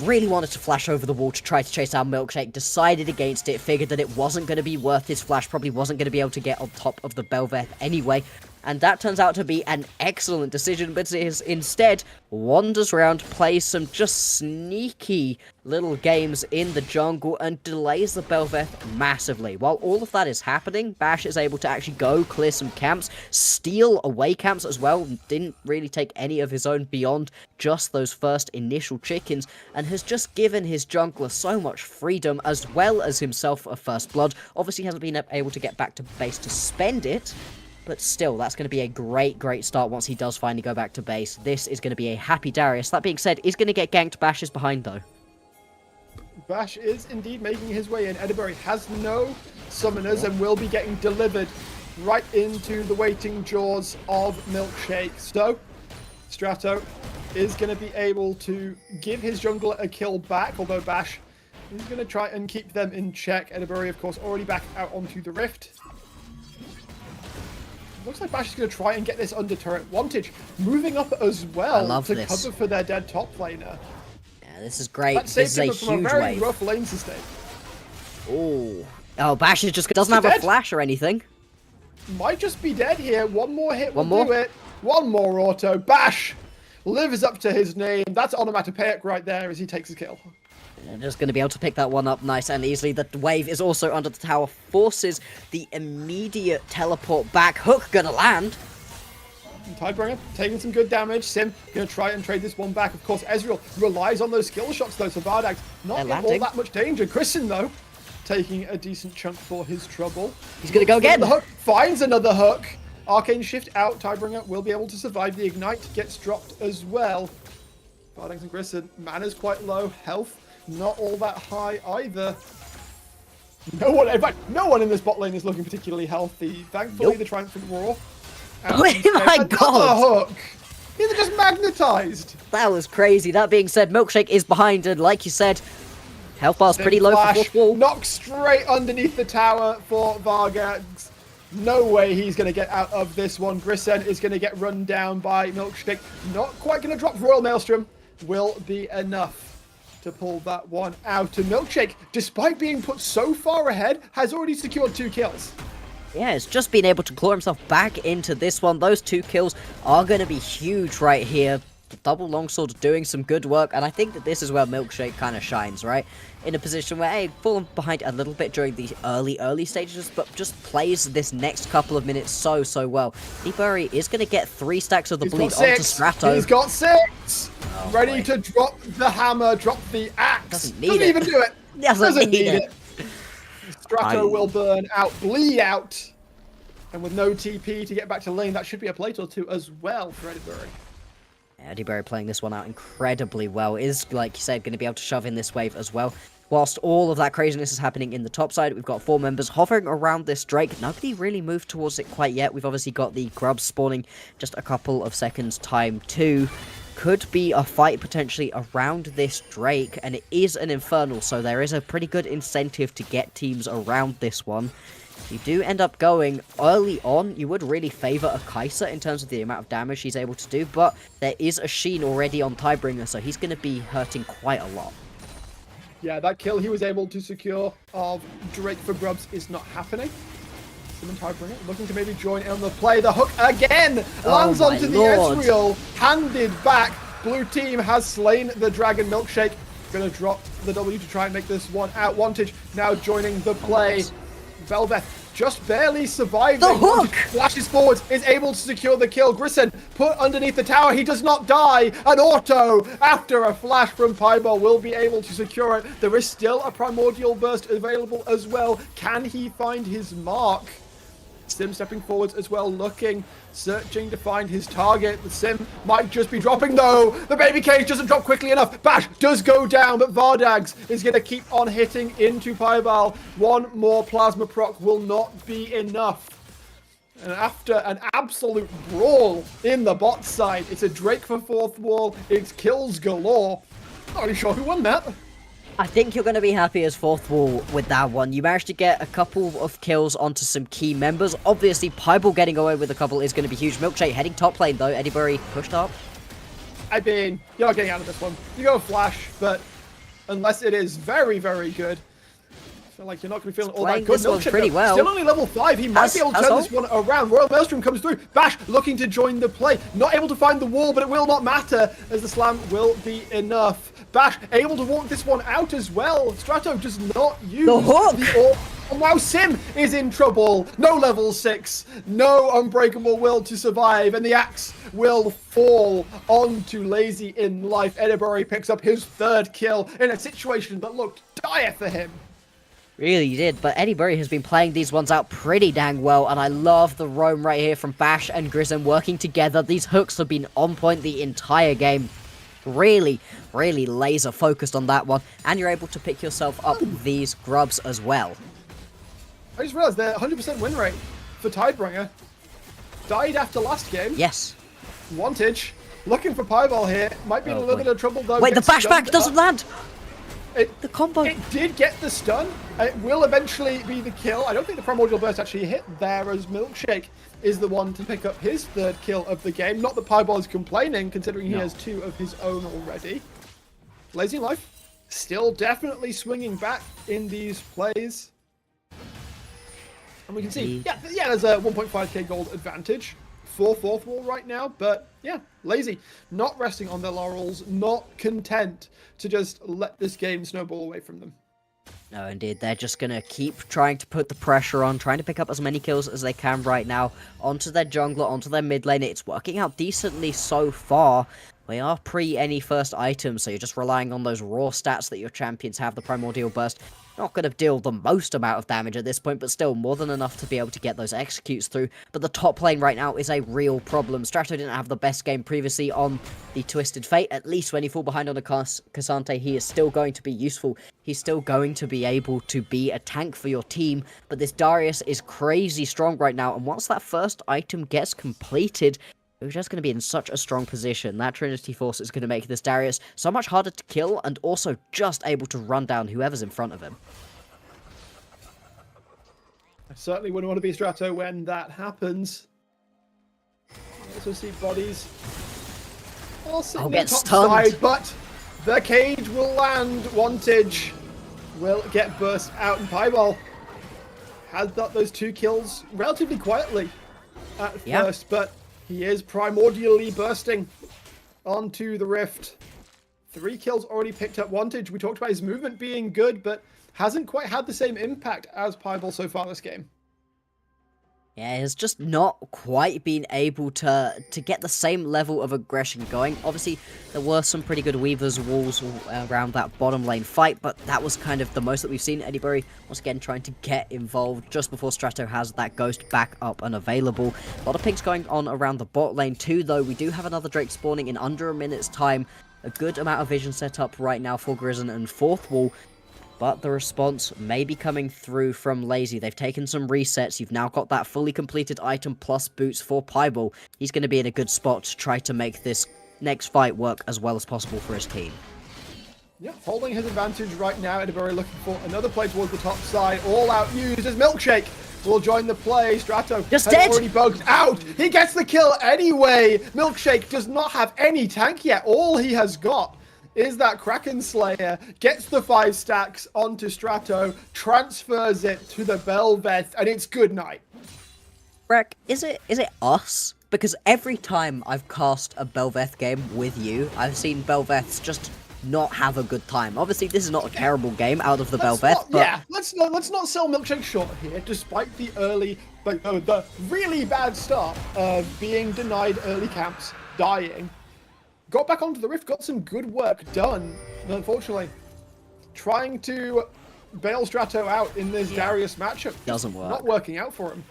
really wanted to flash over the wall to try to chase down Milkshake, decided against it, figured that it wasn't going to be worth his flash, probably wasn't going to be able to get on top of the Belveth anyway, and that turns out to be an excellent decision, but is instead wanders around, plays some just sneaky little games in the jungle, and delays the Belveth massively. While all of that is happening, Bash is able to actually go clear some camps, steal away camps as well, didn't really take any of his own beyond just those first initial chickens, and has just given his jungler so much freedom, as well as himself a first blood. Obviously hasn't been able to get back to base to spend it, but still, that's going to be a great start once he does finally go back to base. This is going to be a happy Darius. That being said, is going to get ganked. Bash is behind, though. Bash is indeed making his way in. Edinburgh has no summoners and will be getting delivered right into the waiting jaws of Milkshake. So, Strato is going to be able to give his jungler a kill back, although Bash is going to try and keep them in check. Edinburgh, of course, already back out onto the Rift. Looks like Bash is going to try and get this under turret. Wantage moving up as well to cover for their dead top laner. Yeah, this is great. That This is a saved him from huge a very wave. rough lane sustain. Oh, Bash is just doesn't have dead. a flash or anything. Might just be dead here. One more hit will One do it. One more auto. Bash lives up to his name. That's onomatopoeic right there as he takes a kill. They're just going to be able to pick that one up nice and easily. The wave is also under the tower. Forces the immediate teleport back. Hook going to land. Tidebringer taking some good damage. Sim gonna try and trade this one back. Of course, Ezreal relies on those skill shots though, so Vardag's not in all that much danger. Christian though, taking a decent chunk for his trouble. He's gonna go again. The hook finds another hook. Arcane Shift out. Tidebringer will be able to survive. The Ignite gets dropped as well. Vardags and Christian, mana's quite low. Health not all that high either. No one, in fact, no one in this bot lane is looking particularly healthy. Thankfully, the Triumphant Roar. Oh my god! Hook. These are just magnetized. That was crazy. That being said, Milkshake is behind, and like you said, health bar's pretty low for fourth wall. Knocked straight underneath the tower for Vargags. No way he's going to get out of this one. Grisen is going to get run down by Milkshake. Not quite going to drop. Royal Maelstrom will be enough to pull that one out. And Milkshake, despite being put so far ahead, has already secured 2 kills. Yeah, it's just being able to claw himself back into this one. Those 2 kills are going to be huge right here. Double longsword doing some good work, and I think that this is where Milkshake kind of shines, right? In a position where, hey, fallen behind a little bit during the early stages, but just plays this next couple of minutes so well. eDibury is going to get 3 stacks of the bleed onto Strato. He's got 6! Oh, ready boy. to drop the hammer, drop the axe. Doesn't even do it. Doesn't need it. Strato will burn out, bleed out. And with no TP to get back to lane, that should be a plate or 2 as well for eDibury. eDibury playing this one out incredibly well. Is, like you said, going to be able to shove in this wave as well. Whilst all of that craziness is happening in the top side, we've got 4 members hovering around this Drake. Nobody really moved towards it quite yet. We've obviously got the grubs spawning just a couple of seconds time too. Could be a fight potentially around this Drake, and it is an Infernal, so there is a pretty good incentive to get teams around this one. You do end up going early on. You would really favour a Kai'Sa in terms of the amount of damage she's able to do, but there is a Sheen already on Tidebringer, so he's going to be hurting quite a lot. Yeah, that kill he was able to secure of Drake for grubs is not happening. Simon Tidebringer looking to maybe join in on the play. The hook again lands onto the Ezreal, handed back. Blue team has slain the Dragon. Milkshake going to drop the W to try and make this one out. Wantage now joining the play. Velveth just barely surviving. The hook! Flashes forwards, is able to secure the kill. Grisen put underneath the tower. He does not die. An auto after a flash from Piebol will be able to secure it. There is still a primordial burst available as well. Can he find his mark? Sim stepping forwards as well, looking, searching to find his target. The Sim might just be dropping though. The baby cage doesn't drop quickly enough. Bash does go down, but Vardags is going to keep on hitting into Piebol. One more plasma proc will not be enough. And after an absolute brawl in the bot side, it's a Drake for 4th wall. It's kills galore. Not really sure who won that. I think you're going to be happy as 4th wall with that one. You managed to get a couple of kills onto some key members. Obviously, Piebol getting away with a couple is going to be huge. Milkshake heading top lane, though. eDibury pushed up. I mean, you're not getting out of this one. You go Flash, but unless it is very, very good, I feel like you're not going to be feeling all that good. This one pretty well. Still only level 5. He might be able to turn this one around. Royal Maelstrom comes through. Bash looking to join the play. Not able to find the wall, but it will not matter as the slam will be enough. Bash able to walk this one out as well. Strato does not use the hook. And wow, Sim is in trouble. No level 6. No unbreakable will to survive. And the axe will fall onto Lazy in life. eDibury picks up his 3rd kill in a situation that looked dire for him. Really did, but eDibury has been playing these ones out pretty dang well, and I love the roam right here from Bash and Grisen working together. These hooks have been on point the entire game. Really laser focused on that one, and you're able to pick yourself up these grubs as well. I just realized the 100% win rate for Tidebringer died after last game. Yes. Wantage looking for Piebol here. Might be in a little bit of trouble though. Wait, the bash back doesn't land! The combo. It did get the stun. It will eventually be the kill. I don't think the Primordial Burst actually hit there, as Milkshake is the one to pick up his 3rd kill of the game. Not that Piebol is complaining, considering he has 2 of his own already. Lazy in life, still definitely swinging back in these plays. And we can see, yeah, there's a 1.5k gold advantage for 4th wall right now, but yeah, Lazy not resting on their laurels, not content to just let this game snowball away from them. No, indeed. They're just going to keep trying to put the pressure on, trying to pick up as many kills as they can right now onto their jungler, onto their mid lane. It's working out decently so far. We are pre any first items, so you're just relying on those raw stats that your champions have. The Primordial Burst not going to deal the most amount of damage at this point, but still more than enough to be able to get those executes through. But the top lane right now is a real problem. Strato didn't have the best game previously on the Twisted Fate. At least when you fall behind on a Cassante, he is still going to be useful. He's still going to be able to be a tank for your team. But this Darius is crazy strong right now, and once that first item gets completed, we're just going to be in such a strong position. That Trinity Force is going to make this Darius so much harder to kill, and also just able to run down whoever's in front of him. I certainly wouldn't want to be Strato when that happens. I also see bodies all sitting get top stunned. side, but the cage will land. Wantage will get burst out, and Pieball has got those 2 kills relatively quietly at first, but he is primordially bursting onto the rift. 3 kills already picked up. Wantage, we talked about his movement being good, but hasn't quite had the same impact as Pieball so far this game. Yeah, he's just not quite been able to get the same level of aggression going. Obviously, there were some pretty good Weaver's walls around that bottom lane fight, but that was kind of the most that we've seen. Eddie Bury, once again, trying to get involved just before Strato has that Ghost back up and available. A lot of pings going on around the bot lane too, though. We do have another Drake spawning in under a minute's time. A good amount of vision set up right now for Grizzon and Fourth Wall. But the response may be coming through from Lazy. They've taken some resets. You've now got that fully completed item plus boots for Pieball. He's going to be in a good spot to try to make this next fight work as well as possible for his team. Yeah, holding his advantage right now. Edinburgh looking for another play towards the top side. All out used as Milkshake will join the play. Strato just has dead. Already bugged out. He gets the kill anyway. Milkshake does not have any tank yet. All he has got is that Kraken Slayer, gets the 5 stacks onto Strato, transfers it to the Belveth, and it's good night. Breck, is it us? Because every time I've cast a Belveth game with you, I've seen Belveths just not have a good time. Obviously, this is not a terrible game out of the Belveth, but... Yeah, let's not sell Milkshake short here, despite the the really bad start of being denied early camps, dying. Got back onto the rift, got some good work done. But unfortunately, trying to bail Strato out in this Darius matchup doesn't work. Not working out for him.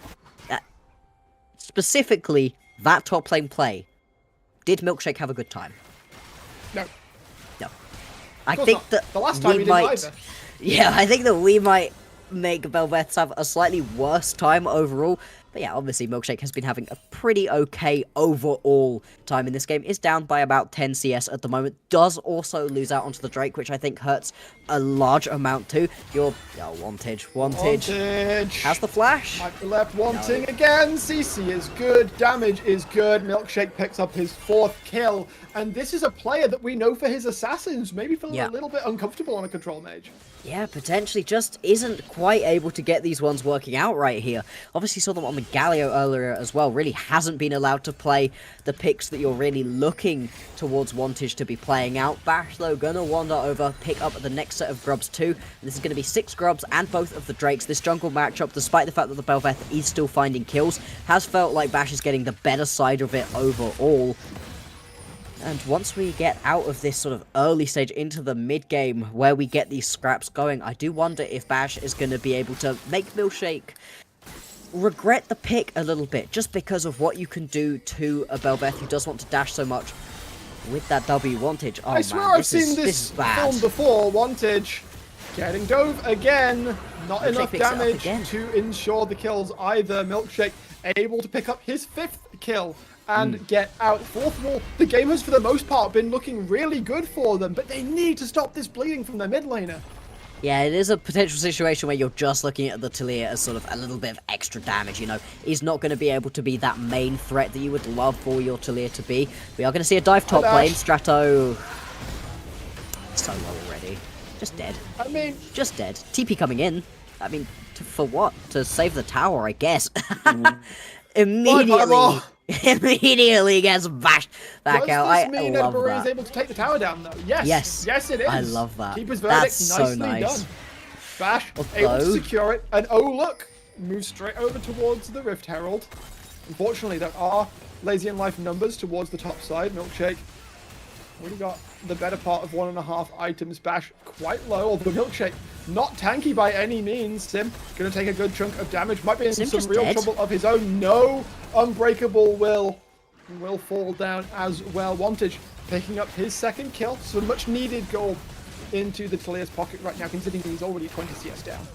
Specifically, that top lane play. Did Milkshake have a good time? No. No. I think not. that The last time we he didn't might... either. Yeah, I think that we might make Belveths have a slightly worse time overall. But yeah, obviously Milkshake has been having a pretty okay overall time in this game. Is down by about 10 CS at the moment. Does also lose out onto the Drake, which I think hurts a large amount too. Wantage has the flash. Might be left wanting again. CC is good. Damage is good. Milkshake picks up his 4th kill. And this is a player that we know for his assassins. Maybe feeling a little bit uncomfortable on a control mage. Yeah, potentially just isn't quite able to get these ones working out right here. Obviously saw them on the Galio earlier as well. Really hasn't been allowed to play the picks that you're really looking towards Wantage to be playing out. Bash, though, gonna wander over, pick up the next set of grubs too. This is going to be 6 grubs and both of the Drakes. This jungle matchup, despite the fact that the Belveth is still finding kills, has felt like Bash is getting the better side of it overall. And once we get out of this sort of early stage into the mid-game where we get these scraps going, I do wonder if Bash is going to be able to make Milkshake regret the pick a little bit, just because of what you can do to a Belveth who does want to dash so much with that W Wantage. Oh, I swear man, I've seen this bad. film before. Wantage getting dove again. Not Milkshake enough picks it up damage again. to ensure the kills either. Milkshake able to pick up his 5th kill and get out. Fourth Wall, the game has for the most part been looking really good for them, but they need to stop this bleeding from their mid laner. Yeah, it is a potential situation where you're just looking at the Talia as sort of a little bit of extra damage, you know. He's not going to be able to be that main threat that you would love for your Talia to be. We are going to see a dive top lane. Strato... so low already. Just dead. I mean... just dead. TP coming in. I mean, for what? To save the tower, I guess. Immediately gets bashed back out. Does this mean I love Edinburgh that. is able to take the tower down, though? Yes. Yes. Yes, it is. I love that. Keeper's verdict, That's so nicely nice. done. Bash able to Although- secure it, and oh look, moves straight over towards the Rift Herald. Unfortunately, there are Lazy and Life numbers towards the top side. Milkshake already got the better part of 1.5 items. Bash quite low, although Milkshake not tanky by any means. Sim gonna take a good chunk of damage. Might be in Sim some just real dead. trouble of his own. No, Unbreakable will fall down as well. Wantage picking up his second kill. Some much needed gold into the Taliyah's pocket right now, considering he's already 20 CS down.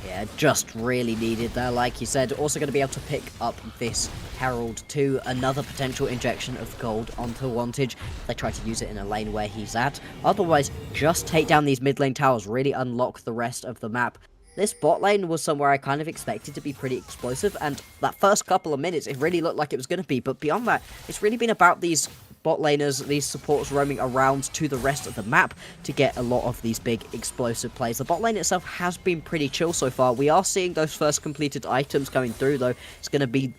Yeah, just really needed there, like you said. Also going to be able to pick up this Herald too. Another potential injection of gold onto Wantage. They try to use it in a lane where he's at. Otherwise, just take down these mid lane towers, really unlock the rest of the map. This bot lane was somewhere I kind of expected to be pretty explosive, and that first couple of minutes, it really looked like it was going to be. But beyond that, it's really been about these bot laners, these supports roaming around to the rest of the map to get a lot of these big explosive plays. The bot lane itself has been pretty chill so far. We are seeing those first completed items coming through, though. It's going to be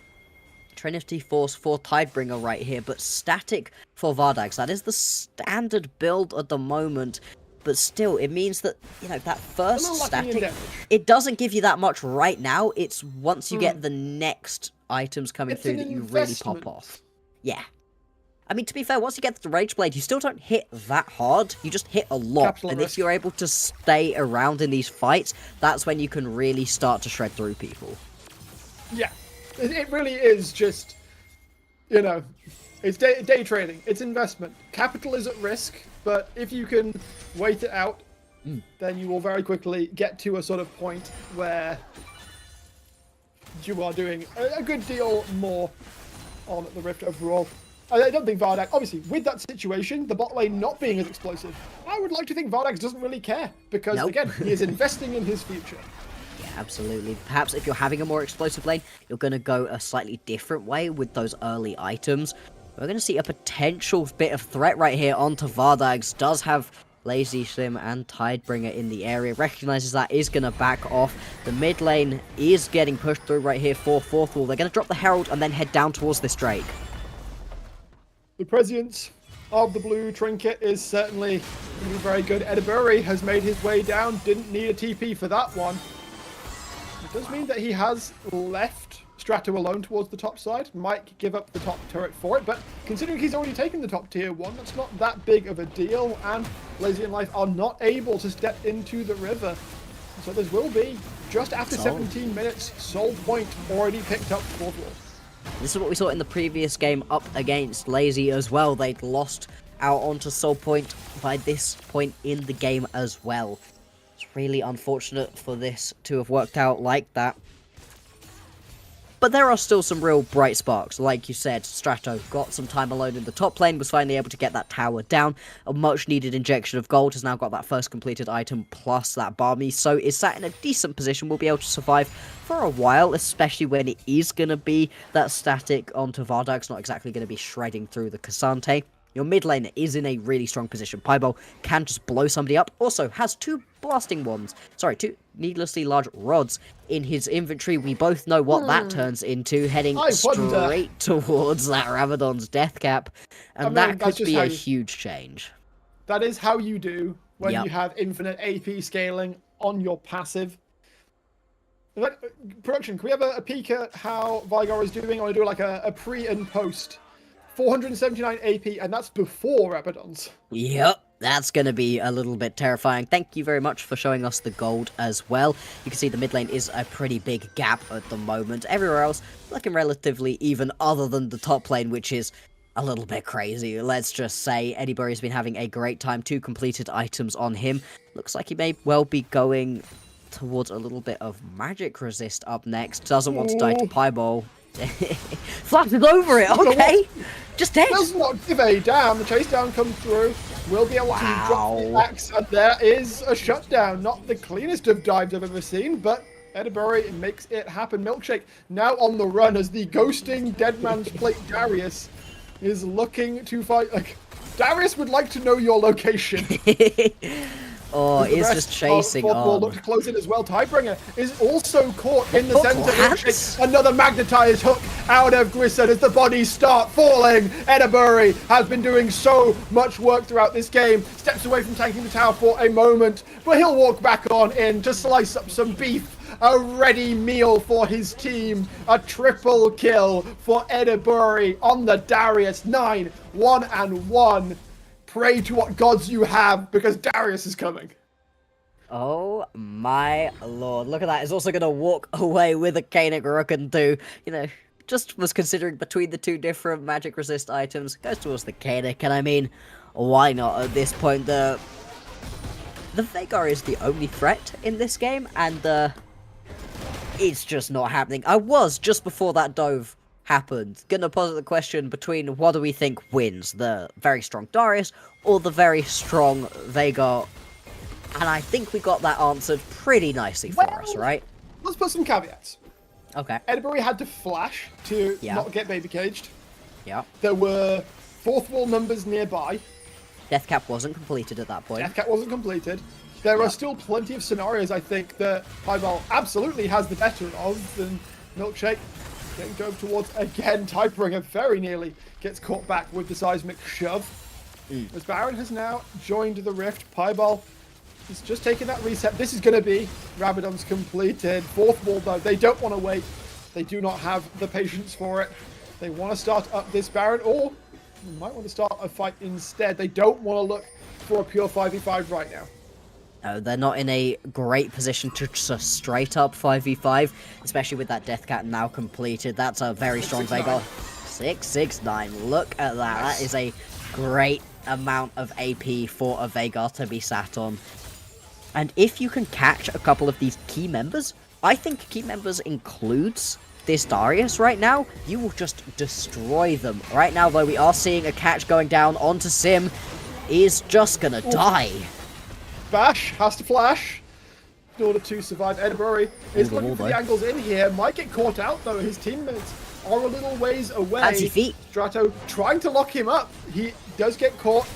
Trinity Force for Tidebringer right here, but Static for Vardags. That is the standard build at the moment. But still, it means that, you know, that first Static, it doesn't give you that much right now. It's once you get the next items coming through that you really pop off. Yeah. I mean, to be fair, once you get the Rage Blade, you still don't hit that hard. You just hit a lot. Capital and risk. if you're able to stay around in these fights, that's when you can really start to shred through people. Yeah, it really is just, you know, it's day trading. It's investment. Capital is at risk, but if you can wait it out, then you will very quickly get to a sort of point where you are doing a good deal more on the Rift overall. I don't think Vardags, obviously, with that situation, the bot lane not being as explosive, I would like to think Vardags doesn't really care, because, Nope. again, he is investing in his future. Yeah, absolutely. Perhaps if you're having a more explosive lane, you're going to go a slightly different way with those early items. We're going to see a potential bit of threat right here onto Vardags. Does have Lazy Sim and Tidebringer in the area. Recognizes that is going to back off. The mid lane is getting pushed through right here for fourth wall. They're going to drop the Herald and then head down towards this Drake. The prescience of the blue trinket is certainly very good. Edinburgh has made his way down. Didn't need a TP for that one. It does mean that he has left Strato alone towards the top side. Might give up the top turret for it, but considering he's already taken the top tier 1, that's not that big of a deal, and Lazy and Life are not able to step into the river. So this will be, just after 17 minutes, Soul Point already picked up fourth wall. This is what we saw in the previous game up against Lazy as well. They'd lost out onto Soul Point by this point in the game as well. It's really unfortunate for this to have worked out like that. But there are still some real bright sparks. Like you said, Strato got some time alone in the top lane, was finally able to get that tower down. A much needed injection of gold, has now got that first completed item plus that Barmy, so is sat in a decent position, will be able to survive for a while, especially when it is going to be that Static onto Vardags, not exactly going to be shredding through the Cassante. Your mid laner is in a really strong position. Pybo can just blow somebody up. Also has two needlessly large rods in his inventory. We both know what that turns into, heading straight towards that Rabadon's death cap. And that could be a huge change. That is how you do when Yep. you have infinite AP scaling on your passive. Production, can we have a peek at how Vigor is doing? I want to do like a pre and post. 479 AP, and that's before Rabadon's. Yep, that's going to be a little bit terrifying. Thank you very much for showing us the gold as well. You can see the mid lane is a pretty big gap at the moment. Everywhere else looking relatively even, other than the top lane, which is a little bit crazy. Let's just say Eddie Burry's been having a great time. 2 completed items on him. Looks like he may well be going towards a little bit of magic resist up next. Doesn't want to die to Pieball. Flashes over it, okay. Just dead. Does not give a damn. The chase down comes through. Will be able to drop the axe, and there is a shutdown. Not the cleanest of dives I've ever seen, but Edinburgh makes it happen. Milkshake now on the run as the ghosting Dead Man's Plate Darius is looking to fight. Like, Darius would like to know your location. Oh, The he's rest just of chasing Fourth Wall on. look to close in as well. Tidebringer is also caught in the hook center. lands. Another magnetized hook out of Grissom as the bodies start falling. Edabury has been doing so much work throughout this game. Steps away from tanking the tower for a moment, but he'll walk back on in to slice up some beef. A ready meal for his team. A triple kill for Edabury on the Darius. 9-1-1. Pray to what gods you have, because Darius is coming. Oh my lord, look at that. He's also going to walk away with a Kainic Rooken too. You know, just was considering between the two different magic resist items. Goes towards the Kainic, and I mean, why not at this point? The Vhagar is the only threat in this game, and it's just not happening. I was, just before that dove happened, gonna posit the question between what do we think wins, the very strong Darius or the very strong Vhagar, and I think we got that answered pretty nicely for us, right? Let's put some caveats. Okay. Edabury had to flash to Yeah. not get baby caged. Yeah. There were fourth wall numbers nearby. Death cap wasn't completed at that point. Deathcat wasn't completed. There are still plenty of scenarios, I think, that Highball absolutely has the better of than Milkshake. Getting dove towards again. Tidebringer very nearly gets caught back with the seismic shove. As Baron has now joined the rift, Pieball is just taking that reset. This is going to be Rabadon's completed. Fourth wall, though, they don't want to wait. They do not have the patience for it. They want to start up this Baron, or they might want to start a fight instead. They don't want to look for a pure 5v5 right now. No, they're not in a great position to just straight up 5v5, especially with that Death Cat now completed. That's a very strong Vhagar. 669. Look at that. Nice. That is a great amount of AP for a Vhagar to be sat on. And if you can catch a couple of these key members, I think key members includes this Darius right now, you will just destroy them. Right now, though, we are seeing a catch going down onto Sim. Is just gonna die. Bash has to flash in order to survive. Edabury is the looking wall, for though. the angles in here. Might get caught out, though. His teammates are a little ways away. Fancy feet. Strato trying to lock him up. He does get caught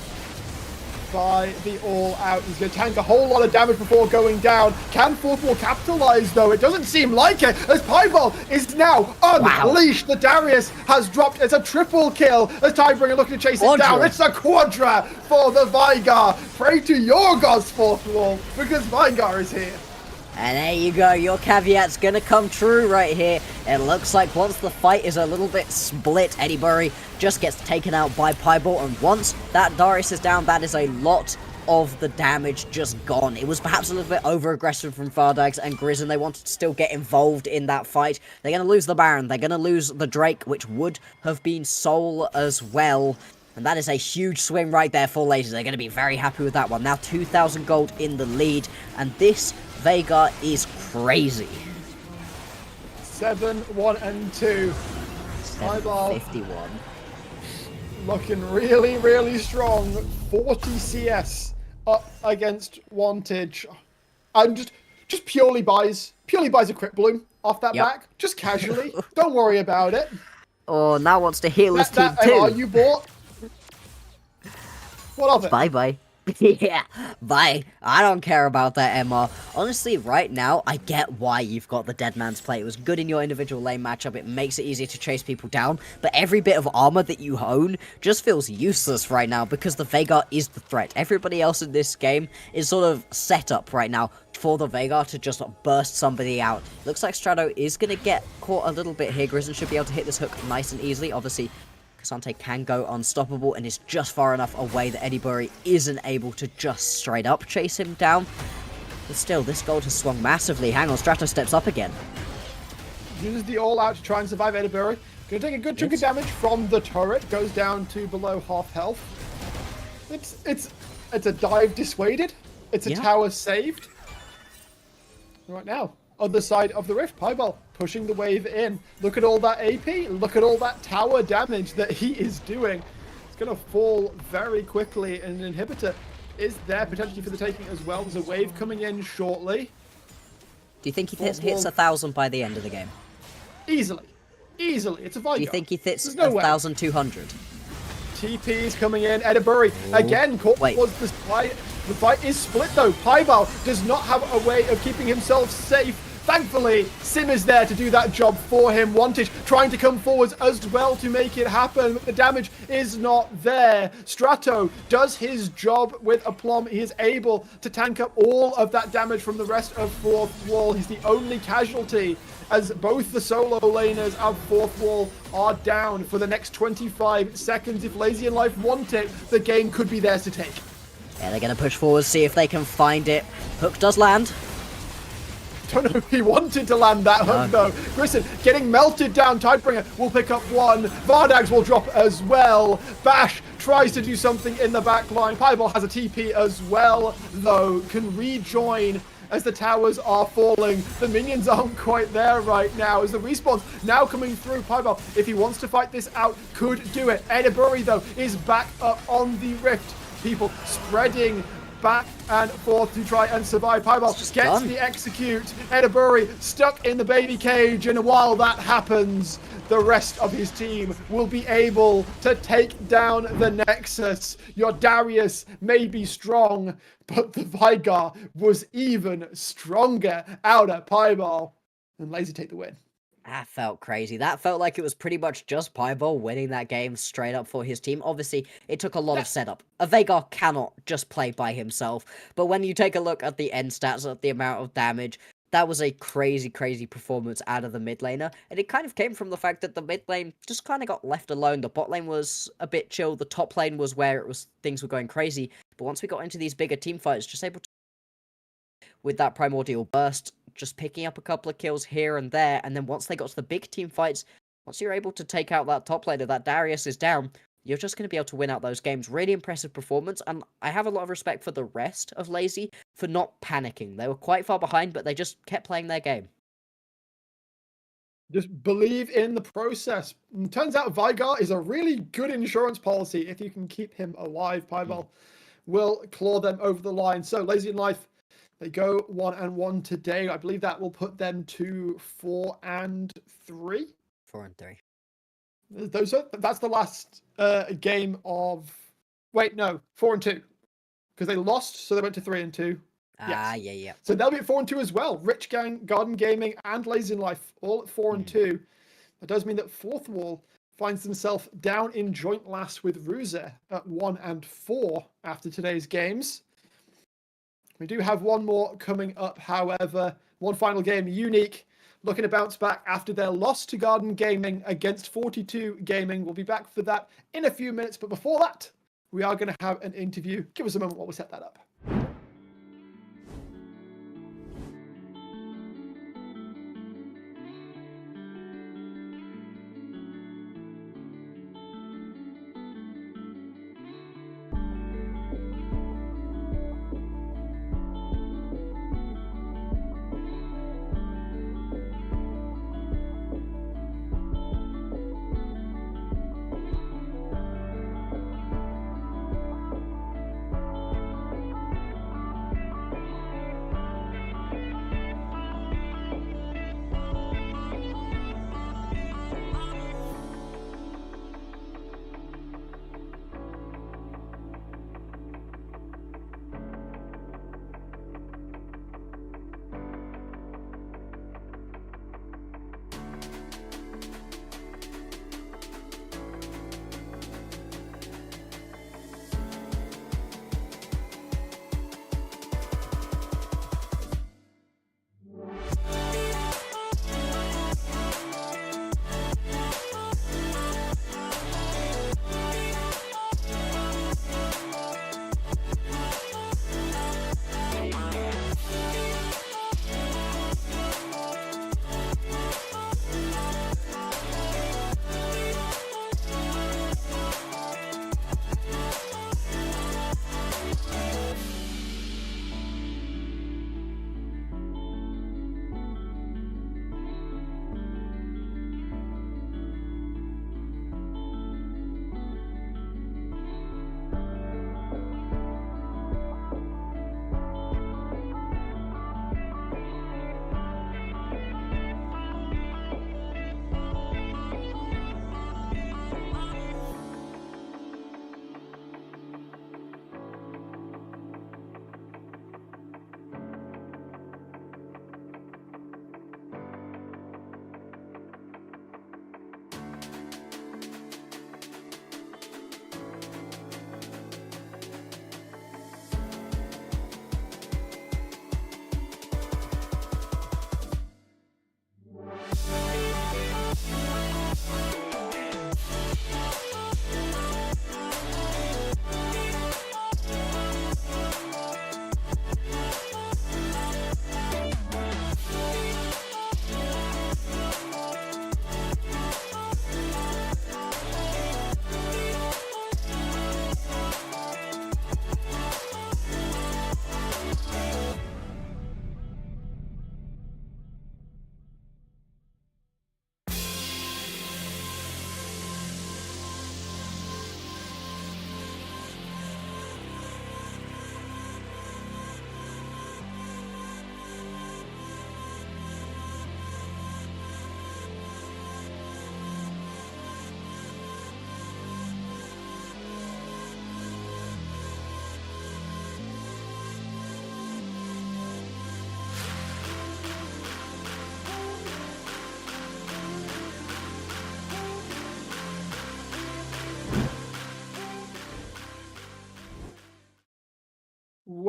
by the all-out. He's going to tank a whole lot of damage before going down. Can Fourth Wall capitalize, though? It doesn't seem like it, as Pieball is now unleashed. The Darius has dropped. It's a triple kill as Tidebringer looking to chase it down. It's a quadra for the Vhagar. Pray to your gods, Fourth Wall, because Vhagar is here. And there you go, your caveat's gonna come true right here. It looks like once the fight is a little bit split, Edabury just gets taken out by Pieball, and once that Darius is down, that is a lot of the damage just gone. It was perhaps a little bit over-aggressive from Fardags and Grissom. They wanted to still get involved in that fight. They're gonna lose the Baron, they're gonna lose the Drake, which would have been Soul as well. And that is a huge swing right there for Lasers. They're going to be very happy with that one. Now 2,000 gold in the lead. And this Vhagar is crazy. 7-1-2. Eyeball 51. looking really, really strong. 40 CS up against Wantage. And just purely buys a Crit Bloom off that back. Just casually. Don't worry about it. Oh, now wants to heal his team That too. MR you bought. What of it? Bye-bye. Yeah, bye. I don't care about that MR. Honestly, right now, I get why you've got the Dead Man's Plate. It was good in your individual lane matchup. It makes it easier to chase people down. But every bit of armor that you own just feels useless right now because the Vhagar is the threat. Everybody else in this game is sort of set up right now for the Vhagar to just burst somebody out. Looks like Strato is going to get caught a little bit here. Grissom should be able to hit this hook nice and easily. Obviously, Cassante can go unstoppable and is just far enough away that Edabury isn't able to just straight up chase him down. But still, this gold has swung massively. Hang on, Strato steps up again. Uses the all-out to try and survive Edabury. Gonna take a good chunk of damage from the turret. Goes down to below half health. It's a dive dissuaded. It's a tower saved. Right now, other side of the rift, Pieball pushing the wave in. Look at all that AP. Look at all that tower damage that he is doing. It's going to fall very quickly, and an inhibitor is there potentially for the taking as well. There's a wave coming in shortly. Do you think he hits 1,000 by the end of the game? Easily. Easily. It's a Vhagar. Do you think he hits There's no way. 1,200? TP is coming in. Edabury again caught Wait. was the spy The fight is split though. Paibao does not have a way of keeping himself safe. Thankfully, Sim is there to do that job for him. Wantage trying to come forwards as well to make it happen, but the damage is not there. Strato does his job with aplomb. He is able to tank up all of that damage from the rest of Fourth Wall. He's the only casualty, as both the solo laners of Fourth Wall are down for the next 25 seconds. If Lazy and Life want it, the game could be theirs to take. Yeah, they're going to push forward, see if they can find it. Hook does land. Don't know if he wanted to land that hook though. Grissom getting melted down. Tidebringer will pick up one. Vardags will drop as well. Bash tries to do something in the back line. Pieball has a TP as well, though. Can rejoin as the towers are falling. The minions aren't quite there right now, as the respawns now coming through. Pieball, if he wants to fight this out, could do it. Edinburgh, though, is back up on the rift. People spreading back and forth to try and survive. Pieball gets the execute. Edinburgh stuck in the baby cage, and while that happens, the rest of his team will be able to take down the Nexus. Your Darius may be strong, but the Vigar was even stronger out at Pieball. And Lazy take the win. That felt crazy. That felt like it was pretty much just Pieball winning that game straight up for his team. Obviously, it took a lot of setup. A Veigar cannot just play by himself. But when you take a look at the end stats, at the amount of damage, that was a crazy, crazy performance out of the mid laner. And it kind of came from the fact that the mid lane just kind of got left alone. The bot lane was a bit chill. The top lane was where things were going crazy. But once we got into these bigger team fights, just able to, with that primordial burst, just picking up a couple of kills here and there, and then once they got to the big team fights, once you're able to take out that top laner, that Darius is down, you're just going to be able to win out those games. Really impressive performance, and I have a lot of respect for the rest of Lazy for not panicking. They were quite far behind, but they just kept playing their game. Just believe in the process. And turns out Vigar is a really good insurance policy. If you can keep him alive, Pieball will claw them over the line. So Lazy in Life, they go 1-1 today. I believe that will put them to 4-3. 4-3. That's the last game of. Wait, no, 4-2, because they lost, so they went to 3-2. Yeah. So they'll be at 4-2 as well. Rich Gang, Garden Gaming, and Lazy in Life all at 4-2. That does mean that Fourth Wall finds themselves down in joint last with Ruse at 1-4 after today's games. We do have one more coming up, however. One final game, Unique, looking to bounce back after their loss to Garden Gaming against 42 Gaming. We'll be back for that in a few minutes, but before that, we are going to have an interview. Give us a moment while we set that up.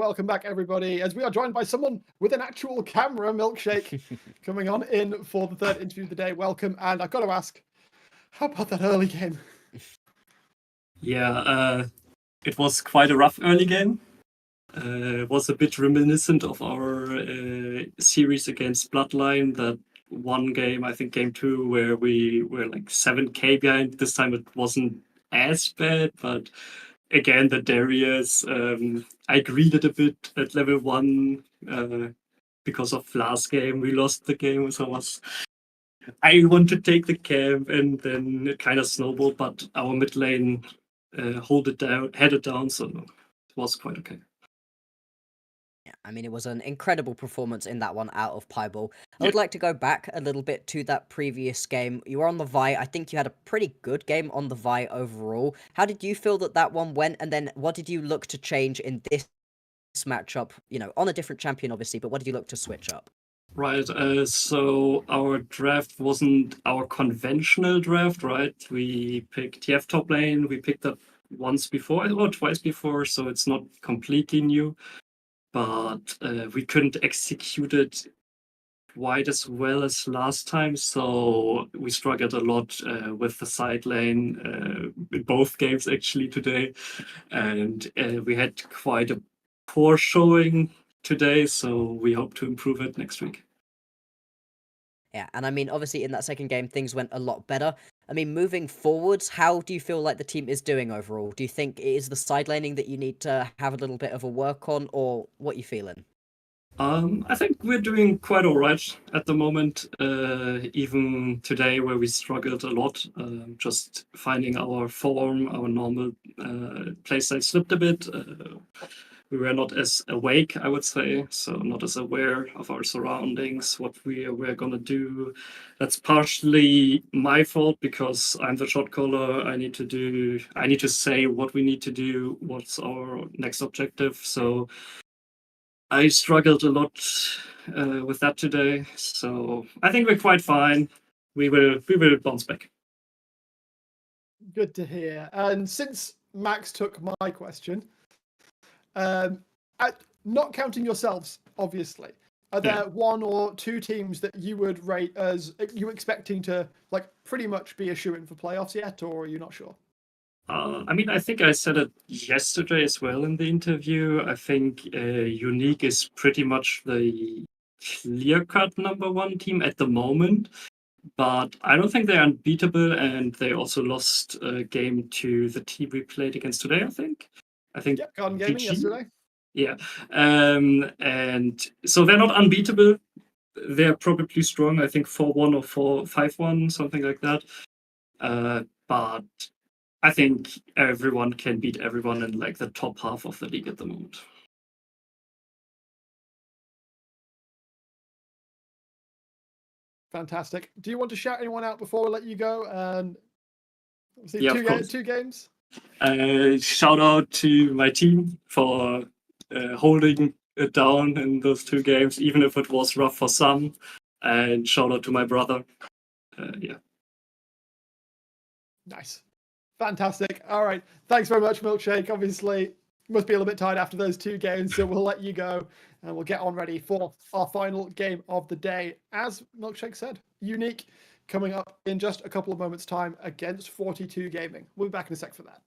welcome back, everybody, as we are joined by someone with an actual camera, Milkshake, coming on in for the third interview of the day. Welcome, and I've got to ask, how about that early game? Yeah, it was quite a rough early game. It was a bit reminiscent of our series against Bloodline, that one game, I think game 2, where we were like 7k behind. This time it wasn't as bad, but again, the Darius, I greeded a bit at level 1 because of last game. We lost the game, so I want to take the camp, and then it kind of snowballed, but our mid lane had it down, so it was quite okay. Yeah, I mean, it was an incredible performance in that one out of Pieball. I Yeah. would like to go back a little bit to that previous game. You were on the Vi. I think you had a pretty good game on the Vi overall. How did you feel that one went? And then what did you look to change in this matchup? You know, on a different champion, obviously, but what did you look to switch up? Right, so our draft wasn't our conventional draft, right? We picked TF top lane, we picked up once before, or twice before, so it's not completely new. But we couldn't execute it quite as well as last time, so we struggled a lot with the side lane in both games actually today. And we had quite a poor showing today, so we hope to improve it next week. Yeah, and I mean, obviously, in that second game, things went a lot better. I mean, moving forwards, how do you feel like the team is doing overall? Do you think it is the side laning that you need to have a little bit of a work on, or what you feeling? I think we're doing quite all right at the moment. Even today, where we struggled a lot, just finding our form, our normal playstyle slipped a bit. We were not as awake, I would say, so not as aware of our surroundings, what we're gonna do. That's partially my fault because I'm the shot caller. I need to say what we need to do, what's our next objective. So I struggled a lot with that today. So I think we're quite fine. We will bounce back. Good to hear. And since Max took my question, not counting yourselves, obviously, are there one or two teams that you would rate as you expecting to like pretty much be a shoo-in for playoffs yet, or are you not sure? I mean, I think I said it yesterday as well in the interview. I think Unique is pretty much the clear-cut number 1 team at the moment. But I don't think they're unbeatable, and they also lost a game to the team we played against today, I think. Yep, Garden Gaming GG. yesterday. Yeah. And so they're not unbeatable. They're probably strong. I think 4-1 or 5-1, something like that. But I think everyone can beat everyone in like the top half of the league at the moment. Fantastic. Do you want to shout anyone out before we let you go? And see, Yeah, of course. two games. Shout out to my team for holding it down in those 2 games, even if it was rough for some. And shout out to my brother. Yeah. Nice. Fantastic. All right. Thanks very much, Milkshake. Obviously, you must be a little bit tired after those 2 games, so we'll let you go and we'll get on ready for our final game of the day. As Milkshake said, Unique coming up in just a couple of moments' time against 42 Gaming. We'll be back in a sec for that.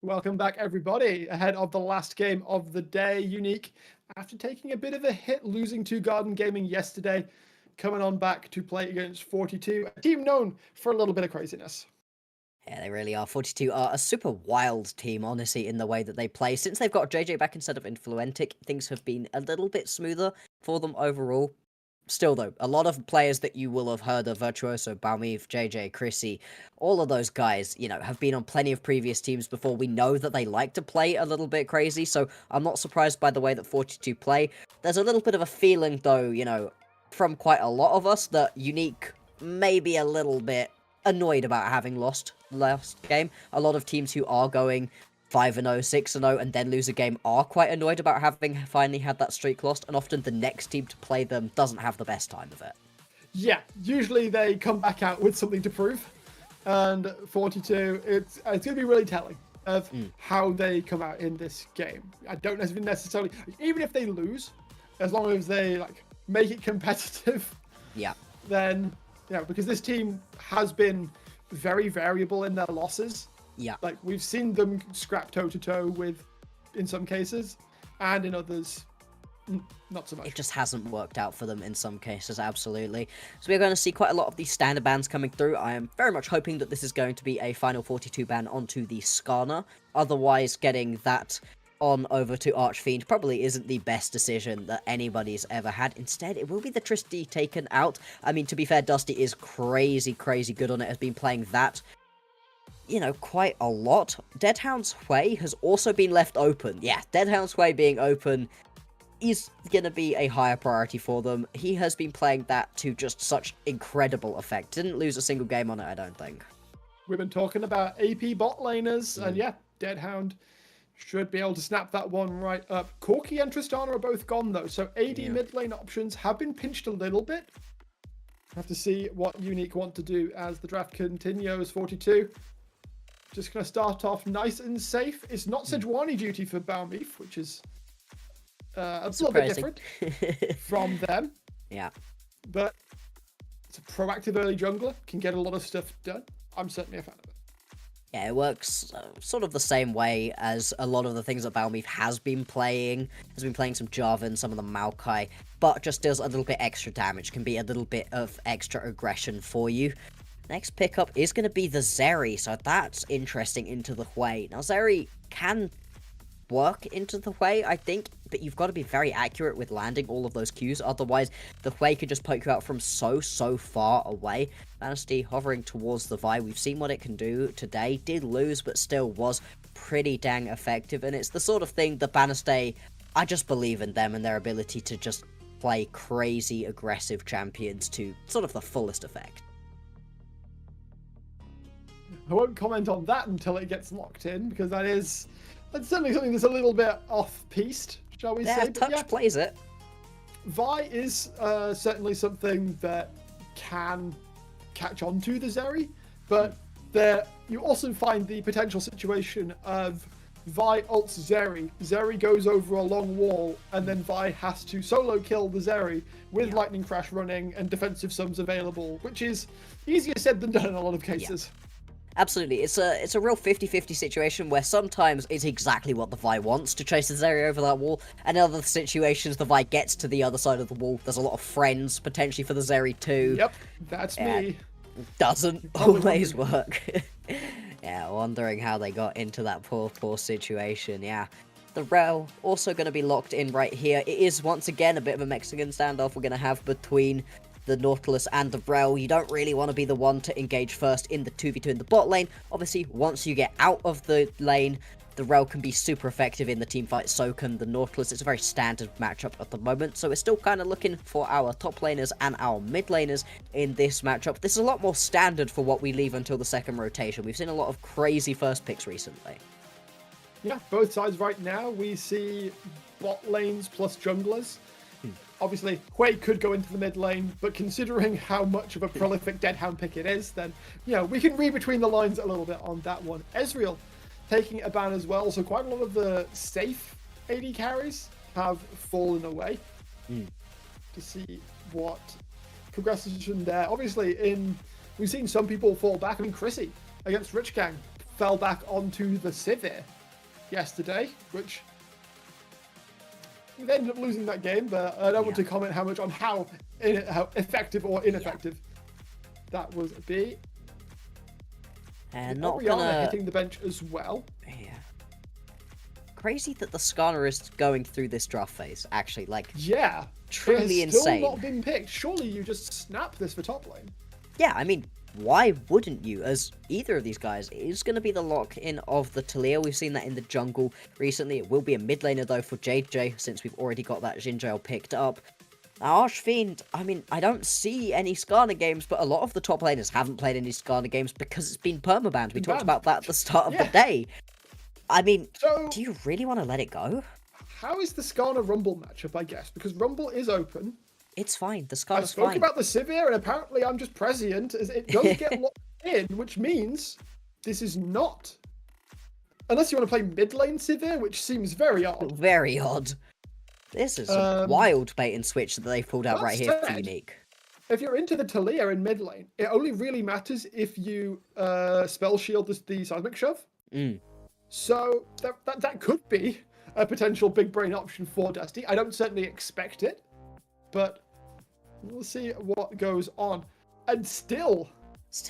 Welcome back, everybody. Ahead of the last game of the day, Unique, after taking a bit of a hit, losing to Garden Gaming yesterday, coming on back to play against 42, a team known for a little bit of craziness. Yeah, they really are. 42 are a super wild team, honestly, in the way that they play. Since they've got JJ back instead of Influentic, things have been a little bit smoother for them overall. Still, though, a lot of players that you will have heard of, Virtuoso, Balmeev, JJ, Chrissy, all of those guys, have been on plenty of previous teams before. We know that they like to play a little bit crazy, so I'm not surprised by the way that 42 play. There's a little bit of a feeling, though, from quite a lot of us, that Unique may be a little bit annoyed about having lost last game. A lot of teams who are going 5-0, 6-0, and then lose a game are quite annoyed about having finally had that streak lost, and often the next team to play them doesn't have the best time of it. Yeah, usually they come back out with something to prove, and 42, it's going to be really telling of how they come out in this game. I don't necessarily, even if they lose, as long as they make it competitive, Yeah. then because this team has been very variable in their losses. Yeah. We've seen them scrap toe-to-toe with, in some cases, and in others, not so much. It just hasn't worked out for them in some cases, absolutely. So we're going to see quite a lot of these standard bans coming through. I am very much hoping that this is going to be a final 42 ban onto the Skarner. Otherwise, getting that on over to Archfiend probably isn't the best decision that anybody's ever had. Instead, it will be the Tristy taken out. I mean, to be fair, Dusty is crazy good on it, has been playing that quite a lot. Deadhound's Way has also been left open. Yeah, Deadhound's Way being open is going to be a higher priority for them. He has been playing that to just such incredible effect. Didn't lose a single game on it, I don't think. We've been talking about AP bot laners, and yeah, Deadhound should be able to snap that one right up. Corki and Tristana are both gone, though, so AD mid lane options have been pinched a little bit. Have to see what Unique want to do as the draft continues. 42. Just going to start off nice and safe. It's not Sejuani duty for Balmeef, which is a little bit different from them. Yeah. But it's a proactive early jungler, can get a lot of stuff done. I'm certainly a fan of it. Yeah, it works sort of the same way as a lot of the things that Balmeef has been playing. Has been playing some Jarvan, some of the Maokai, but just does a little bit extra damage, can be a little bit of extra aggression for you. Next pickup is going to be the Zeri, so that's interesting into the Hui. Now, Zeri can work into the Hui, I think, but you've got to be very accurate with landing all of those Qs, otherwise the Hui could just poke you out from so far away. Dynasty hovering towards the Vi, we've seen what it can do today, did lose, but still was pretty dang effective, and it's the sort of thing that Banastay, I just believe in them and their ability to just play crazy aggressive champions to sort of the fullest effect. I won't comment on that until it gets locked in, because that's certainly something that's a little bit off-piced, shall we say. Touch plays it. Vi is certainly something that can catch on to the Zeri, but you also find the potential situation of Vi ults Zeri. Zeri goes over a long wall, and then Vi has to solo kill the Zeri with Lightning Crash running and defensive sums available, which is easier said than done in a lot of cases. Yeah. Absolutely, it's a real 50-50 situation where sometimes it's exactly what the Vi wants to chase the Zeri over that wall, and in other situations the Vi gets to the other side of the wall. There's a lot of friends potentially for the Zeri too. Yep, that's me. Doesn't always work. Yeah, wondering how they got into that poor situation. Yeah. The Rel also going to be locked in right here. It is once again a bit of a Mexican standoff we're going to have between the Nautilus and the Rel. You don't really want to be the one to engage first in the 2v2 in the bot lane. Obviously, once you get out of the lane, the Rel can be super effective in the team fight, so can the Nautilus. It's a very standard matchup at the moment, so we're still kind of looking for our top laners and our mid laners in this matchup. This is a lot more standard for what we leave until the second rotation. We've seen a lot of crazy first picks recently. Yeah, both sides right now, we see bot lanes plus junglers. Obviously, Hui could go into the mid lane, but considering how much of a prolific Deadhound pick it is, then, we can read between the lines a little bit on that one. Ezreal taking a ban as well, so quite a lot of the safe AD carries have fallen away. To see what progresses from there. Obviously, we've seen some people fall back. I mean, Chrissy against Rich Gang fell back onto the Sivir yesterday, which they ended up losing that game, but I don't want to comment on how effective or ineffective that was be. And not Oriana gonna hitting the bench as well. Yeah. Crazy that the Skarner is going through this draft phase. Actually, like Yeah, truly it has insane. Still not been picked. Surely you just snap this for top lane. Yeah, I mean, why wouldn't you? As either of these guys is going to be the lock-in of the Talia. We've seen that in the jungle recently. It will be a mid laner though for JJ, since we've already got that Jinjail picked up. Now, Archfiend, I mean, I don't see any Skarner games, but a lot of the top laners haven't played any Skarner games because it's been permabanned. We talked about that at the start of the day. I mean, So, do you really want to let it go? how is the Skarner Rumble matchup, I guess? Because Rumble is open. It's fine. The I Skarner's spoke fine. about the Sivir, and apparently I'm just prescient, as it does get locked in, which means this is not. Unless you want to play mid lane Sivir, which seems very odd. Very odd. This is a wild bait and switch that they've pulled out right here for Unique. If you're into the Talia in mid lane, it only really matters if you spell shield the seismic shove. So that could be a potential big brain option for Dusty. I don't certainly expect it, but we'll see what goes on. And still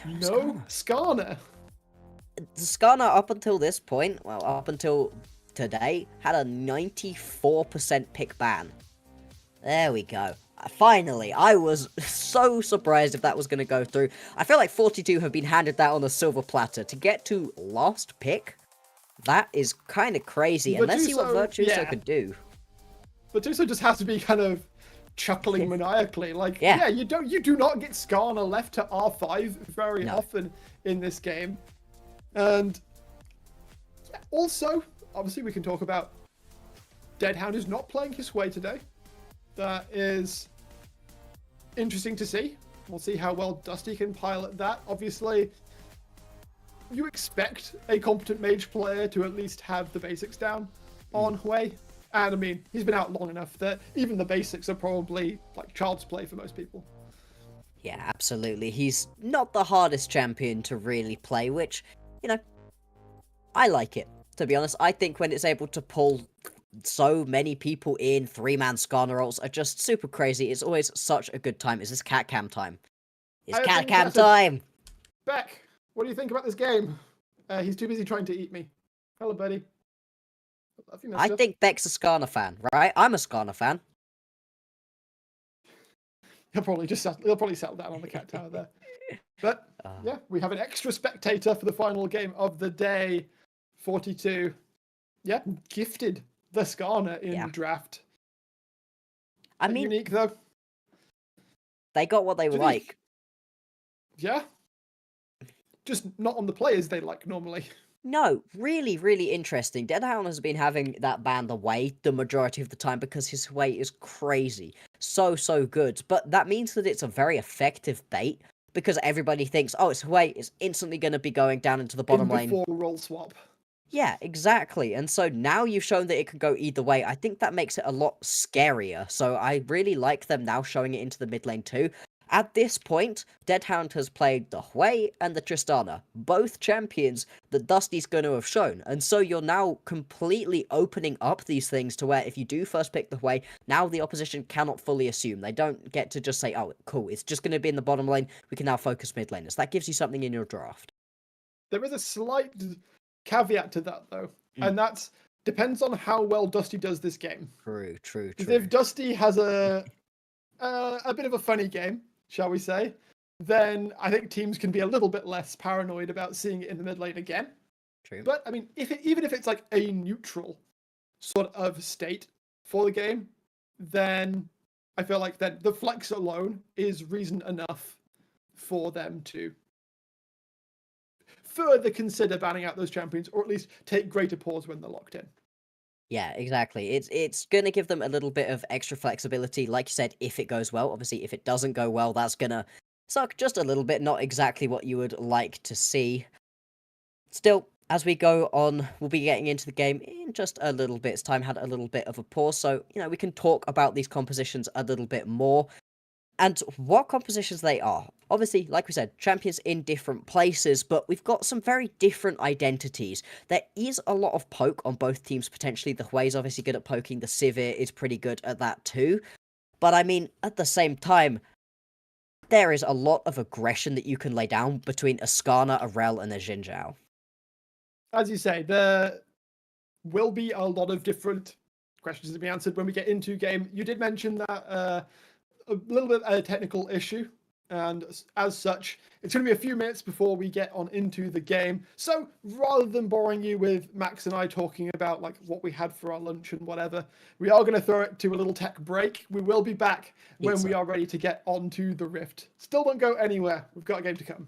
no Skarner. The Skarner up until this point, well, up until today, had a 94% pick ban. There we go. Finally, I was so surprised if that was going to go through. I feel like 42 have been handed that on a silver platter. To get to last pick, that is kind of crazy. And let's see what Virtuoso could do. Virtuoso just has to be kind of chuckling maniacally. Like, you do not get Skarner left to R5 very often in this game. And also, obviously, we can talk about Deadhound is not playing his way today. That is interesting to see. We'll see how well Dusty can pilot that. Obviously, you expect a competent mage player to at least have the basics down on Hui. And I mean, he's been out long enough that even the basics are probably like child's play for most people. Yeah, absolutely. He's not the hardest champion to really play, which, you know, I like it. To be honest, I think when it's able to pull so many people in, 3-man Skarner ults are just super crazy. It's always such a good time. Is this cat cam time? It's cat cam time! Beck, what do you think about this game? He's too busy trying to eat me. Hello, buddy. I think Beck's a Skarner fan, right? I'm a Skarner fan. He'll probably settle down on the cat tower there. But yeah, we have an extra spectator for the final game of the day. 42. Yeah, gifted the Skarner in draft. I mean, Unique though. They got what they would like. Yeah. Just not on the players they like normally. No, really, really interesting. Deadhound has been having that banned away the majority of the time because his way is crazy. So good. But that means that it's a very effective bait because everybody thinks, oh, it's Hui, it's instantly going to be going down into the bottom lane. Before roll swap. Yeah, exactly. And so now you've shown that it can go either way. I think that makes it a lot scarier. So I really like them now showing it into the mid lane too. At this point, Deadhound has played the Hui and the Tristana, both champions that Dusty's going to have shown. And so you're now completely opening up these things to where if you do first pick the Hui, now the opposition cannot fully assume. They don't get to just say, oh, cool, it's just going to be in the bottom lane. We can now focus mid laners. That gives you something in your draft. There is a slight caveat to that, though. And that's depends on how well Dusty does this game. True. If Dusty has a bit of a funny game, shall we say, then I think teams can be a little bit less paranoid about seeing it in the mid lane again. True. But I mean, even if it's like a neutral sort of state for the game, then I feel like that the flex alone is reason enough for them to further consider banning out those champions, or at least take greater pause when they're locked in. Yeah, exactly. It's going to give them a little bit of extra flexibility, like you said, if it goes well. Obviously, if it doesn't go well, that's going to suck just a little bit, not exactly what you would like to see. Still, as we go on, we'll be getting into the game in just a little bit's time. Had a little bit of a pause, so, you know, we can talk about these compositions a little bit more. And what compositions they are. Obviously, like we said, champions in different places, but we've got some very different identities. There is a lot of poke on both teams, potentially. The Hui's obviously good at poking, the Sivir is pretty good at that too. But I mean, at the same time, there is a lot of aggression that you can lay down between a Skarner, a Rel, and a Xin Zhao. As you say, there will be a lot of different questions to be answered when we get into game. You did mention that a little bit of a technical issue, and as such, it's going to be a few minutes before we get on into the game. So rather than boring you with Max and I talking about like what we had for our lunch and whatever, we are going to throw it to a little tech break. We will be back when we are ready to get onto the Rift. Still don't go anywhere. We've got a game to come.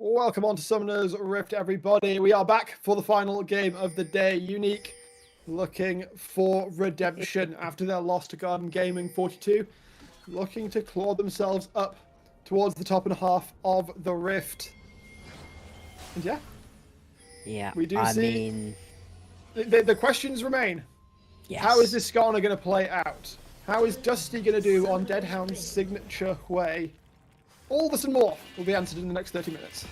Welcome on to Summoner's Rift, everybody. We are back for the final game of the day. Unique looking for redemption after their loss to Garden Gaming 42. Looking to claw themselves up towards the top and half of the Rift. And Yeah, we do I see... mean... The questions remain. Yes. How is this Skarner going to play out? How is Dusty going to do on Deadhound's signature way? All this and more will be answered in the next 30 minutes.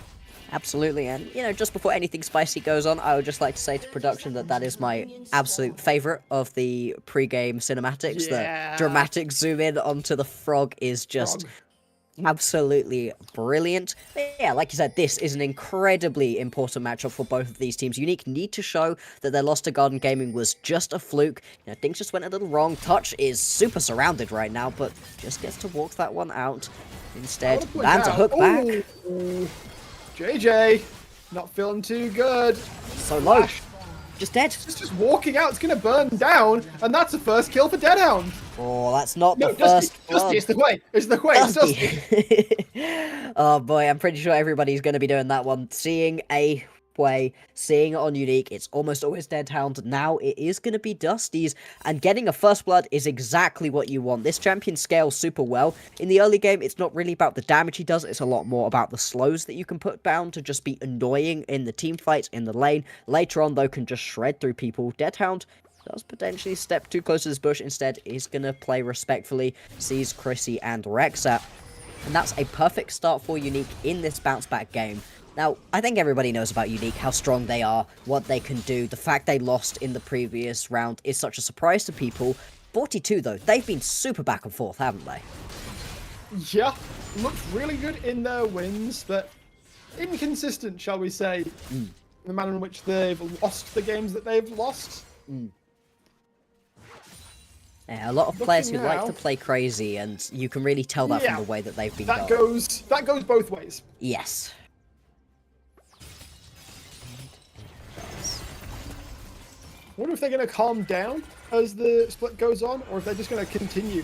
Absolutely, and you know, just before anything spicy goes on, I would just like to say to production that that is my absolute favorite of the pre-game cinematics. Yeah. The dramatic zoom in onto the frog is just Frog. absolutely brilliant. But yeah, like you said, this is an incredibly important matchup for both of these teams. Unique need to show that their loss to Garden Gaming was just a fluke. You know, things just went a little wrong. Touch is super surrounded right now, but just gets to walk that one out. Instead, lands a hook back. Ooh. JJ, not feeling too good. So low. Flash. Just dead. It's just walking out. It's going to burn down, and that's the first kill for Deadhound. Oh, that's not No, the first Dusty, it's the Quay. It's the Quay. It's Dusty. Oh boy, I'm pretty sure everybody's going to be doing that one. Seeing a way, seeing it on Unique, it's almost always Deadhound. Now it is going to be Dusty's, and getting a first blood is exactly what you want. This champion scales super well. In the early game, it's not really about the damage he does, it's a lot more about the slows that you can put down to just be annoying in the team fights, in the lane. Later on, though, can just shred through people. Deadhound does potentially step too close to this bush. Instead, is going to play respectfully, sees Chrissy and Rexat. And that's a perfect start for Unique in this bounce-back game. Now, I think everybody knows about Unique, how strong they are, what they can do. The fact they lost in the previous round is such a surprise to people. 42, though, they've been super back and forth, haven't they? Yeah, looked really good in their wins, but inconsistent, shall we say, the manner in which they've lost the games that they've lost. Yeah, a lot of players who Looking like now- to play crazy, and you can really tell that Yeah, from the way that they've been That going. goes both ways. Yes. I wonder if they're going to calm down as the split goes on, or if they're just going to continue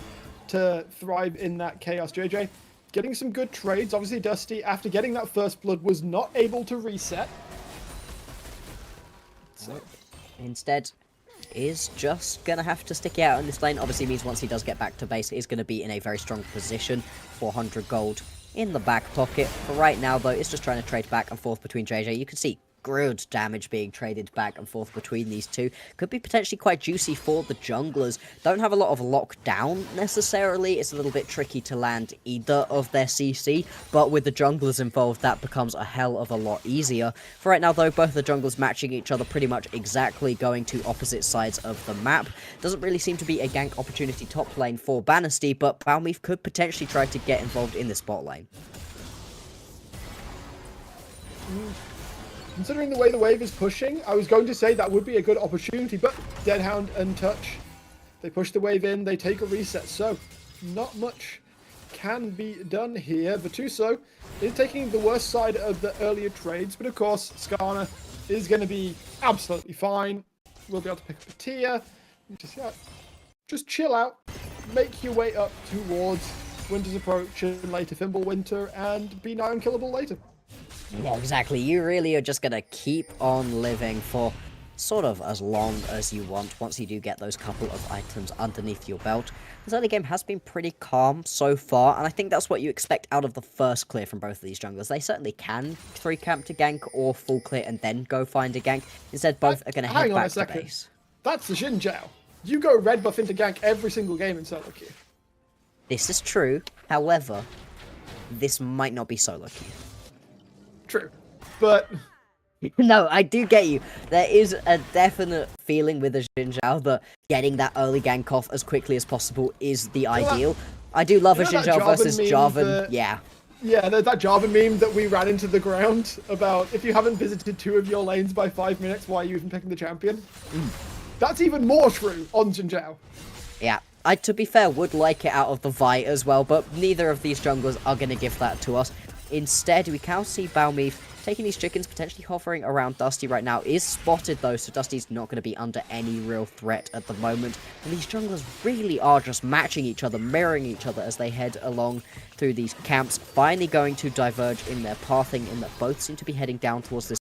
to thrive in that chaos. JJ, getting some good trades. Obviously, Dusty, after getting that first blood, was not able to reset. So, Instead, is just going to have to stick it out in this lane. Obviously means once he does get back to base, he's going to be in a very strong position. 400 gold in the back pocket. For right now, though, it's just trying to trade back and forth between JJ. You can see good damage being traded back and forth between these two. Could be potentially quite juicy for the junglers. Don't have a lot of lockdown necessarily. It's a little bit tricky to land either of their CC, but with the junglers involved, that becomes a hell of a lot easier. For right now, though, both the junglers matching each other pretty much exactly, going to opposite sides of the map. Doesn't really seem to be a gank opportunity top lane for Banasty, but Balmeath could potentially try to get involved in this bot lane. considering the way the wave is pushing, I was going to say that would be a good opportunity, but Deadhound and Touch, they push the wave in, they take a reset, so not much can be done here. Vituso is taking the worst side of the earlier trades, but of course, Skarner is going to be absolutely fine. We'll be able to pick up a tier. Just chill out, make your way up towards Winter's Approach and later Fimbulwinter, and be nigh unkillable later. Yeah, exactly. You really are just gonna keep on living for sort of as long as you want once you do get those couple of items underneath your belt. This early game has been pretty calm so far, and I think that's what you expect out of the first clear from both of these junglers. They certainly can 3-camp to gank or full clear and then go find a gank. Instead, both are going to head Hang on a back to second. base. That's the Xin Zhao. You go red buff into gank every single game in solo queue. This is true. However, this might not be solo queue. True. But No, I do get you. There is a definite feeling with the Xin Zhao that getting that early gank off as quickly as possible is the ideal. I do love a you know Xin that Zhao versus meme Jarvan. that- Yeah. yeah, there's that Java meme that we ran into the ground about if you haven't visited 2 of your lanes by 5 minutes, why are you even picking the champion? That's even more true on Xin Zhao. Yeah, I, to be fair, would like it out of the Vi as well, but neither of these junglers are going to give that to us. Instead, we can see Balmeath taking these chickens, potentially hovering around Dusty right now. Is spotted, though, so Dusty's not going to be under any real threat at the moment. And these junglers really are just matching each other, mirroring each other as they head along through these camps, finally going to diverge in their pathing, in that both seem to be heading down towards this.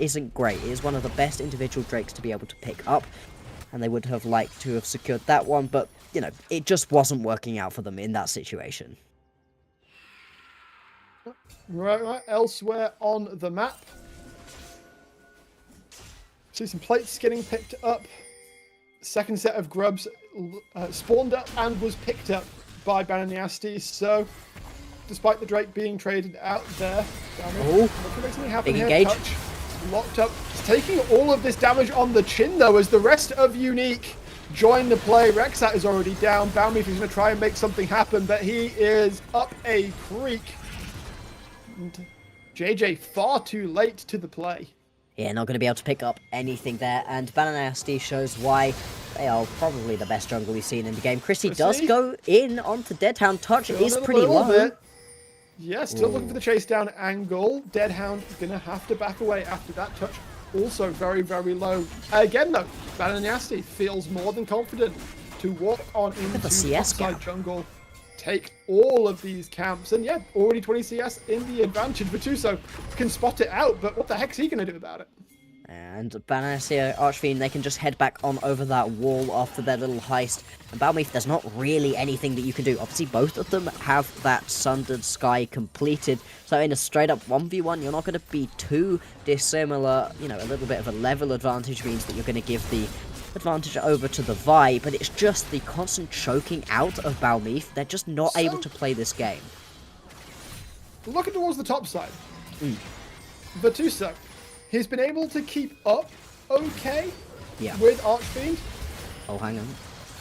isn't great. It is one of the best individual Drakes to be able to pick up, and they would have liked to have secured that one, but, you know, it just wasn't working out for them in that situation. Right. Elsewhere on the map, see some plates getting picked up. Second set of grubs spawned up and was picked up by Bananiasti. So, despite the Drake being traded out there, Big engage. Touch locked up. He's taking all of this damage on the chin though, as the rest of Unique join the play. Rexat is already down. Balmif is going to try and make something happen, but he is up a creek. And JJ far too late to the play. Yeah, not going to be able to pick up anything there, and Bananiasti shows why they are probably the best jungle we've seen in the game. Chrissy does go in onto Deadhound. Touch is pretty low. Yeah, still looking for the chase down angle. Deadhound gonna have to back away after that. Touch also very, very low. Again though, Bananiasti feels more than confident to walk on into the CS side jungle, take all of these camps, and yeah, already 20 CS in the advantage. Vituso can spot it out, but what the heck's he gonna do about it? And Bananiasti, Archfiend, they can just head back on over that wall after their little heist. And Balmif, there's not really anything that you can do. Obviously, both of them have that Sundered Sky completed. So in a straight-up 1v1, you're not going to be too dissimilar. You know, a little bit of a level advantage means that you're going to give the advantage over to the Vi, but it's just the constant choking out of Balmif. They're just not able to play this game. Looking towards the top side. Vituso. He's been able to keep up okay with Archfiend. Oh, hang on.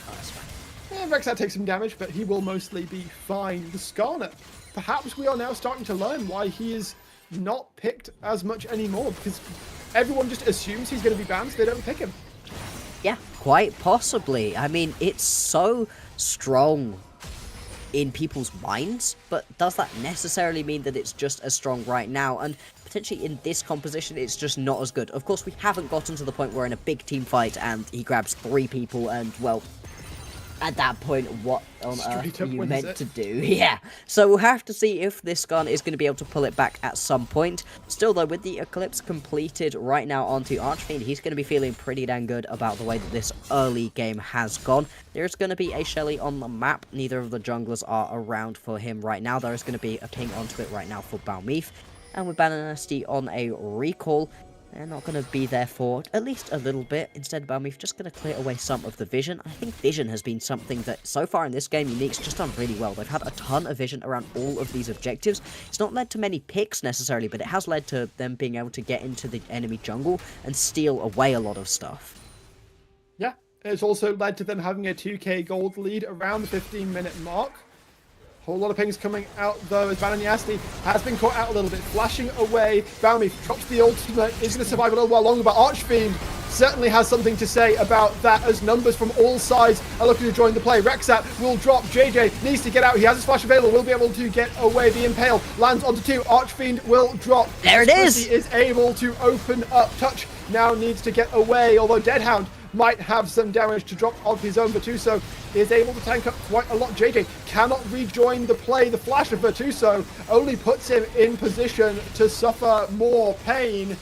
Oh, that's fine. Yeah, Rexat takes some damage, but he will mostly be fine. The Skarner. Perhaps we are now starting to learn why he is not picked as much anymore, because everyone just assumes he's going to be banned, so they don't pick him. Yeah, quite possibly. I mean, it's so strong in people's minds, but does that necessarily mean that it's just as strong right now? And potentially in this composition, it's just not as good. Of course, we haven't gotten to the point where in a big team fight and he grabs 3 people and, well, at that point, what on earth are you meant to do? Yeah. So we'll have to see if this gun is going to be able to pull it back at some point. Still, though, with the Eclipse completed right now onto Archfiend, he's going to be feeling pretty dang good about the way that this early game has gone. There's going to be a Shelly on the map. Neither of the junglers are around for him right now. There is going to be a ping onto it right now for Balmif. And with Bananiasti on a recall, they're not going to be there for at least a little bit. Instead, Balmif just going to clear away some of the vision. I think vision has been something that, so far in this game, Unique's just done really well. They've had a ton of vision around all of these objectives. It's not led to many picks, necessarily, but it has led to them being able to get into the enemy jungle and steal away a lot of stuff. Yeah, it's also led to them having a 2k gold lead around the 15-minute mark. Whole lot of pings coming out though, as Bananiasti has been caught out a little bit, flashing away. Balmif drops the ultimate, is going to survive a little while longer, but Archfiend certainly has something to say about that, as numbers from all sides are looking to join the play. Rexat will drop, JJ needs to get out, he has his flash available, will be able to get away. The Impale lands onto 2, Archfiend will drop. There it is! He is able to open up. Touch now needs to get away, although Deadhound might have some damage to drop of his own. Vituso is able to tank up quite a lot. JJ cannot rejoin the play. The flash of Vituso only puts him in position to suffer more pain.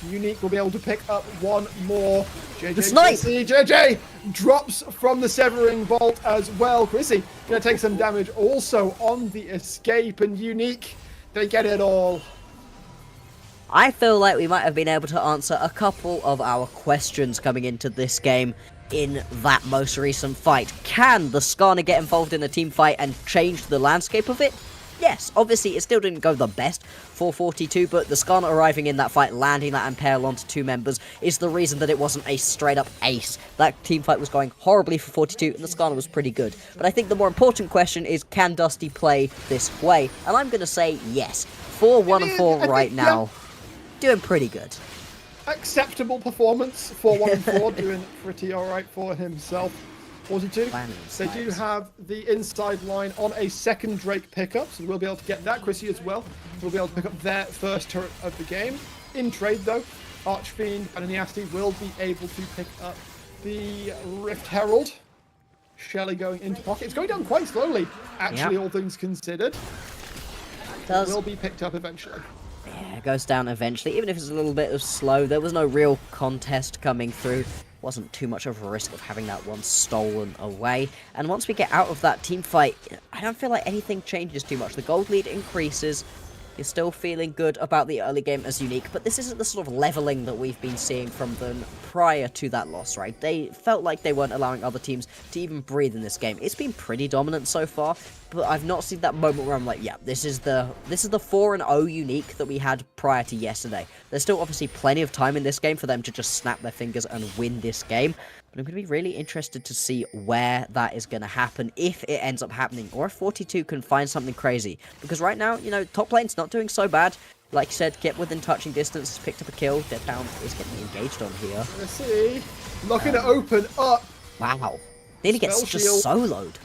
Unique will be able to pick up one more. JJ drops from the Severing Bolt as well. Chrissy gonna take some damage also on the escape, and Unique, they get it all. I feel like we might have been able to answer a couple of our questions coming into this game in that most recent fight. Can the Skarner get involved in a team fight and change the landscape of it? Yes, obviously it still didn't go the best for 42, but the Skarner arriving in that fight, landing that Impale onto 2 members, is the reason that it wasn't a straight-up ace. That team fight was going horribly for 42, and the Skarner was pretty good. But I think the more important question is, can Dusty play this way? And I'm going to say yes. 4-1-4 right now. Doing pretty good. Acceptable performance for 1-4, doing pretty alright for himself. 42. They do have the inside line on a second Drake pickup, so we'll be able to get that. Chrissy as well. We'll be able to pick up their first turret of the game. In trade though, Archfiend and Bananiasti will be able to pick up the Rift Herald. Shelly going into pocket. It's going down quite slowly, actually, all things considered. It will be picked up eventually. Yeah, it goes down eventually, even if it's a little bit of slow. There was no real contest coming through. Wasn't too much of a risk of having that one stolen away. And once we get out of that team fight, I don't feel like anything changes too much. The gold lead increases. You're still feeling good about the early game as Unique, but this isn't the sort of leveling that we've been seeing from them prior to that loss, right? They felt like they weren't allowing other teams to even breathe in this game. It's been pretty dominant so far, but I've not seen that moment where I'm like, yeah, this is the 4-0 Unique that we had prior to yesterday. There's still obviously plenty of time in this game for them to just snap their fingers and win this game. But I'm going to be really interested to see where that is going to happen, if it ends up happening, or if 42 can find something crazy. Because right now, you know, top lane's not doing so bad. Like you said, get within touching distance, picked up a kill. Deadhound is getting engaged on here. Let's see. Looking to open up. Wow. Nearly gets Spell just shield. soloed.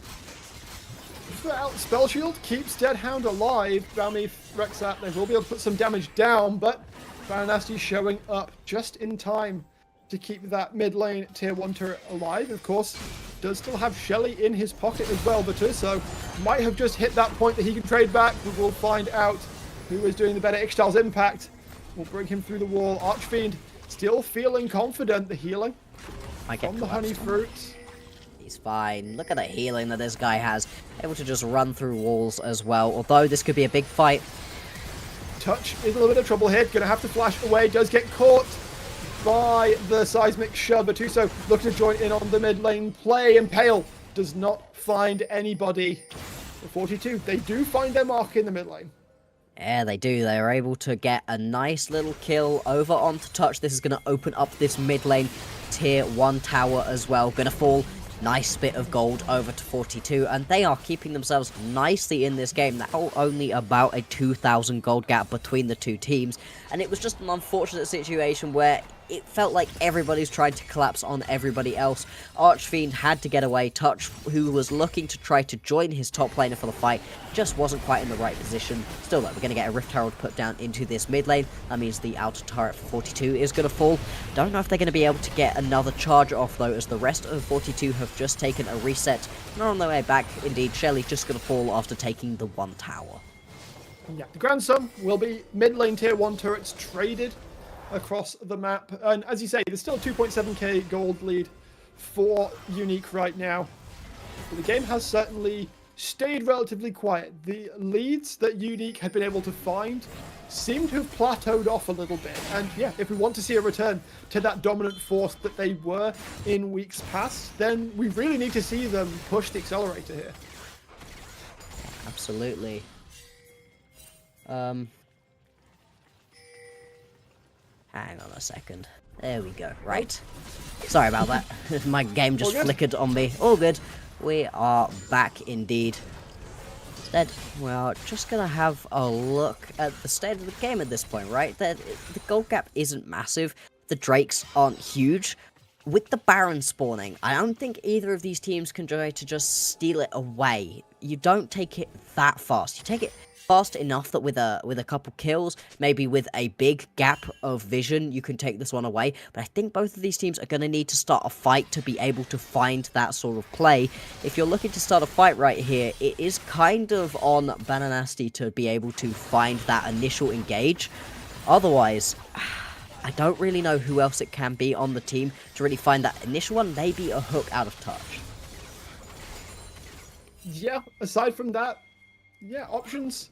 Well, Spell Shield keeps Deadhound alive. Balmy Rexat, they will be able to put some damage down, but Bananasti showing up just in time to keep that mid lane tier 1 turret alive. Of course, does still have Shelly in his pocket as well, but so might have just hit that point that he can trade back. We will find out who is doing the better. Ixtal's impact will bring him through the wall. Archfiend still feeling confident. The healing from the honey fruit. He's fine. Look at the healing that this guy has. Able to just run through walls as well, although this could be a big fight. Touch is a little bit of trouble here. Gonna have to flash away. Does get caught by the seismic shove. Batuso looking to join in on the mid lane play, and Pale does not find anybody. For 42, they do find their mark in the mid lane. Yeah, they do. They are able to get a nice little kill over onto Touch. This is going to open up this mid lane tier 1 tower as well. Going to fall. Nice bit of gold over to 42, and they are keeping themselves nicely in this game. Now only about a 2,000 gold gap between the two teams, and it was just an unfortunate situation where it felt like everybody's trying to collapse on everybody else. Archfiend had to get away. Touch, who was looking to try to join his top laner for the fight, just wasn't quite in the right position. Still though, we're going to get a Rift Herald put down into this mid lane. That means the outer turret for 42 is going to fall. Don't know if they're going to be able to get another charge off though, as the rest of 42 have just taken a reset. And on their way back, indeed, Shelly's just going to fall after taking the 1 tower. Yeah, the grand sum will be mid lane tier 1 turrets traded across the map, and as you say, there's still a 2.7k gold lead for Unique right now. But the game has certainly stayed relatively quiet. The leads that Unique had been able to find seem to have plateaued off a little bit, and yeah, if we want to see a return to that dominant force that they were in weeks past, then we really need to see them push the accelerator here. Absolutely. Hang on a second. There we go. Right. Sorry about that. My game just flickered on me. All good. We are back indeed. Instead, we are just going to have a look at the state of the game at this point, right? The gold gap isn't massive. The Drakes aren't huge. With the Baron spawning, I don't think either of these teams can try to just steal it away. You don't take it that fast. You take it fast enough that with a couple kills, maybe with a big gap of vision, you can take this one away. But I think both of these teams are going to need to start a fight to be able to find that sort of play. If you're looking to start a fight right here, it is kind of on Bananasti to be able to find that initial engage. Otherwise, I don't really know who else it can be on the team to really find that initial one. Maybe a hook out of touch. Yeah, aside from that, yeah, options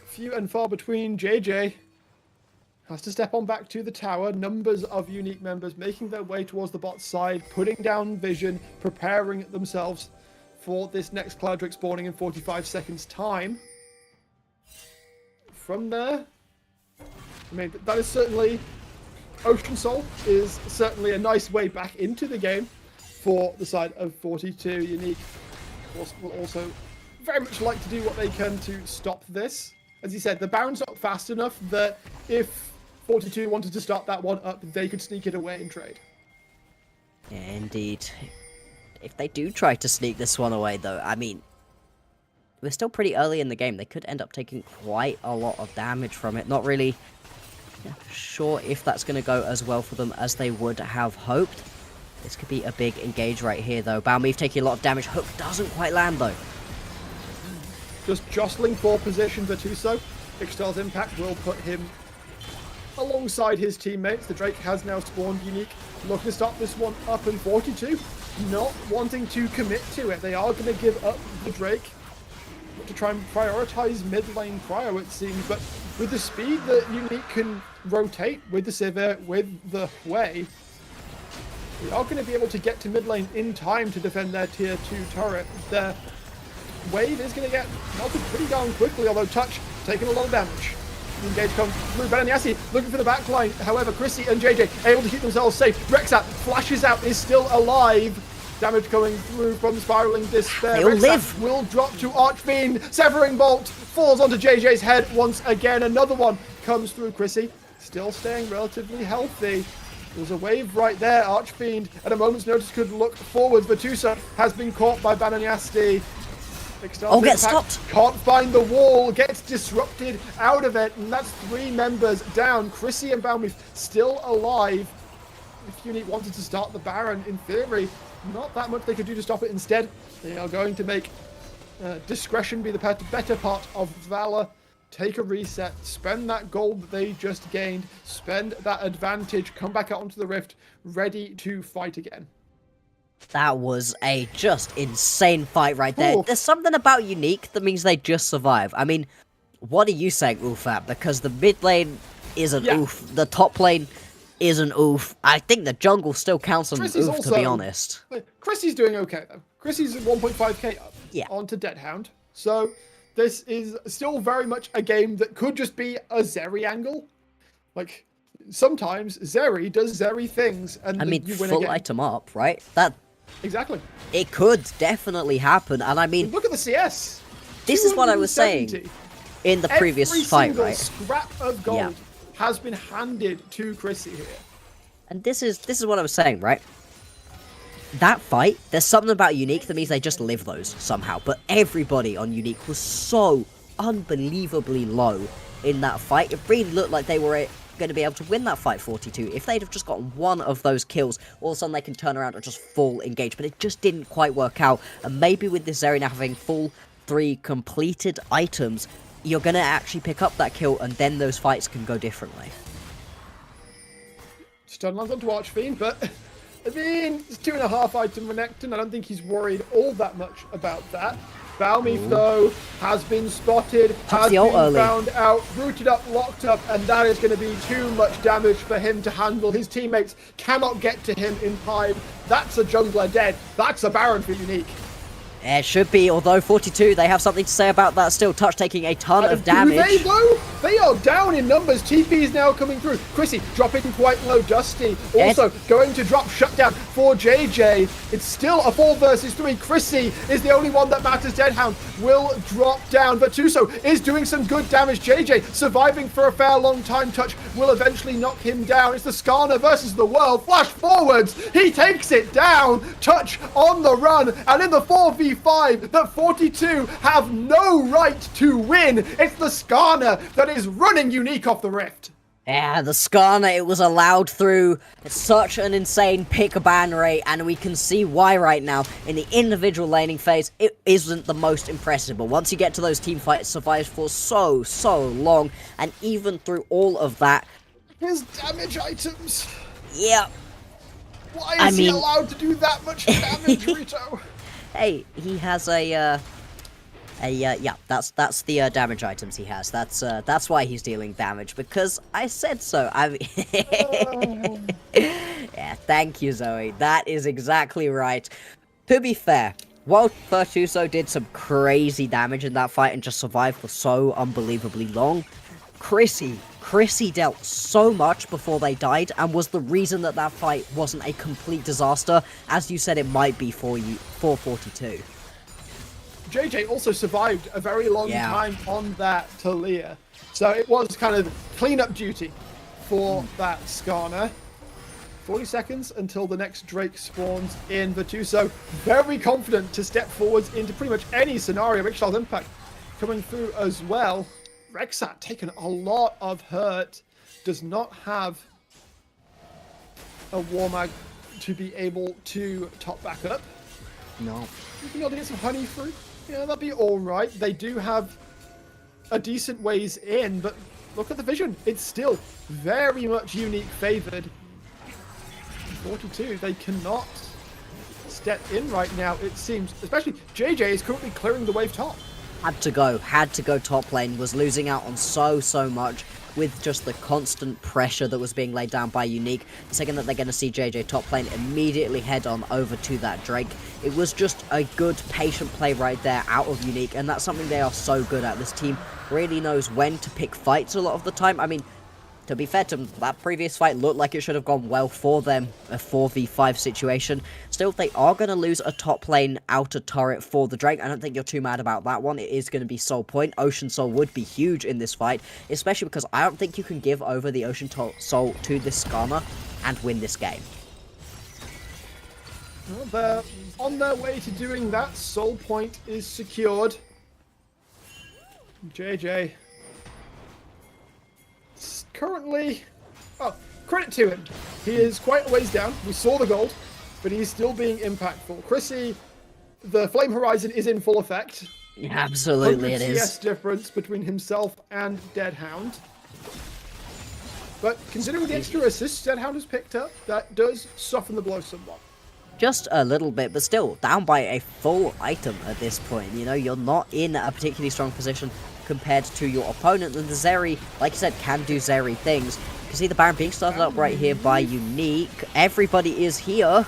few and far between. JJ has to step on back to the tower. Numbers of Unique members making their way towards the bot side, putting down vision, preparing themselves for this next Cloud Drake spawning in 45 seconds time. From there, I mean, that is certainly... Ocean Soul is certainly a nice way back into the game for the side of 42. Unique, of course, will also very much like to do what they can to stop this. As you said, the Baron's not fast enough that if 42 wanted to start that one up, they could sneak it away and trade. Yeah, indeed. If they do try to sneak this one away, though, I mean, we're still pretty early in the game. They could end up taking quite a lot of damage from it. Not really sure if that's going to go as well for them as they would have hoped. This could be a big engage right here, though. Balmeave taking a lot of damage. Hook doesn't quite land, though. Just jostling for position. Vatuso Ixtal's impact will put him alongside his teammates. The Drake has now spawned Unique. Looking to stop this one up, and 42 not wanting to commit to it. They are going to give up the Drake to try and prioritize mid lane cryo, it seems. But with the speed that Unique can rotate with the Sivir, with the Hwei, they are going to be able to get to mid lane in time to defend their tier 2 turret. Their wave is going to get melted pretty darn quickly, although Touch taking a lot of damage. The engage comes through. Benaniasi looking for the backline. However, Chrissy and JJ able to keep themselves safe. Rexat flashes out, is still alive. Damage going through from Spiraling Despair. They'll Rexat live. will drop to Archfiend. Severing Bolt falls onto JJ's head once again. Another one comes through. Chrissy still staying relatively healthy. There's a wave right there. Archfiend at a moment's notice could look forward. Vatusa has been caught by Bananyasti. Get stopped. Can't find the wall, gets disrupted out of it, and that's 3 members down. Chrissy and Baumif still alive. If Unique wanted to start the Baron, in theory, not that much they could do to stop it. Instead, they are going to make discretion be the better part of valor. Take a reset, spend that gold that they just gained, spend that advantage, come back out onto the rift, ready to fight again. That was a just insane fight right there. Ooh. There's something about Unique that means they just survive. I mean, what are you saying, oof, at? Because the mid lane is an oof, the top lane is an oof. I think the jungle still counts as an Chrissy's oof, to be honest. Chrissy's doing okay, though. Chrissy's at 1.5k up onto Deadhound. So this is still very much a game that could just be a Zeri angle. Like, sometimes Zeri does Zeri things, and I mean, you win full again. item up, right? That Exactly. it could definitely happen, and I mean, Look at the CS. this is what I was saying 270. in the previous Every fight, single right? scrap of gold has been handed to Chrissy here. And this is what I was saying, right? That fight, there's something about Unique that means they just live those somehow. But everybody on Unique was so unbelievably low in that fight. It really looked like they were going to be able to win that fight 42. If they'd have just gotten one of those kills, all of a sudden they can turn around and just full engage. But it just didn't quite work out. And maybe with this Zeri now having full 3 completed items, you're going to actually pick up that kill, and then those fights can go differently. Stun lands onto Archfiend, but I mean, it's 2.5 item Renekton. I don't think he's worried all that much about that. Baumif, though, has been spotted, has the ult been early. found out, rooted up, locked up, and that is going to be too much damage for him to handle. His teammates cannot get to him in time. That's a jungler dead. That's a Baron for Unique. It should be, although 42, they have something to say about that still. Touch taking a ton of Do damage. they, though? They are down in numbers. TP is now coming through. Chrissy dropping quite low. Dusty also going to drop shutdown for JJ. It's still a 4 versus 3. Chrissy is the only one that matters. Deadhound will drop down, but Tuso is doing some good damage. JJ surviving for a fair long time. Touch will eventually knock him down. It's the Skarner versus the world. Flash forwards. He takes it down. Touch on the run, and in the 4v5 that 42 have no right to win. It's the Skarner that is running Unique off the rift. Yeah, the Skarner, it was allowed through. It's such an insane pick ban rate, and we can see why right now. In the individual laning phase, it isn't the most impressive, but once you get to those team fights, it survives for so long, and even through all of that... His damage items. Yeah. Why is he allowed to do that much damage, Rito? Hey, he has yeah, that's the damage items he has. That's why he's dealing damage, because I said so. I mean, yeah, thank you, Zoe. That is exactly right. To be fair, while Virtuoso did some crazy damage in that fight and just survived for so unbelievably long, Chrissy dealt so much before they died and was the reason that that fight wasn't a complete disaster, as you said it might be for 42. JJ also survived a very long time on that Talia. So it was kind of cleanup duty for that Skarner. 40 seconds until the next Drake spawns in. Virtuoso very confident to step forwards into pretty much any scenario. Ixtal's impact coming through as well. Rexat taken a lot of hurt. Does not have a War Mag to be able to top back up. No. You can be able to get some honey through. Yeah, that'd be alright. They do have a decent ways in, but look at the vision. It's still very much Unique favored. 42, they cannot step in right now, it seems. Especially JJ is currently clearing the wave top. Had to go top lane, was losing out on so much with just the constant pressure that was being laid down by Unique. The second that they're going to see JJ top lane, immediately head on over to that Drake. It was just a good, patient play right there out of Unique, and that's something they are so good at. This team really knows when to pick fights a lot of the time. I mean, to be fair to them, that previous fight looked like it should have gone well for them, a 4v5 situation. Still, they are going to lose a top lane outer turret for the Drake. I don't think you're too mad about that one. It is going to be Soul Point. Ocean Soul would be huge in this fight, especially because I don't think you can give over the Ocean Soul to this Skarner and win this game. Well, they're on their way to doing that. Soul Point is secured. JJ currently, oh, credit to him. He is quite a ways down. We saw the gold, but he's still being impactful. Chrissy, the Flame Horizon is in full effect. Absolutely, it 100 is. CS difference between himself and Deadhound. But considering the extra assists Deadhound has picked up, that does soften the blow somewhat. Just a little bit, but still down by a full item at this point. You know, you're not in a particularly strong position compared to your opponent, and the Zeri, like you said, can do Zeri things. You can see the Baron being started up right here by Unique. Everybody is here.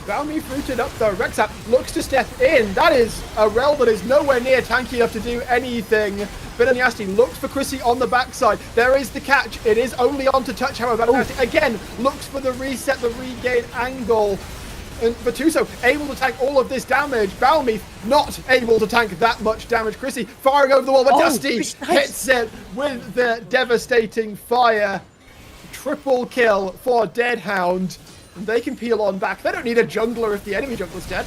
Valmy rooted up though. Rexat looks to step in. That is a Rel that is nowhere near tanky enough to do anything. Benaniasti looks for Chrissy on the backside. There is the catch. It is only on to touch, however. Benaniasti again looks for the reset, the regain angle. And Vatuso able to tank all of this damage. Valmy not able to tank that much damage. Chrissy firing over the wall, but Dusty hits it with the devastating fire. Triple kill for Deadhound. And they can peel on back. They don't need a jungler if the enemy jungler's dead.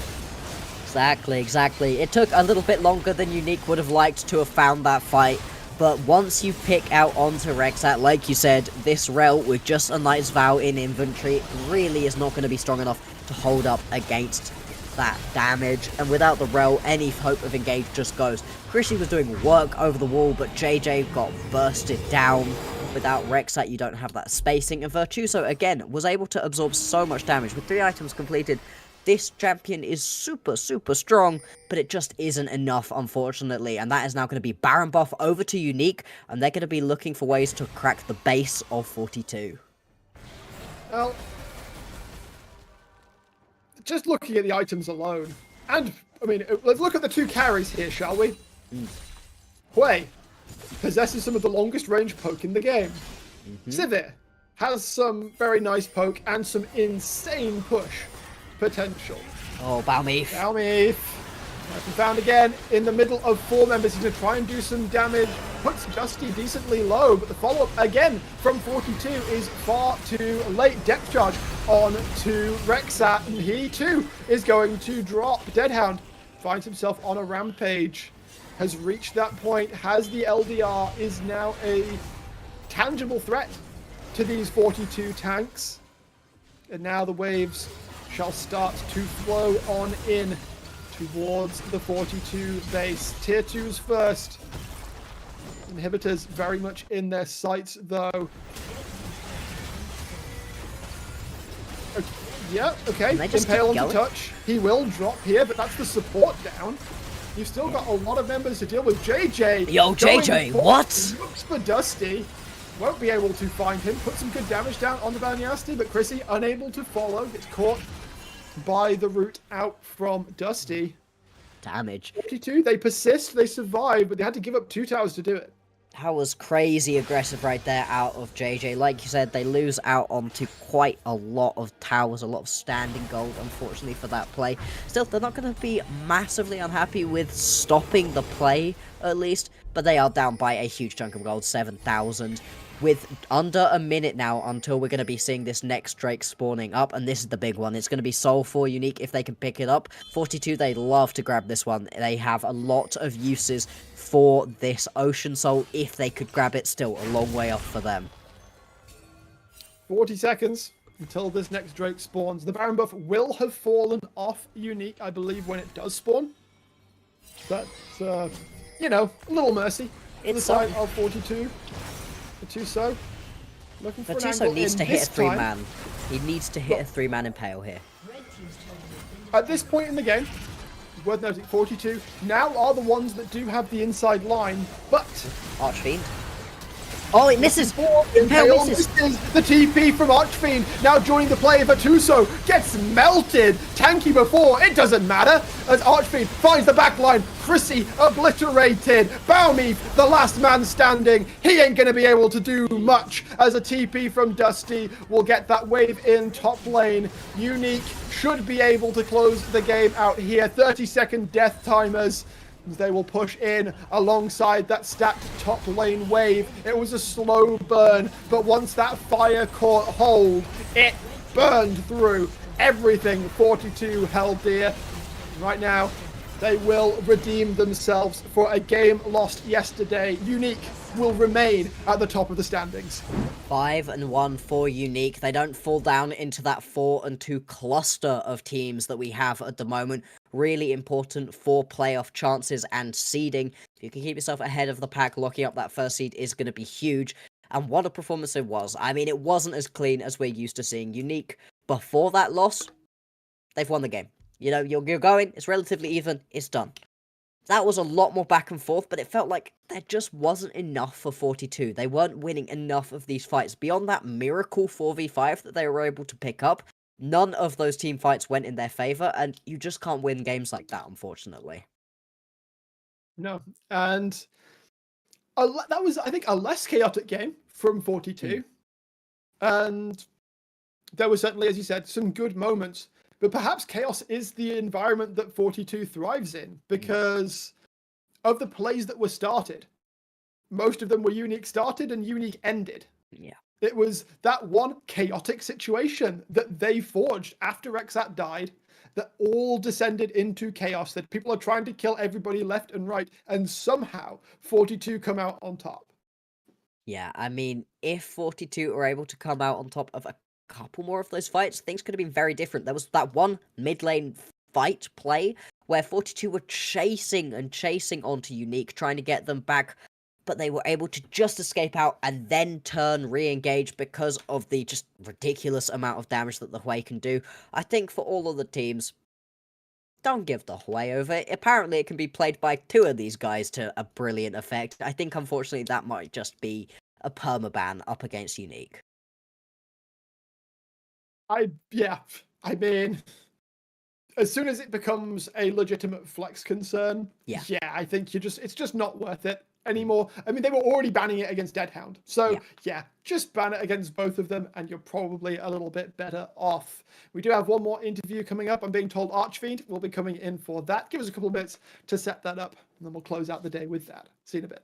Exactly. It took a little bit longer than Unique would have liked to have found that fight. But once you pick out onto Rexat, like you said, this Rel with just a Knight's Vow in inventory really is not going to be strong enough to hold up against that damage. And without the Rel, any hope of engage just goes. Chrissy was doing work over the wall, but JJ got bursted down. Without Rexat, you don't have that spacing. And Virtuoso, again, was able to absorb so much damage. With 3 items completed, this champion is super strong, but it just isn't enough, unfortunately. And that is now going to be Baron buff over to Unique, and they're going to be looking for ways to crack the base of 42. Well, just looking at the items alone, and, I mean, let's look at the 2 carries here, shall we? Hui possesses some of the longest range poke in the game. Sivir has some very nice poke and some insane push potential. Oh, Balmeef. Balmeef. Found again in the middle of 4 members. He's going to try and do some damage. Puts Dusty decently low, but the follow-up again from 42 is far too late. Depth charge on to Rexat, and he too is going to drop. Deadhound finds himself on a rampage. Has reached that point, has the LDR, is now a tangible threat to these 42 tanks. And now the waves shall start to flow on in towards the 42 base. Tier 2s first. Inhibitors very much in their sights though. Okay, yeah, okay. Impale onto touch. He will drop here, but that's the support down. You've still got a lot of members to deal with. JJ! Yo, JJ, what? Looks for Dusty. Won't be able to find him. Put some good damage down on the Banyasti, but Chrissy unable to follow. Gets caught by the route out from Dusty. Damage. 42, they persist, they survive, but they had to give up 2 towers to do it. That was crazy aggressive right there out of JJ. Like you said, they lose out onto quite a lot of towers, a lot of standing gold, unfortunately, for that play. Still, they're not going to be massively unhappy with stopping the play, at least, but they are down by a huge chunk of gold, 7,000. With under a minute now until we're going to be seeing this next Drake spawning up, and this is the big one. It's going to be Soul 4 Unique if they can pick it up. 42, they love to grab this one. They have a lot of uses for this Ocean Soul if they could grab it. Still a long way off for them. 40 seconds until this next Drake spawns. The Baron buff will have fallen off Unique, I believe, when it does spawn. That's, you know, a little mercy. for the It's side on. of 42. Fatuso. Looking for an Fatuso angle needs in to hit a this time. three-man. He needs to hit a three-man impale here. At this point in the game, worth noting, 42 now are the ones that do have the inside line, but Archfiend. Oh, it misses! Impale Impale misses! misses the TP from Archfiend. Now joining the play, Fatuso gets melted. Tanky before, it doesn't matter. As Archfiend finds the back line, Chrissy obliterated. Baumif, the last man standing. He ain't going to be able to do much as a TP from Dusty will get that wave in top lane. Unique should be able to close the game out here. 30-second death timers. They will push in alongside that stacked top lane wave. It was a slow burn, but once that fire caught hold, it burned through everything 42 held dear. Right now, they will redeem themselves for a game lost yesterday. Unique will remain at the top of the standings. 5-1 for Unique. They don't fall down into that 4-2 cluster of teams that we have at the moment. Really important for playoff chances and seeding. If you can keep yourself ahead of the pack, locking up that first seed is going to be huge. And what a performance it was. I mean, it wasn't as clean as we're used to seeing. Unique, before that loss, they've won the game. You know, you're going, it's relatively even, it's done. That was a lot more back and forth, but it felt like there just wasn't enough for 42. They weren't winning enough of these fights. Beyond that miracle 4v5 that they were able to pick up, none of those team fights went in their favor, and you just can't win games like that, unfortunately. No, and that was, I think, a less chaotic game from 42. And there was certainly, as you said, some good moments. But perhaps chaos is the environment that 42 thrives in, because of the plays that were started, most of them were Unique started and Unique ended. Yeah. It was that one chaotic situation that they forged after Rexat died that all descended into chaos, that people are trying to kill everybody left and right, and somehow 42 come out on top. Yeah, I mean, if 42 were able to come out on top of a couple more of those fights, things could have been very different. There was that one mid lane fight play where 42 were chasing onto Unique, trying to get them back, but they were able to just escape out and then turn, re-engage because of the just ridiculous amount of damage that the Hui can do. I think for all of the teams, don't give the Hui over. Apparently it can be played by two of these guys to a brilliant effect. I think unfortunately that might just be a permaban up against Unique. I mean, as soon as it becomes a legitimate flex concern, I think it's just not worth it anymore. I mean, they were already banning it against Deadhound. So just ban it against both of them and you're probably a little bit better off. We do have one more interview coming up. I'm being told Archfiend will be coming in for that. Give us a couple of minutes to set that up and then we'll close out the day with that. See you in a bit.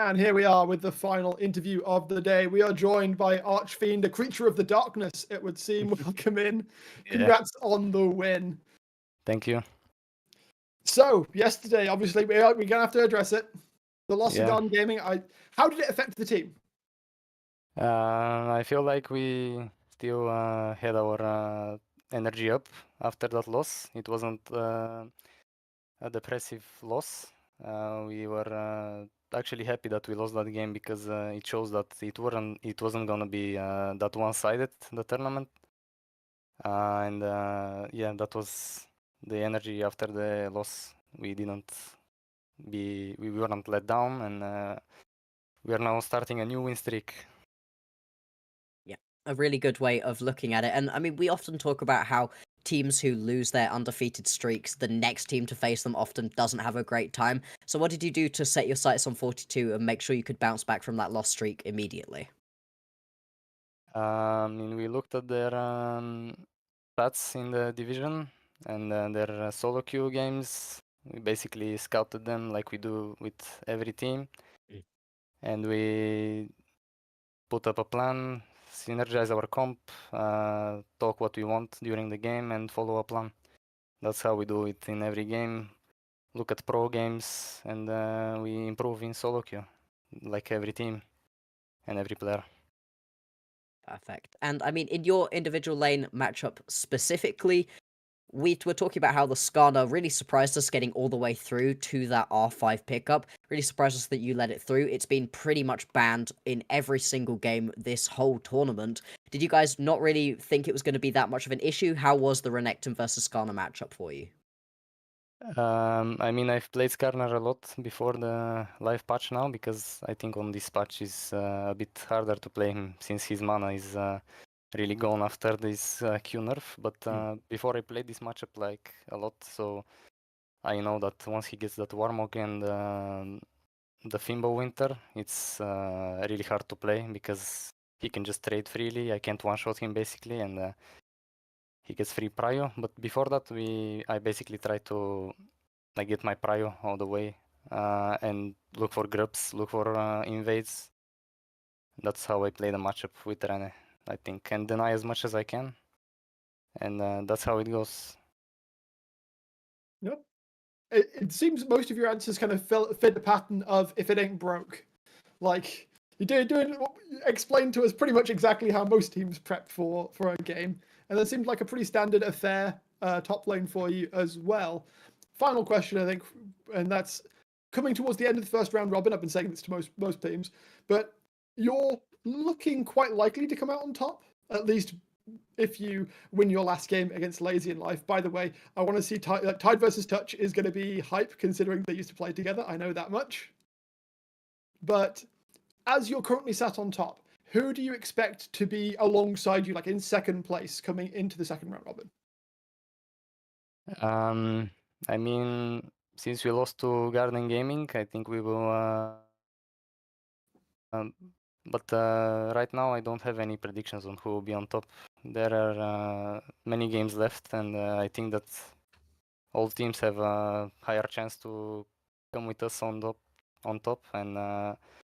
And here we are with the final interview of the day. We are joined by Archfiend, a creature of the darkness, it would seem. Welcome in. Congrats on the win. Thank you. So, yesterday, obviously, we're going to have to address it. The loss of Yeah. Garden Gaming, how did it affect the team? I feel like we still had our energy up after that loss. It wasn't a depressive loss. We were actually happy that we lost that game because it shows that it wasn't gonna be that one-sided, the tournament. Yeah, that was the energy after the loss. We weren't let down, and we are now starting a new win streak. A really good way of looking at it. And I mean, we often talk about how teams who lose their undefeated streaks, the next team to face them often doesn't have a great time. So what did you do to set your sights on 42 and make sure you could bounce back from that lost streak immediately? I mean, we looked at their stats in the division and their solo queue games. We basically scouted them like we do with every team. And we put up a plan, synergize our comp, talk what we want during the game, and follow a plan. That's how we do it in every game. Look at pro games, and we improve in solo queue, like every team and every player. Perfect. And I mean, in your individual lane matchup specifically, we were talking about how the Skarner really surprised us getting all the way through to that R5 pickup. Really surprised us that you let it through. It's been pretty much banned in every single game this whole tournament. Did you guys not really think it was going to be that much of an issue? How was the Renekton versus Skarner matchup for you? I mean, I've played Skarner a lot before the live patch now because I think on this patch is a bit harder to play him since his mana is really gone after this Q nerf. But before I played this matchup like a lot, so I know that once he gets that Warmog and the Fimbo Winter, it's really hard to play because he can just trade freely. I can't one-shot him basically, and he gets free prio. But before that, I basically try to get my prio all the way and look for grubs, look for invades. That's how I play the matchup with Rene, I think, and deny as much as I can. And that's how it goes. Yep. It seems most of your answers kind of fit the pattern of if it ain't broke. Like, you're doing explain to us pretty much exactly how most teams prep for a game. And that seemed like a pretty standard affair top lane for you as well. Final question, I think, and that's coming towards the end of the first round robin. I've been saying this to most teams, but you're looking quite likely to come out on top, at least if you win your last game against Lazy in Life. By the way, I want to see Tide versus Touch is going to be hype considering they used to play together. I know that much. But as you're currently sat on top, who do you expect to be alongside you, like in second place, coming into the second round robin? I mean, since we lost to Garden Gaming, I think we will. But right now, I don't have any predictions on who will be on top. There are many games left, and I think that all teams have a higher chance to come with us on top and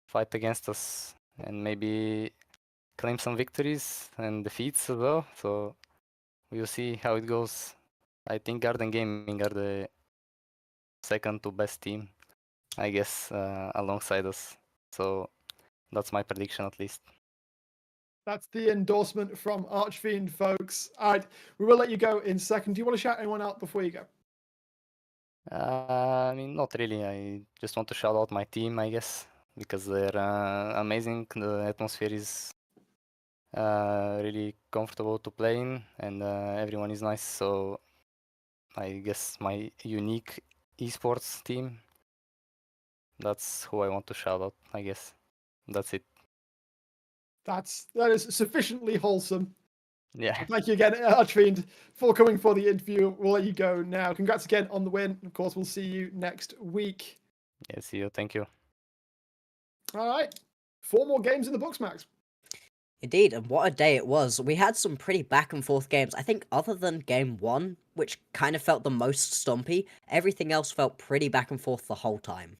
fight against us, and maybe claim some victories and defeats as well. So we'll see how it goes. I think Garden Gaming are the second to best team, I guess, alongside us. So that's my prediction, at least. That's the endorsement from Archfiend, folks. All right, we will let you go in a second. Do you want to shout anyone out before you go? I mean, not really. I just want to shout out my team, I guess, because they're amazing. The atmosphere is really comfortable to play in, and everyone is nice. So I guess my unique esports team, that's who I want to shout out, I guess. That's it. That is sufficiently wholesome. Yeah. Thank you again, Archfiend, for coming for the interview. We'll let you go now. Congrats again on the win. Of course, we'll see you next week. Yeah, see you. Thank you. All right. 4 more games in the books, Max. Indeed, and what a day it was. We had some pretty back and forth games. I think other than game 1, which kind of felt the most stompy, everything else felt pretty back and forth the whole time.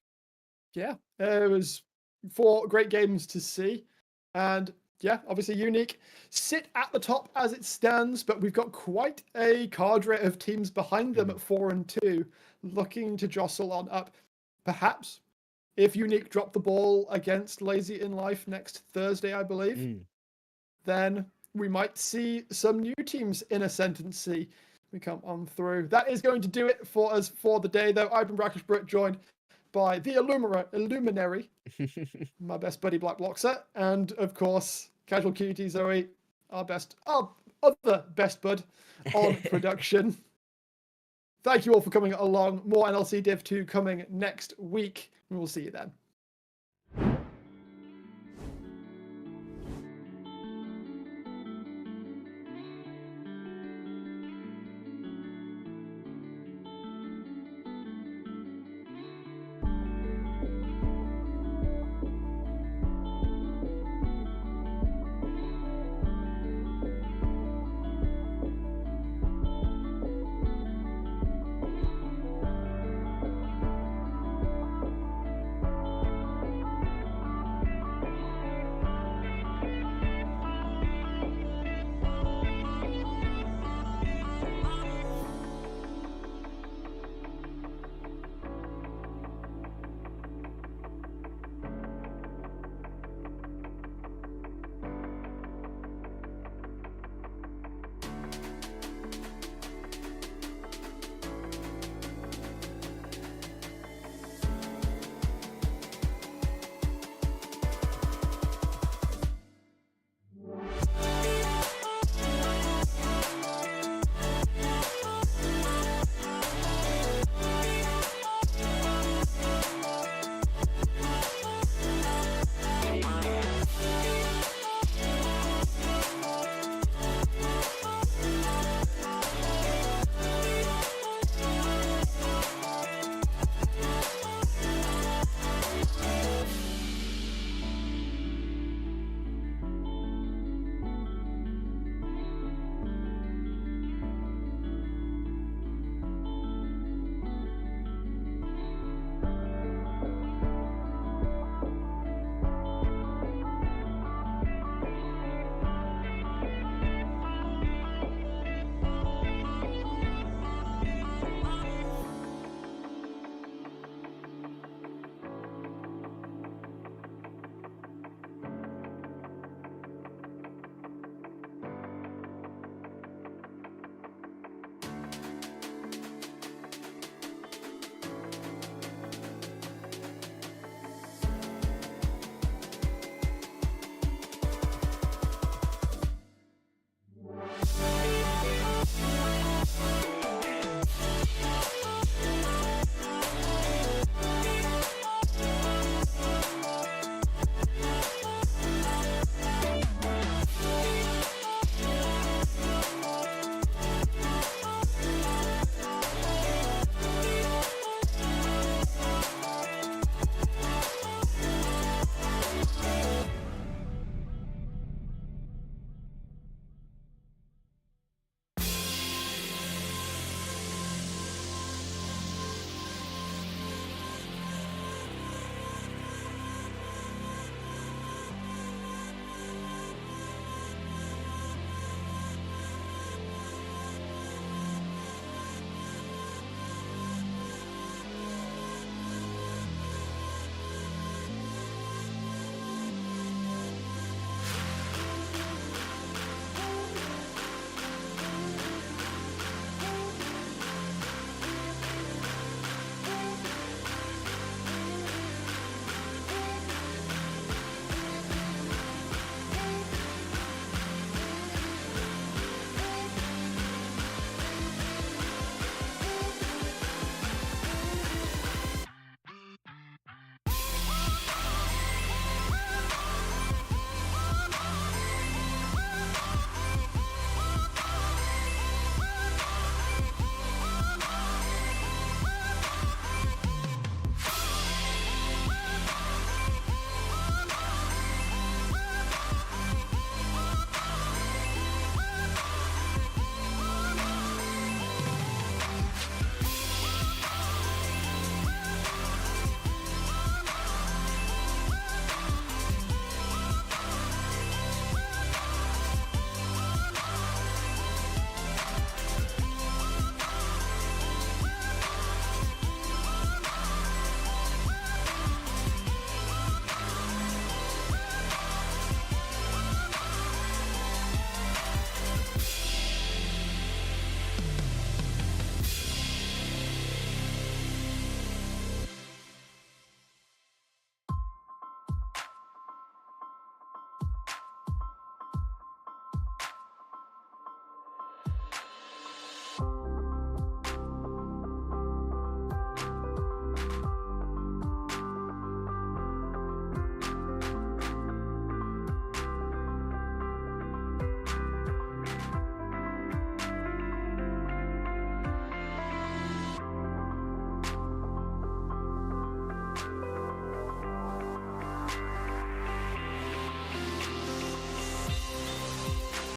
Yeah, it was 4 great games to see. And yeah, obviously Unique sit at the top as it stands, but we've got quite a cadre of teams behind them at 4 and 2, looking to jostle on up. Perhaps if Unique drop the ball against Lazy in Life next Thursday, I believe, then we might see some new teams in Ascendancy. We come on through. That is going to do it for us for the day, though. I've been Brackish joined by the Illuminary, my best buddy Black Bloxer, and of course Casual Cutie Zoe, our other best bud on production. Thank you all for coming along. More NLC Div 2 coming next week. We will see you then.